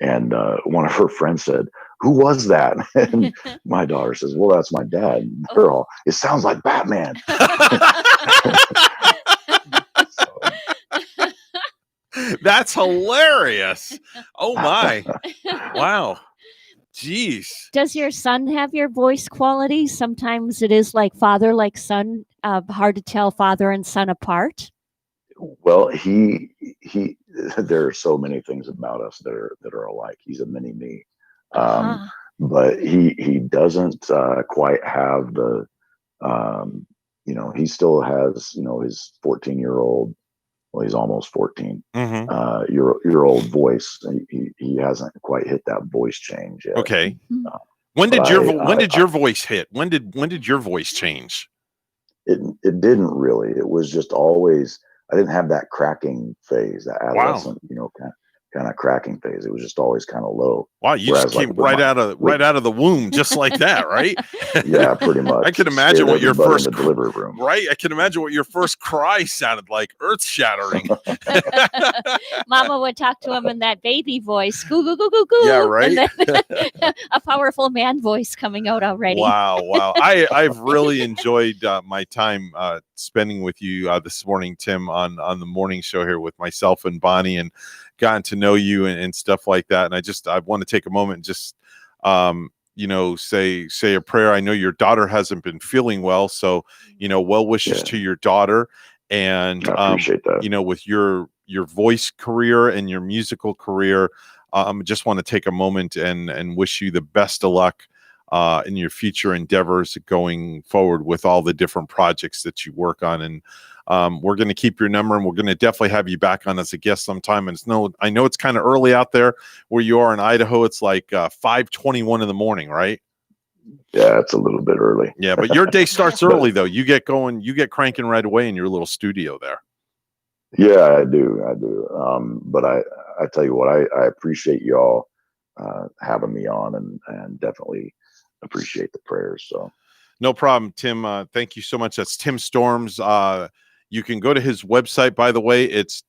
And one of her friends said, "Who was that?" And my daughter says, "Well, that's my dad." And they're all, "It sounds like Batman." That's hilarious. Oh my. Wow. Jeez. Does your son have your voice quality? Sometimes it is like father, like son, hard to tell father and son apart. Well, he there are so many things about us that are alike. He's a mini me. But he doesn't quite have the he still has his 14-year-old, well, he's almost 14 year old voice. He hasn't quite hit that voice change yet. Okay. When did your voice hit? When did your voice change? It didn't really. It was just always, I didn't have that cracking phase, that adolescent, kind of cracking phase. It was just always kind of low. Wow, you just came right out of the womb, just like that, right? Yeah, pretty much. I can imagine what your first delivery room. Right, I can imagine what your first cry sounded like. Earth shattering. Mama would talk to him in that baby voice, goo goo goo goo goo. Yeah, right. And then a powerful man voice coming out already. Wow. I've really enjoyed my time spending with you this morning, Tim, on the morning show here with myself and Bonnie, and gotten to know you and stuff like that. And I want to take a moment and just say a prayer. I know your daughter hasn't been feeling well, so well wishes to your daughter, and I appreciate that. With your voice career and your musical career, just want to take a moment and wish you the best of luck in your future endeavors going forward with all the different projects that you work on. And we're going to keep your number, and we're going to definitely have you back on as a guest sometime. And I know it's kind of early out there where you are in Idaho. It's like 5:21 in the morning, right? Yeah, it's a little bit early. Yeah, but your day starts early though. You get cranking right away in your little studio there. Yeah, I do. But I tell you what, I appreciate y'all having me on, and definitely appreciate the prayers. So no problem, Tim. Thank you so much. That's Tim Storms. You can go to his website, by the way. It's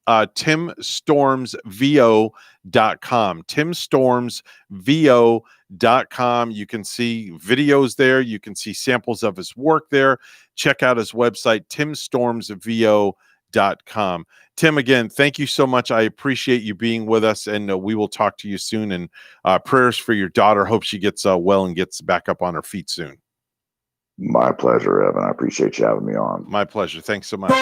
timstormsvo.com. timstormsvo.com. You can see videos there. You can see samples of his work there. Check out his website, timstormsvo.com. Tim, again, thank you so much. I appreciate you being with us, and we will talk to you soon. And prayers for your daughter. Hope she gets well and gets back up on her feet soon. My pleasure, Evan. I appreciate you having me on. My pleasure. Thanks so much.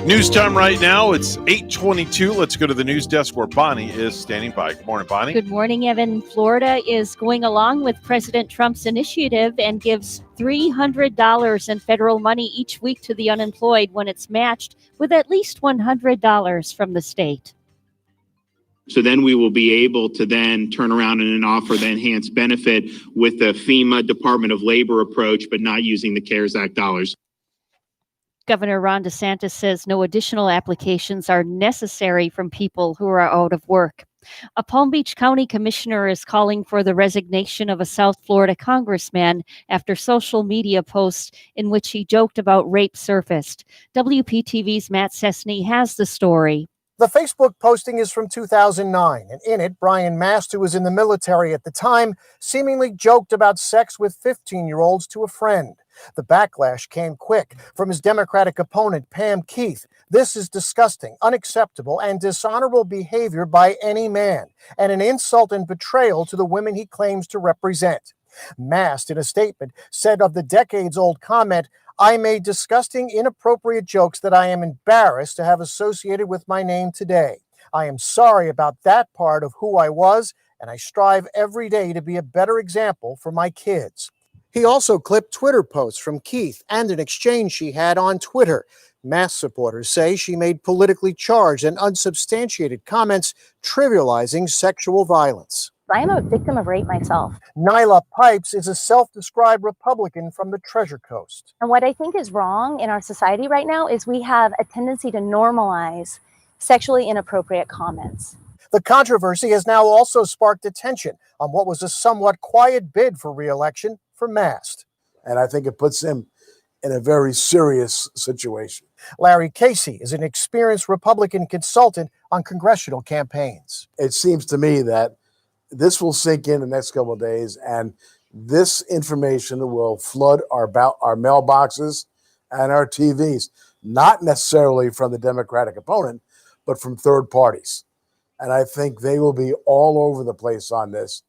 News time right now. It's 8:22. Let's go to the news desk where Bonnie is standing by. Good morning, Bonnie. Good morning, Evan. Florida is going along with President Trump's initiative and gives $300 in federal money each week to the unemployed when it's matched with at least $100 from the state. So then we will be able to then turn around and offer the enhanced benefit with the FEMA Department of Labor approach, but not using the CARES Act dollars. Governor Ron DeSantis says no additional applications are necessary from people who are out of work. A Palm Beach County commissioner is calling for the resignation of a South Florida congressman after social media posts in which he joked about rape surfaced. WPTV's Matt Cessny has the story. The Facebook posting is from 2009, and in it, Brian Mast, who was in the military at the time, seemingly joked about sex with 15-year-olds to a friend. The backlash came quick from his Democratic opponent, Pam Keith. This is disgusting, unacceptable, and dishonorable behavior by any man, and an insult and betrayal to the women he claims to represent. Mast, in a statement, said of the decades-old comment, "I made disgusting, inappropriate jokes that I am embarrassed to have associated with my name today. I am sorry about that part of who I was, and I strive every day to be a better example for my kids." He also clipped Twitter posts from Keith and an exchange she had on Twitter. Mast supporters say she made politically charged and unsubstantiated comments trivializing sexual violence. I am a victim of rape myself. Nyla Pipes is a self-described Republican from the Treasure Coast. And what I think is wrong in our society right now is we have a tendency to normalize sexually inappropriate comments. The controversy has now also sparked attention on what was a somewhat quiet bid for re-election for Mast. And I think it puts him in a very serious situation. Larry Casey is an experienced Republican consultant on congressional campaigns. It seems to me that this will sink in the next couple of days, and this information will flood our mailboxes and our TVs, not necessarily from the Democratic opponent, but from third parties. And I think they will be all over the place on this.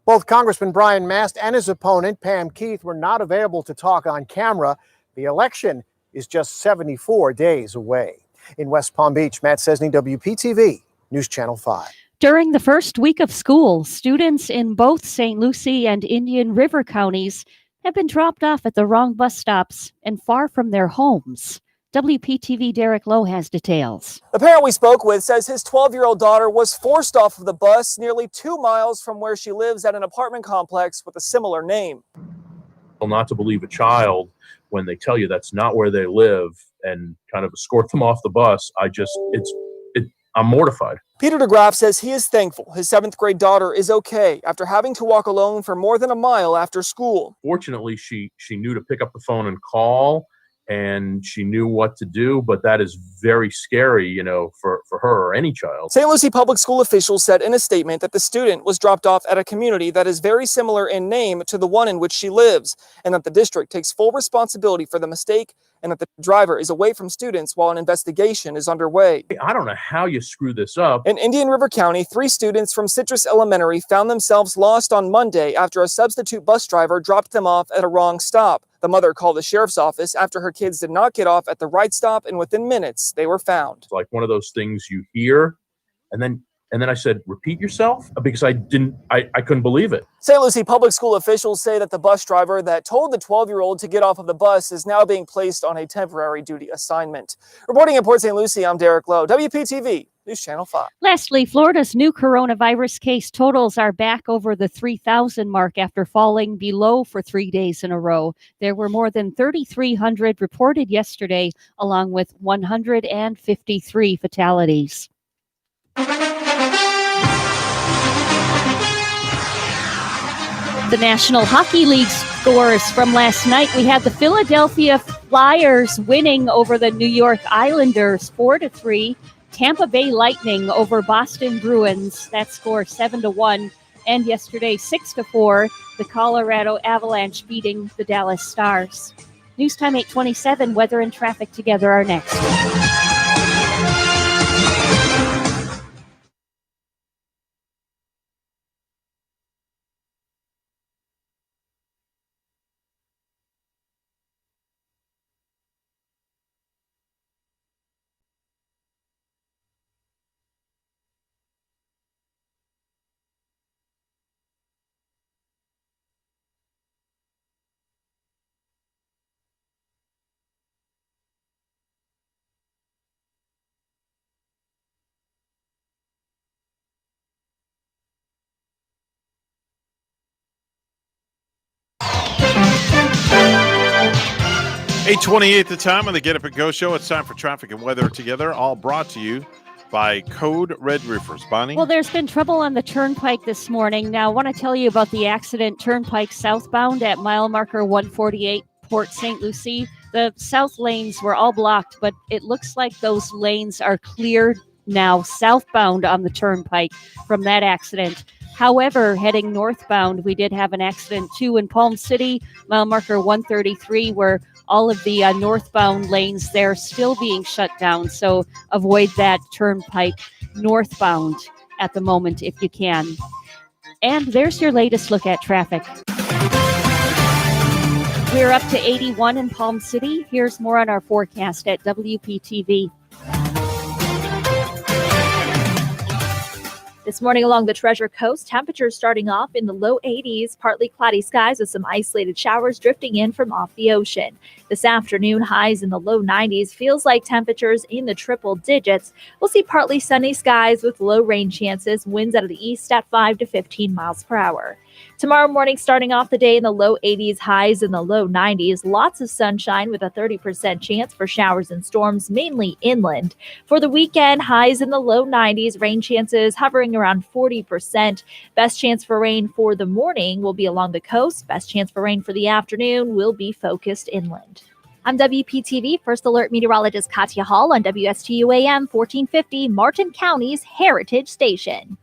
Both Congressman Brian Mast and his opponent, Pam Keith, were not available to talk on camera. The election is just 74 days away. In West Palm Beach, Matt Cessny, WPTV, News Channel 5. During the first week of school, students in both St. Lucie and Indian River counties have been dropped off at the wrong bus stops and far from their homes. WPTV Derek Lowe has details. The parent we spoke with says his 12-year-old daughter was forced off of the bus nearly 2 miles from where she lives at an apartment complex with a similar name. Not to believe a child when they tell you that's not where they live and kind of escort them off the bus. I'm mortified. Peter DeGraff says he is thankful his 7th grade daughter is okay after having to walk alone for more than a mile after school. Fortunately, she knew to pick up the phone and call, and she knew what to do, but that is very scary, for her or any child. St. Lucie Public School officials said in a statement that the student was dropped off at a community that is very similar in name to the one in which she lives, and that the district takes full responsibility for the mistake, and that the driver is away from students while an investigation is underway. I don't know how you screw this up. In Indian River County, 3 students from Citrus Elementary found themselves lost on Monday after a substitute bus driver dropped them off at a wrong stop. The mother called the sheriff's office after her kids did not get off at the right stop, and within minutes, they were found. It's like one of those things you hear, and then I said, repeat yourself? Because I couldn't believe it. St. Lucie Public School officials say that the bus driver that told the 12-year-old to get off of the bus is now being placed on a temporary duty assignment. Reporting in Port St. Lucie, I'm Derek Lowe, WPTV, News Channel 5. Lastly, Florida's new coronavirus case totals are back over the 3,000 mark after falling below for 3 days in a row. There were more than 3,300 reported yesterday, along with 153 fatalities. The National Hockey League scores from last night. We had the Philadelphia Flyers winning over the New York Islanders 4-3. Tampa Bay Lightning over Boston Bruins. That score 7-1. And yesterday 6-4. The Colorado Avalanche beating the Dallas Stars. News time 8:27. Weather and traffic together are next. $8:28 the time on the Get Up and Go show. It's time for traffic and weather together, all brought to you by Code Red Roofers. Bonnie? Well, there's been trouble on the Turnpike this morning. Now, I want to tell you about the accident Turnpike southbound at mile marker 148, Port St. Lucie. The south lanes were all blocked, but it looks like those lanes are cleared now southbound on the Turnpike from that accident. However, heading northbound, we did have an accident too in Palm City, mile marker 133, where all of the northbound lanes there still being shut down. So avoid that Turnpike northbound at the moment if you can. And there's your latest look at traffic. We're up to 81 in Palm City. Here's more on our forecast at WPTV. This morning along the Treasure Coast, temperatures starting off in the low 80s, partly cloudy skies with some isolated showers drifting in from off the ocean. This afternoon, highs in the low 90s, feels like temperatures in the triple digits. We'll see partly sunny skies with low rain chances, winds out of the east at 5 to 15 miles per hour. Tomorrow morning, starting off the day in the low 80s, highs in the low 90s. Lots of sunshine with a 30% chance for showers and storms, mainly inland. For the weekend, highs in the low 90s, rain chances hovering around 40%. Best chance for rain for the morning will be along the coast. Best chance for rain for the afternoon will be focused inland. I'm WPTV First Alert Meteorologist Katya Hall on WSTU AM 1450, Martin County's Heritage Station.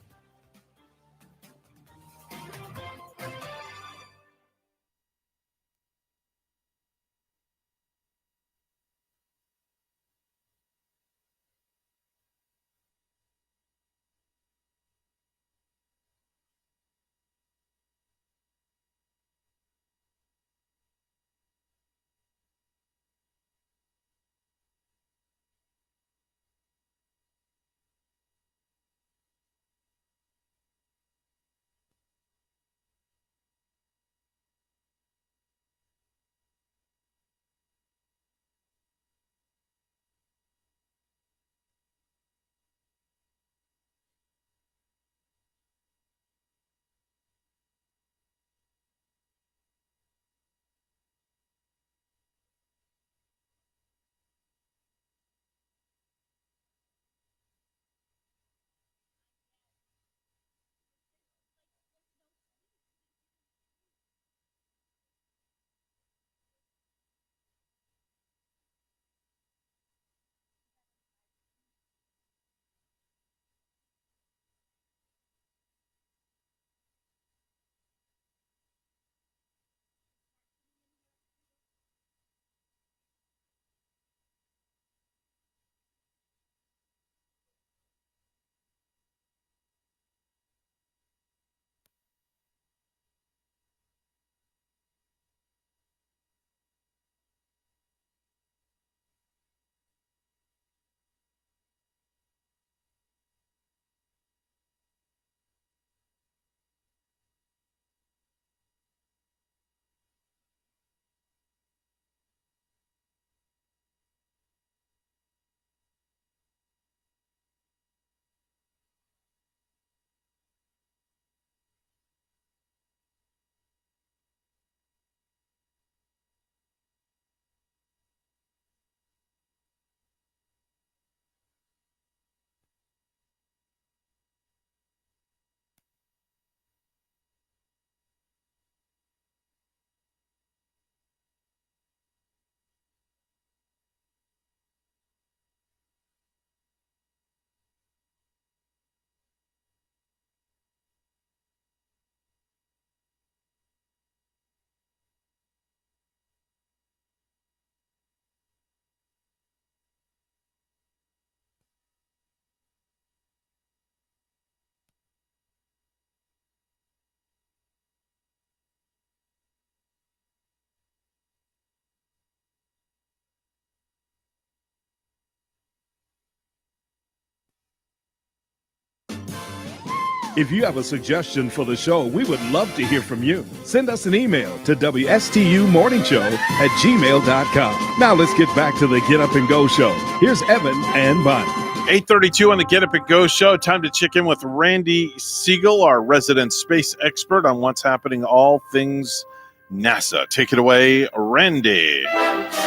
If you have a suggestion for the show, we would love to hear from you. Send us an email to WSTUmorningshow@gmail.com. Now let's get back to the Get Up and Go show. Here's Evan and Bonnie. 8:32 on the Get Up and Go show. Time to check in with Randy Siegel, our resident space expert, on what's happening all things NASA. Take it away, Randy.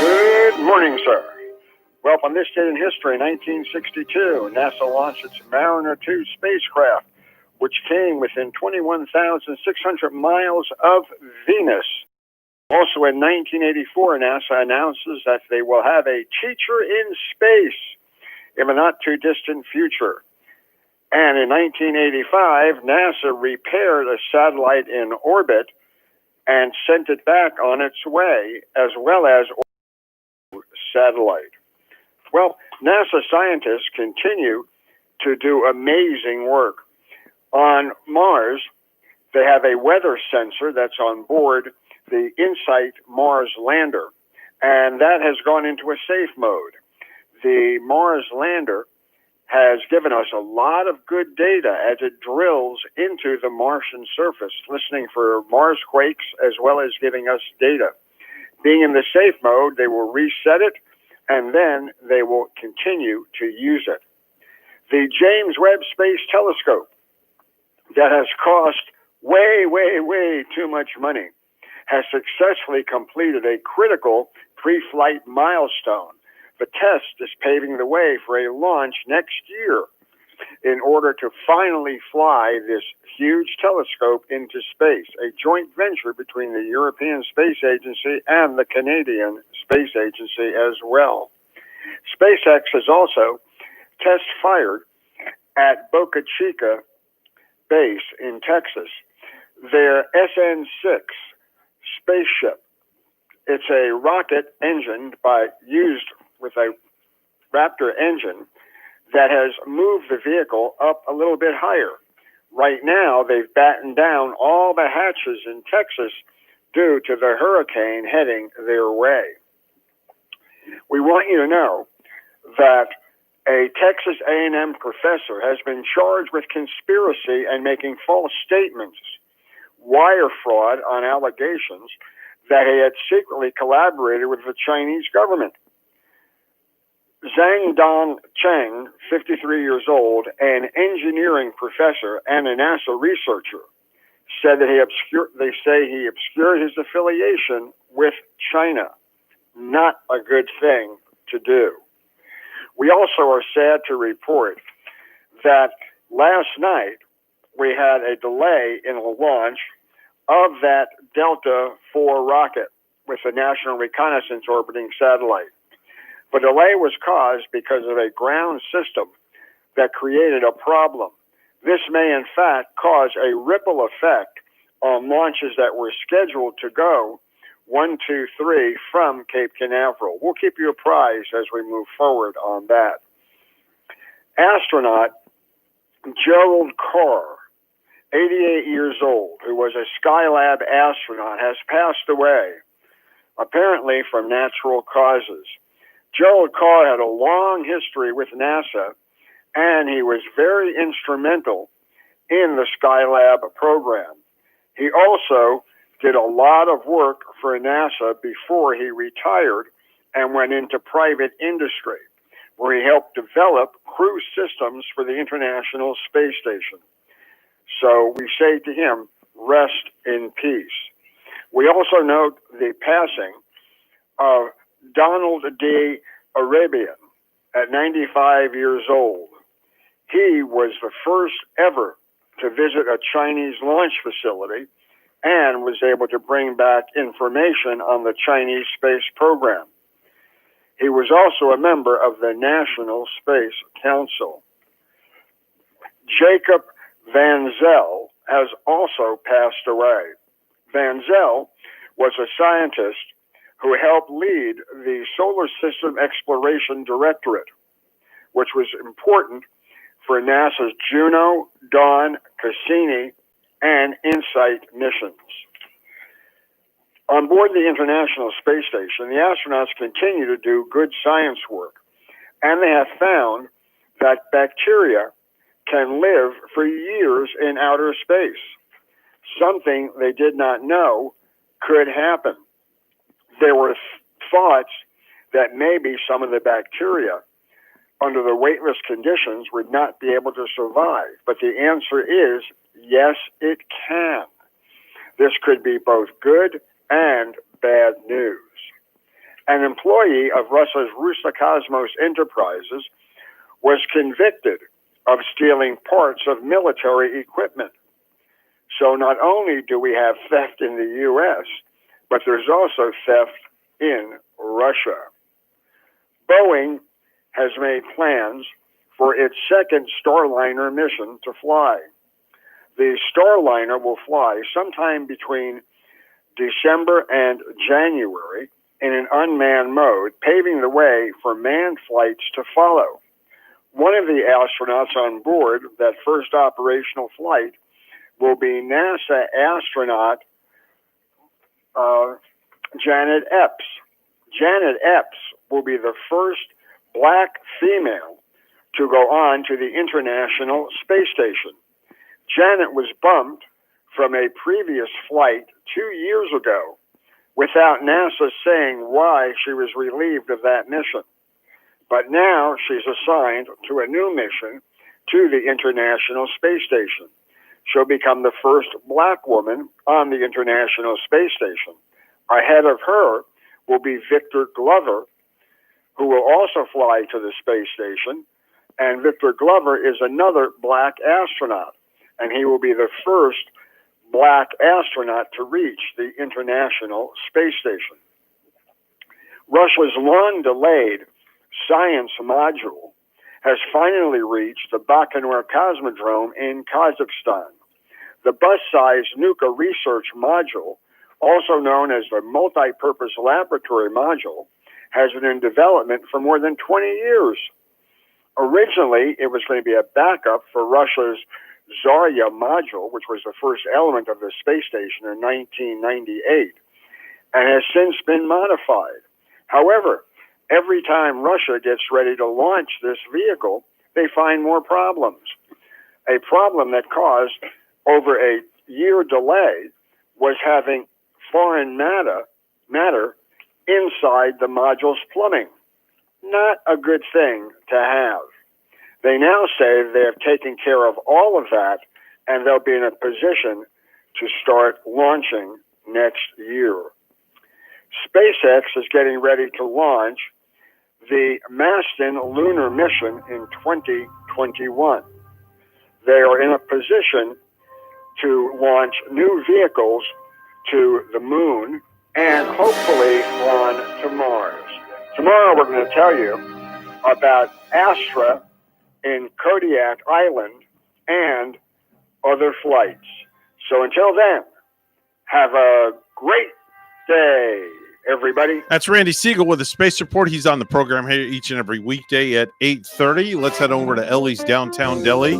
Good morning, sir. Well, on this day in history, 1962, NASA launched its Mariner 2 spacecraft, which came within 21,600 miles of Venus. Also in 1984, NASA announces that they will have a teacher in space in the not-too-distant future. And in 1985, NASA repaired a satellite in orbit and sent it back on its way, as well as satellite. Well, NASA scientists continue to do amazing work. On Mars, they have a weather sensor that's on board the InSight Mars lander, and that has gone into a safe mode. The Mars lander has given us a lot of good data as it drills into the Martian surface, listening for Mars quakes as well as giving us data. Being in the safe mode, they will reset it, and then they will continue to use it. The James Webb Space Telescope, that has cost way too much money, has successfully completed a critical pre-flight milestone. The test is paving the way for a launch next year in order to finally fly this huge telescope into space, a joint venture between the European Space Agency and the Canadian Space Agency as well. SpaceX has also test fired at Boca Chica base in Texas their SN6 spaceship. It's a rocket engined used with a Raptor engine that has moved the vehicle up a little bit higher. Right now, they've battened down all the hatches in Texas due to the hurricane heading their way. We want you to know that a Texas A&M professor has been charged with conspiracy and making false statements, wire fraud on allegations that he had secretly collaborated with the Chinese government. Zhang Dong Cheng, 53 years old, an engineering professor and a NASA researcher, said that they say he obscured his affiliation with China. Not a good thing to do. We also are sad to report that last night we had a delay in the launch of that Delta IV rocket with the National Reconnaissance Orbiting Satellite. The delay was caused because of a ground system that created a problem. This may, in fact, cause a ripple effect on launches that were scheduled to go 1, 2, 3 from Cape Canaveral. We'll keep you apprised as we move forward on that. Astronaut Gerald Carr, 88 years old, who was a Skylab astronaut, has passed away, apparently from natural causes. Gerald Carr had a long history with NASA, and he was very instrumental in the Skylab program. He also did a lot of work for NASA before he retired and went into private industry, where he helped develop crew systems for the International Space Station. So we say to him, rest in peace. We also note the passing of Donald D. Arabian at 95 years old. He was the first ever to visit a Chinese launch facility and was able to bring back information on the Chinese space program. He was also a member of the National Space Council. Jacob Van Zel has also passed away. Van Zel was a scientist who helped lead the Solar System Exploration Directorate, which was important for NASA's Juno, Dawn, Cassini, and InSight missions. On board the International Space Station, the astronauts continue to do good science work, and they have found that bacteria can live for years in outer space, something they did not know could happen. There were thoughts that maybe some of the bacteria under the weightless conditions would not be able to survive. But the answer is yes, it can. This could be both good and bad news. An employee of Russia's Rusakosmos Enterprises was convicted of stealing parts of military equipment. So not only do we have theft in the U.S., but there's also theft in Russia. Boeing has made plans for its second Starliner mission to fly. The Starliner will fly sometime between December and January in an unmanned mode, paving the way for manned flights to follow. One of the astronauts on board that first operational flight will be NASA astronaut Janet Epps. Janet Epps will be the first Black female to go on to the International Space Station. Janet was bumped from a previous flight 2 years ago without NASA saying why she was relieved of that mission. But now she's assigned to a new mission to the International Space Station. She'll become the first Black woman on the International Space Station. Ahead of her will be Victor Glover, who will also fly to the space station. And Victor Glover is another Black astronaut, and he will be the first Black astronaut to reach the International Space Station. Russia's long-delayed science module has finally reached the Baikonur Cosmodrome in Kazakhstan. The bus-sized Nuka research module, also known as the Multi-Purpose Laboratory Module, has been in development for more than 20 years. Originally, it was going to be a backup for Russia's Zarya module, which was the first element of the space station in 1998, and has since been modified. However, every time Russia gets ready to launch this vehicle, they find more problems. A problem that caused over a year delay was having foreign matter inside the module's plumbing. Not a good thing to have. They now say they have taken care of all of that, and they'll be in a position to start launching next year. SpaceX is getting ready to launch the Masten lunar mission in 2021. They are in a position to launch new vehicles to the moon and hopefully on to Mars. Tomorrow we're going to tell you about Astra in Kodiak Island and other flights. So until then, have a great day, everybody. That's Randy Siegel with the Space Report. He's on the program here each and every weekday at 8:30. Let's head over to Ellie's Downtown Deli,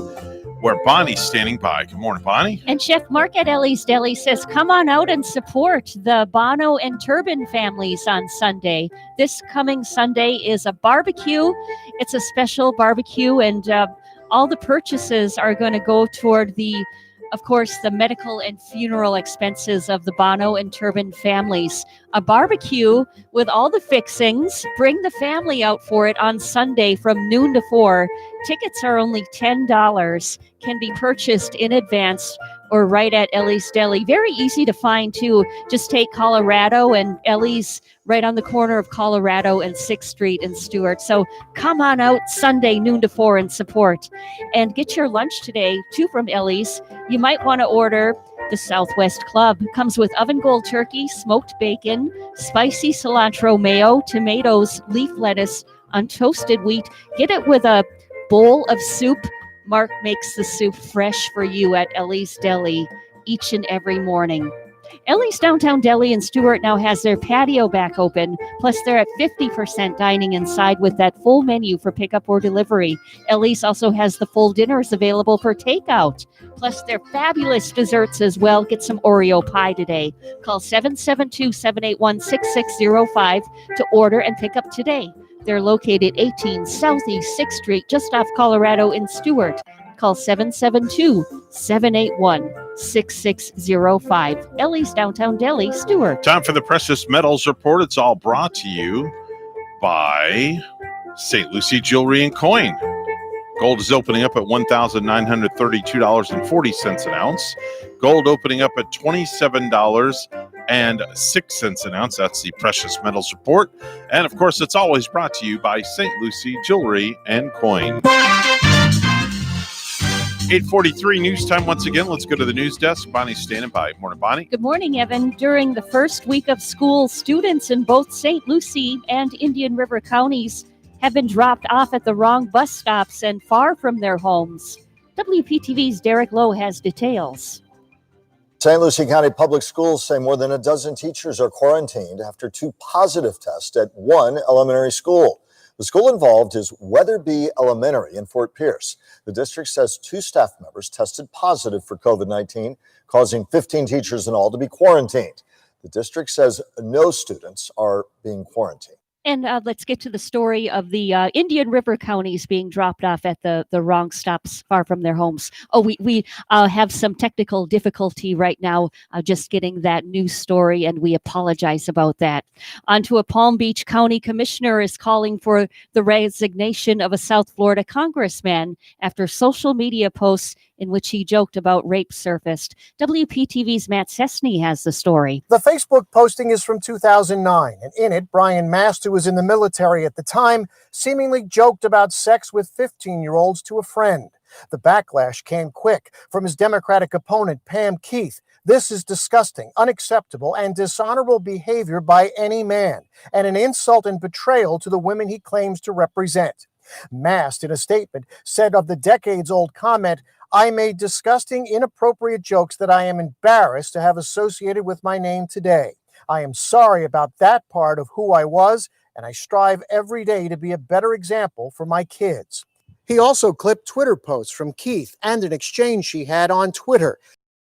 where Bonnie's standing by. Good morning, Bonnie. And Chef Mark at Ellie's Deli says, come on out and support the Bono and Turbin families on Sunday. This coming Sunday is a barbecue. It's a special barbecue, and all the purchases are going to go toward of course, the medical and funeral expenses of the Bono and Turbin families. A barbecue with all the fixings. Bring the family out for it on Sunday from noon to 4. Tickets are only $10. Can be purchased in advance or right at Ellie's Deli. Very easy to find, too. Just take Colorado, and Ellie's right on the corner of Colorado and 6th Street in Stuart. So come on out Sunday, noon to 4, and support. And get your lunch today, too, from Ellie's. You might want to order the Southwest Club. Comes with oven gold turkey, smoked bacon, spicy cilantro mayo, tomatoes, leaf lettuce on toasted wheat. Get it with a bowl of soup. Mark makes the soup fresh for you at Ellie's Deli each and every morning. Ellie's Downtown Deli in Stuart now has their patio back open, plus they're at 50% dining inside with that full menu for pickup or delivery. Ellie's also has the full dinners available for takeout, plus their fabulous desserts as well. Get some Oreo pie today. Call 772-781-6605 to order and pick up today. They're located 18 Southeast 6th Street, just off Colorado in Stuart. call 772-781-6605. Ellie's Downtown Deli, Stewart. Time for the Precious Metals Report. It's all brought to you by St. Lucie Jewelry and Coin. Gold is opening up at $1,932.40 an ounce. Gold opening up at $27.06 an ounce. That's the Precious Metals Report. And, of course, it's always brought to you by St. Lucie Jewelry and Coin. 8:43 news time once again. Let's go to the news desk. Bonnie's standing by. Morning, Bonnie. Good morning, Evan. During the first week of school, students in both St. Lucie and Indian River counties have been dropped off at the wrong bus stops and far from their homes. WPTV's Derek Lowe has details. St. Lucie County Public Schools say more than a dozen teachers are quarantined after 2 positive tests at one elementary school. The school involved is Weatherby Elementary in Fort Pierce. The district says 2 staff members tested positive for COVID-19, causing 15 teachers in all to be quarantined. The district says no students are being quarantined. And let's get to the story of the Indian River counties being dropped off at the wrong stops far from their homes. Oh, we have some technical difficulty right now just getting that news story, and we apologize about that. On to a Palm Beach County commissioner is calling for the resignation of a South Florida congressman after social media posts in which he joked about rape surfaced. WPTV's Matt Cessny has the story. The Facebook posting is from 2009, and in it, Brian Mast, who was in the military at the time, seemingly joked about sex with 15-year-olds to a friend. The backlash came quick from his Democratic opponent, Pam Keith. This is disgusting, unacceptable, and dishonorable behavior by any man, and an insult and betrayal to the women he claims to represent. Mast, in a statement, said of the decades-old comment, "I made disgusting, inappropriate jokes that I am embarrassed to have associated with my name today. I am sorry about that part of who I was, and I strive every day to be a better example for my kids." He also clipped Twitter posts from Keith and an exchange she had on Twitter.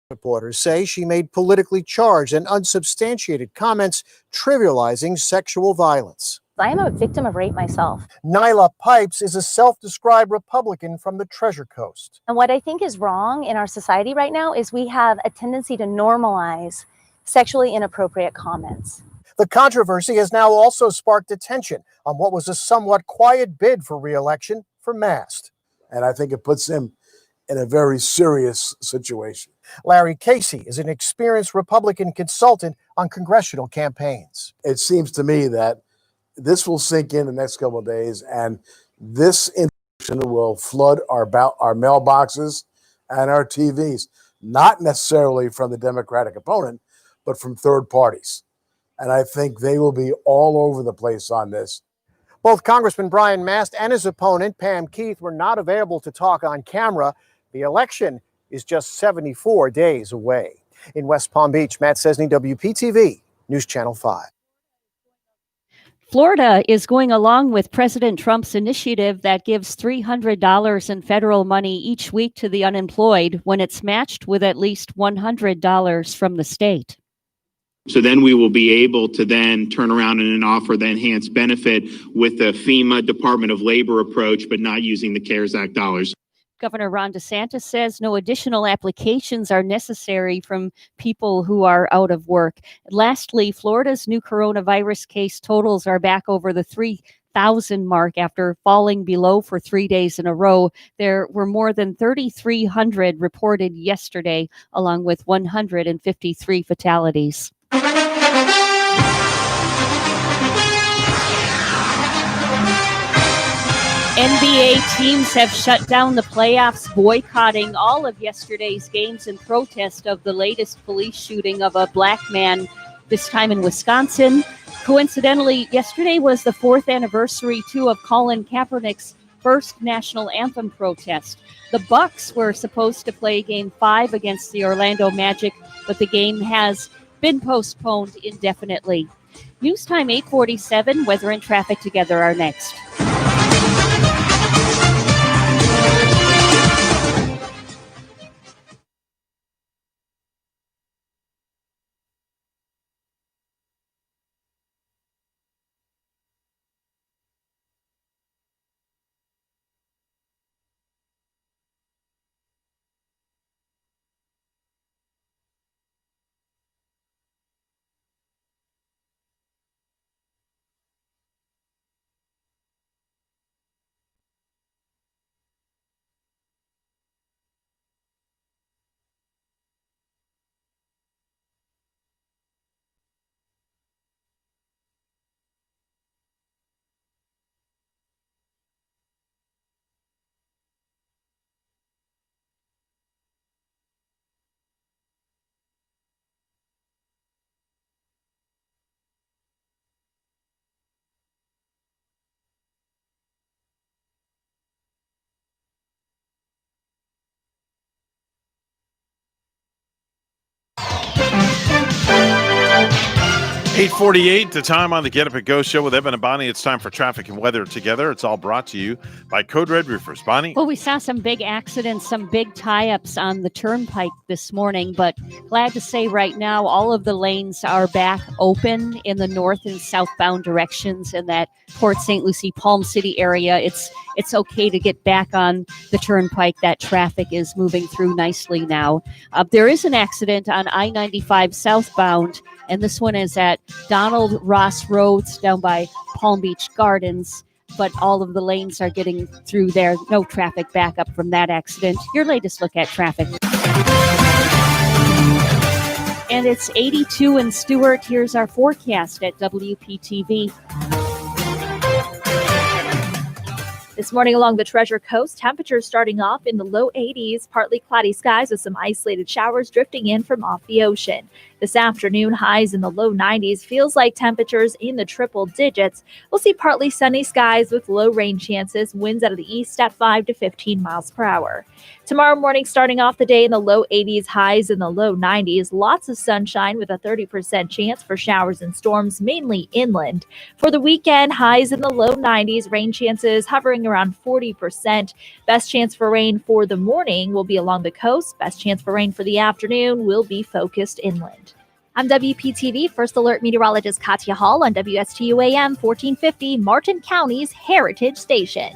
Reporters say she made politically charged and unsubstantiated comments trivializing sexual violence. I am a victim of rape myself. Nyla Pipes is a self-described Republican from the Treasure Coast. And what I think is wrong in our society right now is we have a tendency to normalize sexually inappropriate comments. The controversy has now also sparked attention on what was a somewhat quiet bid for re-election for Mast. And I think it puts him in a very serious situation. Larry Casey is an experienced Republican consultant on congressional campaigns. It seems to me that this will sink in the next couple of days, and this information will flood our mailboxes and our TVs, not necessarily from the Democratic opponent, but from third parties. And I think they will be all over the place on this. Both Congressman Brian Mast and his opponent, Pam Keith, were not available to talk on camera. The election is just 74 days away. In West Palm Beach, Matt Cessny, WPTV, News Channel 5. Florida is going along with President Trump's initiative that gives $300 in federal money each week to the unemployed when it's matched with at least $100 from the state. So then we will be able to then turn around and offer the enhanced benefit with the FEMA Department of Labor approach, but not using the CARES Act dollars. Governor Ron DeSantis says no additional applications are necessary from people who are out of work. Lastly, Florida's new coronavirus case totals are back over the 3,000 mark after falling below for 3 days in a row. There were more than 3,300 reported yesterday, along with 153 fatalities. NBA teams have shut down the playoffs, boycotting all of yesterday's games in protest of the latest police shooting of a black man, this time in Wisconsin. Coincidentally, yesterday was the 4th anniversary, too, of Colin Kaepernick's first national anthem protest. The Bucks were supposed to play Game 5 against the Orlando Magic, but the game has been postponed indefinitely. News time 8:47. Weather and traffic together are next. 8:48, the time on the Get Up and Go show with Evan and Bonnie. It's time for traffic and weather together. It's all brought to you by Code Red Roofers. Bonnie? Well, we saw some big accidents, some big tie-ups on the turnpike this morning, but glad to say right now all of the lanes are back open in the north and southbound directions in that Port St. Lucie, Palm City area. It's okay to get back on the turnpike. That traffic is moving through nicely now. There is an accident on I-95 southbound, and this one is at Donald Ross Roads down by Palm Beach Gardens, but all of the lanes are getting through there. No traffic backup from that accident. Your latest look at traffic. And it's 82 in Stewart. Here's our forecast at WPTV. This morning along the Treasure Coast, temperatures starting off in the low 80s, partly cloudy skies with some isolated showers drifting in from off the ocean. This afternoon, highs in the low 90s, feels like temperatures in the triple digits. We'll see partly sunny skies with low rain chances, winds out of the east at 5 to 15 miles per hour. Tomorrow morning, starting off the day in the low 80s, highs in the low 90s, lots of sunshine with a 30% chance for showers and storms, mainly inland. For the weekend, highs in the low 90s, rain chances hovering around 40%. Best chance for rain for the morning will be along the coast. Best chance for rain for the afternoon will be focused inland. I'm WPTV First Alert Meteorologist Katya Hall on WSTU AM 1450, Martin County's Heritage Station.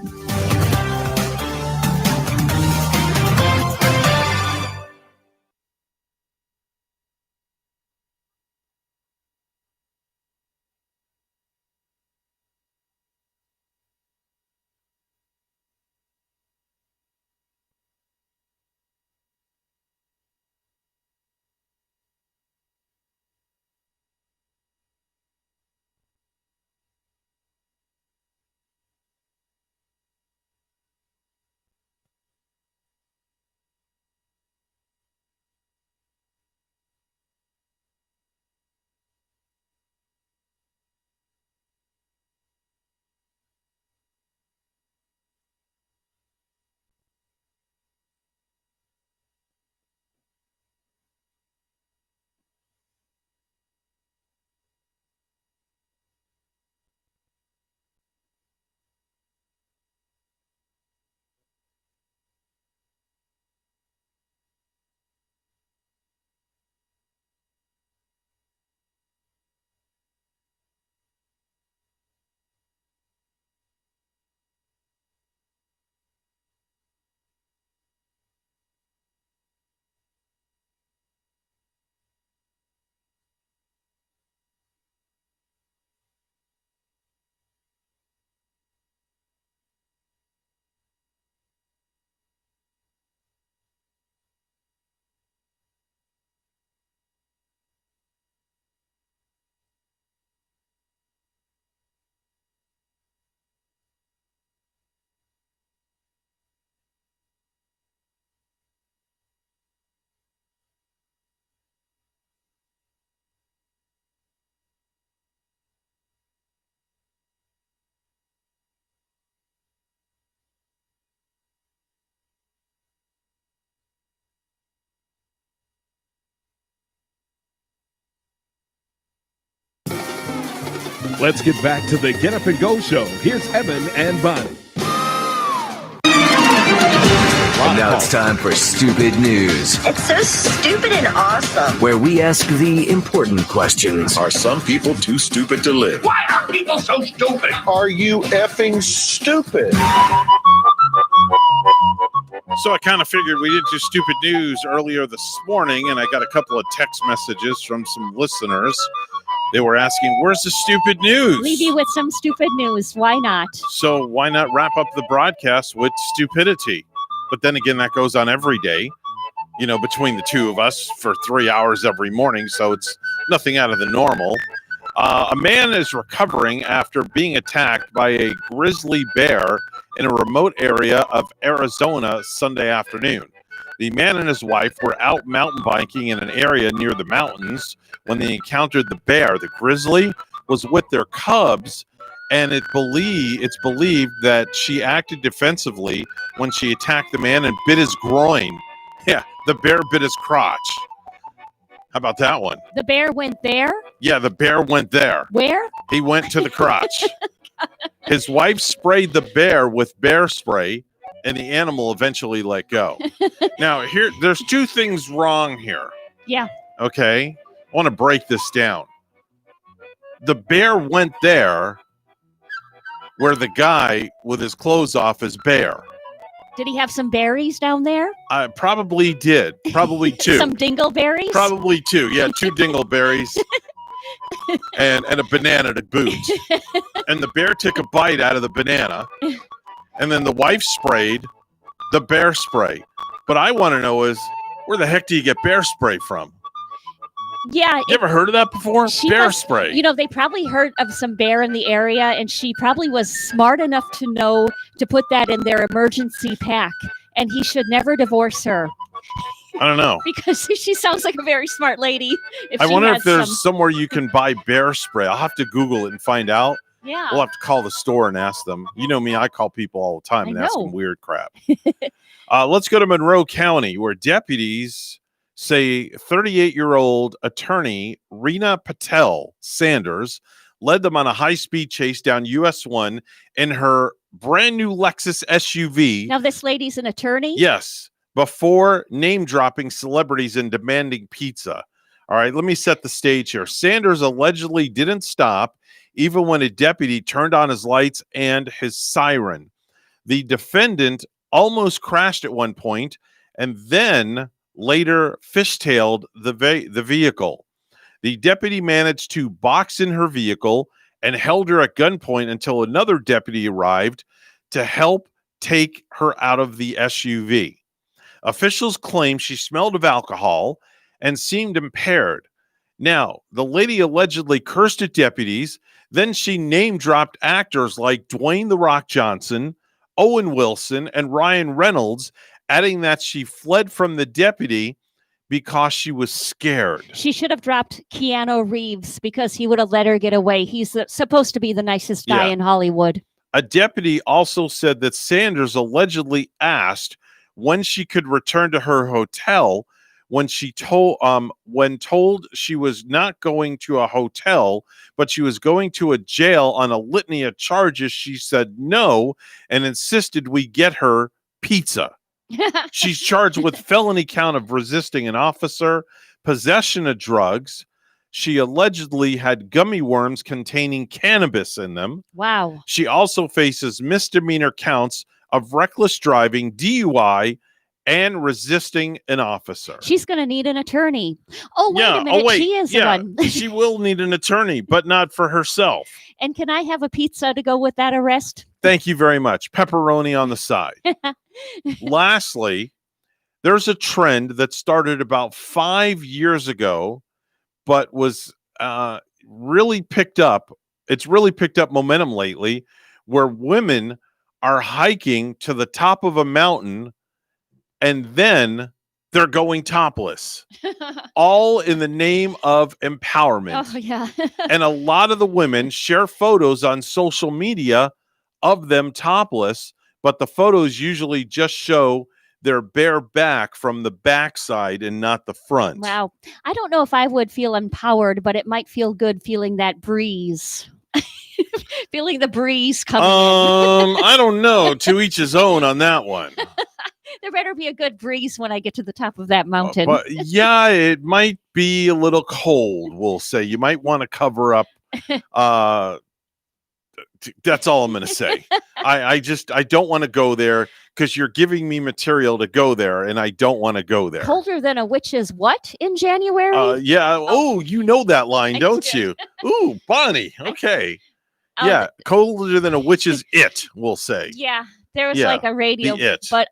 Let's get back to the Get Up and Go show. Here's Evan and Bonnie. And now it's time for Stupid News, It's so stupid and awesome. where we ask the important questions. Are some people too stupid to live? Why are people so stupid? Are you effing stupid? So I kind of figured we did do stupid news earlier this morning, and I got a couple of text messages from some listeners. They were asking, where's the stupid news? Leave you with some stupid news. Why not? So why not wrap up the broadcast with stupidity? But then again, that goes on every day, you know, between the two of us for 3 hours every morning. So it's nothing out of the normal. A man is recovering after being attacked by a grizzly bear in a remote area of Arizona Sunday afternoon. The man and his wife were out mountain biking in an area near the mountains when they encountered the bear. The grizzly was with their cubs, and it's believed that she acted defensively when she attacked the man and bit his groin. Yeah, the bear bit his crotch. How about that one? The bear went there? Yeah, the bear went there. Where? He went to the crotch. His wife sprayed the bear with bear spray, and the animal eventually let go. Now, there's two things wrong here. Yeah. Okay? I want to break this down. The bear went there where the guy with his clothes off is bare. Did he have some berries down there? I probably did. Probably two. Some dingleberries? Probably two. Yeah, 2 dingleberries and a banana to boot. And the bear took a bite out of the banana. And then the wife sprayed the bear spray. But I want to know is, where the heck do you get bear spray from? Yeah. You ever heard of that before? Bear spray. You know, they probably heard of some bear in the area, and she probably was smart enough to know to put that in their emergency pack. And he should never divorce her. I don't know. Because she sounds like a very smart lady. I wonder if there's somewhere you can buy bear spray. I'll have to Google it and find out. Yeah. We'll have to call the store and ask them. You know me, I call people all the time and ask them weird crap. Let's go to Monroe County, where deputies say 38-year-old attorney Rena Patel Sanders led them on a high-speed chase down US 1 in her brand new Lexus SUV. Now, this lady's an attorney? Yes, before name-dropping celebrities and demanding pizza. All right, let me set the stage here. Sanders allegedly didn't stop even when a deputy turned on his lights and his siren. The defendant almost crashed at one point and then later fishtailed the vehicle. The deputy managed to box in her vehicle and held her at gunpoint until another deputy arrived to help take her out of the SUV. Officials claim she smelled of alcohol and seemed impaired. Now, the lady allegedly cursed at deputies. Then she name-dropped actors like Dwayne "The Rock" Johnson, Owen Wilson, and Ryan Reynolds, adding that she fled from the deputy because she was scared. She should have dropped Keanu Reeves because he would have let her get away. He's supposed to be the nicest guy in Hollywood. A deputy also said that Sanders allegedly asked when she could return to her hotel when told she was not going to a hotel, but she was going to a jail on a litany of charges. She said no and insisted we get her pizza. She's charged with felony count of resisting an officer, possession of drugs. She allegedly had gummy worms containing cannabis in them. Wow. She also faces misdemeanor counts of reckless driving, DUI, and resisting an officer. She's going to need an attorney. Oh, wait a minute. She is one. She will need an attorney, but not for herself. And can I have a pizza to go with that arrest? Thank you very much. Pepperoni on the side. Lastly, there's a trend that started about 5 years ago, but was really picked up. It's really picked up momentum lately, where women are hiking to the top of a mountain and then they're going topless, all in the name of empowerment. Oh, yeah. And a lot of the women share photos on social media of them topless, but the photos usually just show their bare back from the backside and not the front. Wow. I don't know if I would feel empowered, but it might feel good feeling that breeze. Feeling the breeze coming in. I don't know. To each his own on that one. There better be a good breeze when I get to the top of that mountain. But yeah, it might be a little cold, we'll say. You might want to cover up. That's all I'm going to say. I don't want to go there because you're giving me material to go there, and I don't want to go there. Colder than a witch's what in January? Yeah. Oh, you know that line, don't you? Ooh, Bonnie. Okay. Yeah. Colder than a witch's it, we'll say. Yeah. There was like a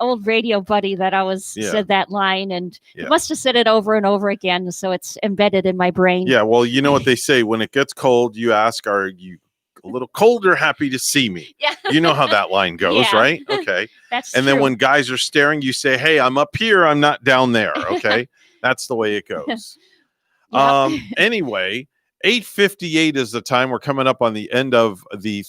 old radio buddy that always said that line, and must have said it over and over again, so it's embedded in my brain. Yeah, well, you know what they say, when it gets cold, you ask, are you a little cold or happy to see me? Yeah. You know how that line goes, right? Okay. That's and true. then when guys are staring, you say, hey, I'm up here, I'm not down there, okay? That's the way it goes. Anyway, 8:58 is the time. We're coming up on the end of the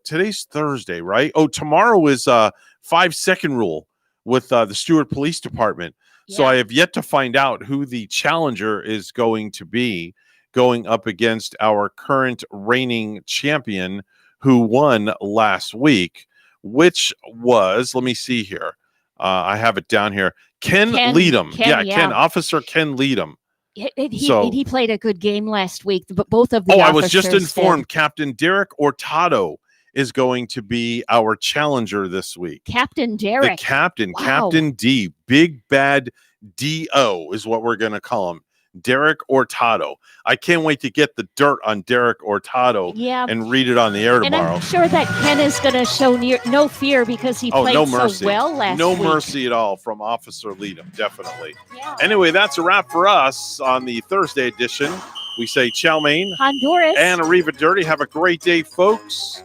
today's Thursday, right? Oh, tomorrow is 5-second rule with the Stewart Police Department. So I have yet to find out who the challenger is going to be. going up against our current reigning champion who won last week, which was, let me see here. I have it down here. Ken Leadham. Ken, Officer Ken Leadham. He played a good game last week, but both of the I was just informed did. Captain Derek Hurtado is going to be our challenger this week. Captain Derek. The captain, Wow. Captain D, Big Bad D-O is what we're going to call him. Derek Hurtado. I can't wait to get the dirt on Derek Hurtado and read it on the air tomorrow. And I'm sure that Ken is going to show no fear because he played so well last week. No mercy at all from Officer Leadham, definitely. Anyway, that's a wrap for us on the Thursday edition. We say ciao, Maine. Honduras. And Arriva Dirty. Have a great day, folks.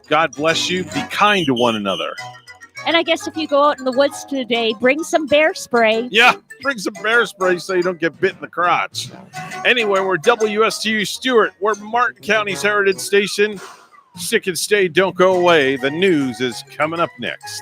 God bless you. Be kind to one another. And I guess if you go out in the woods today, bring some bear spray. Yeah, bring some bear spray so you don't get bit in the crotch. Anyway, we're WSTU Stewart. We're Martin County's Heritage Station. Stick and stay, don't go away. The news is coming up next.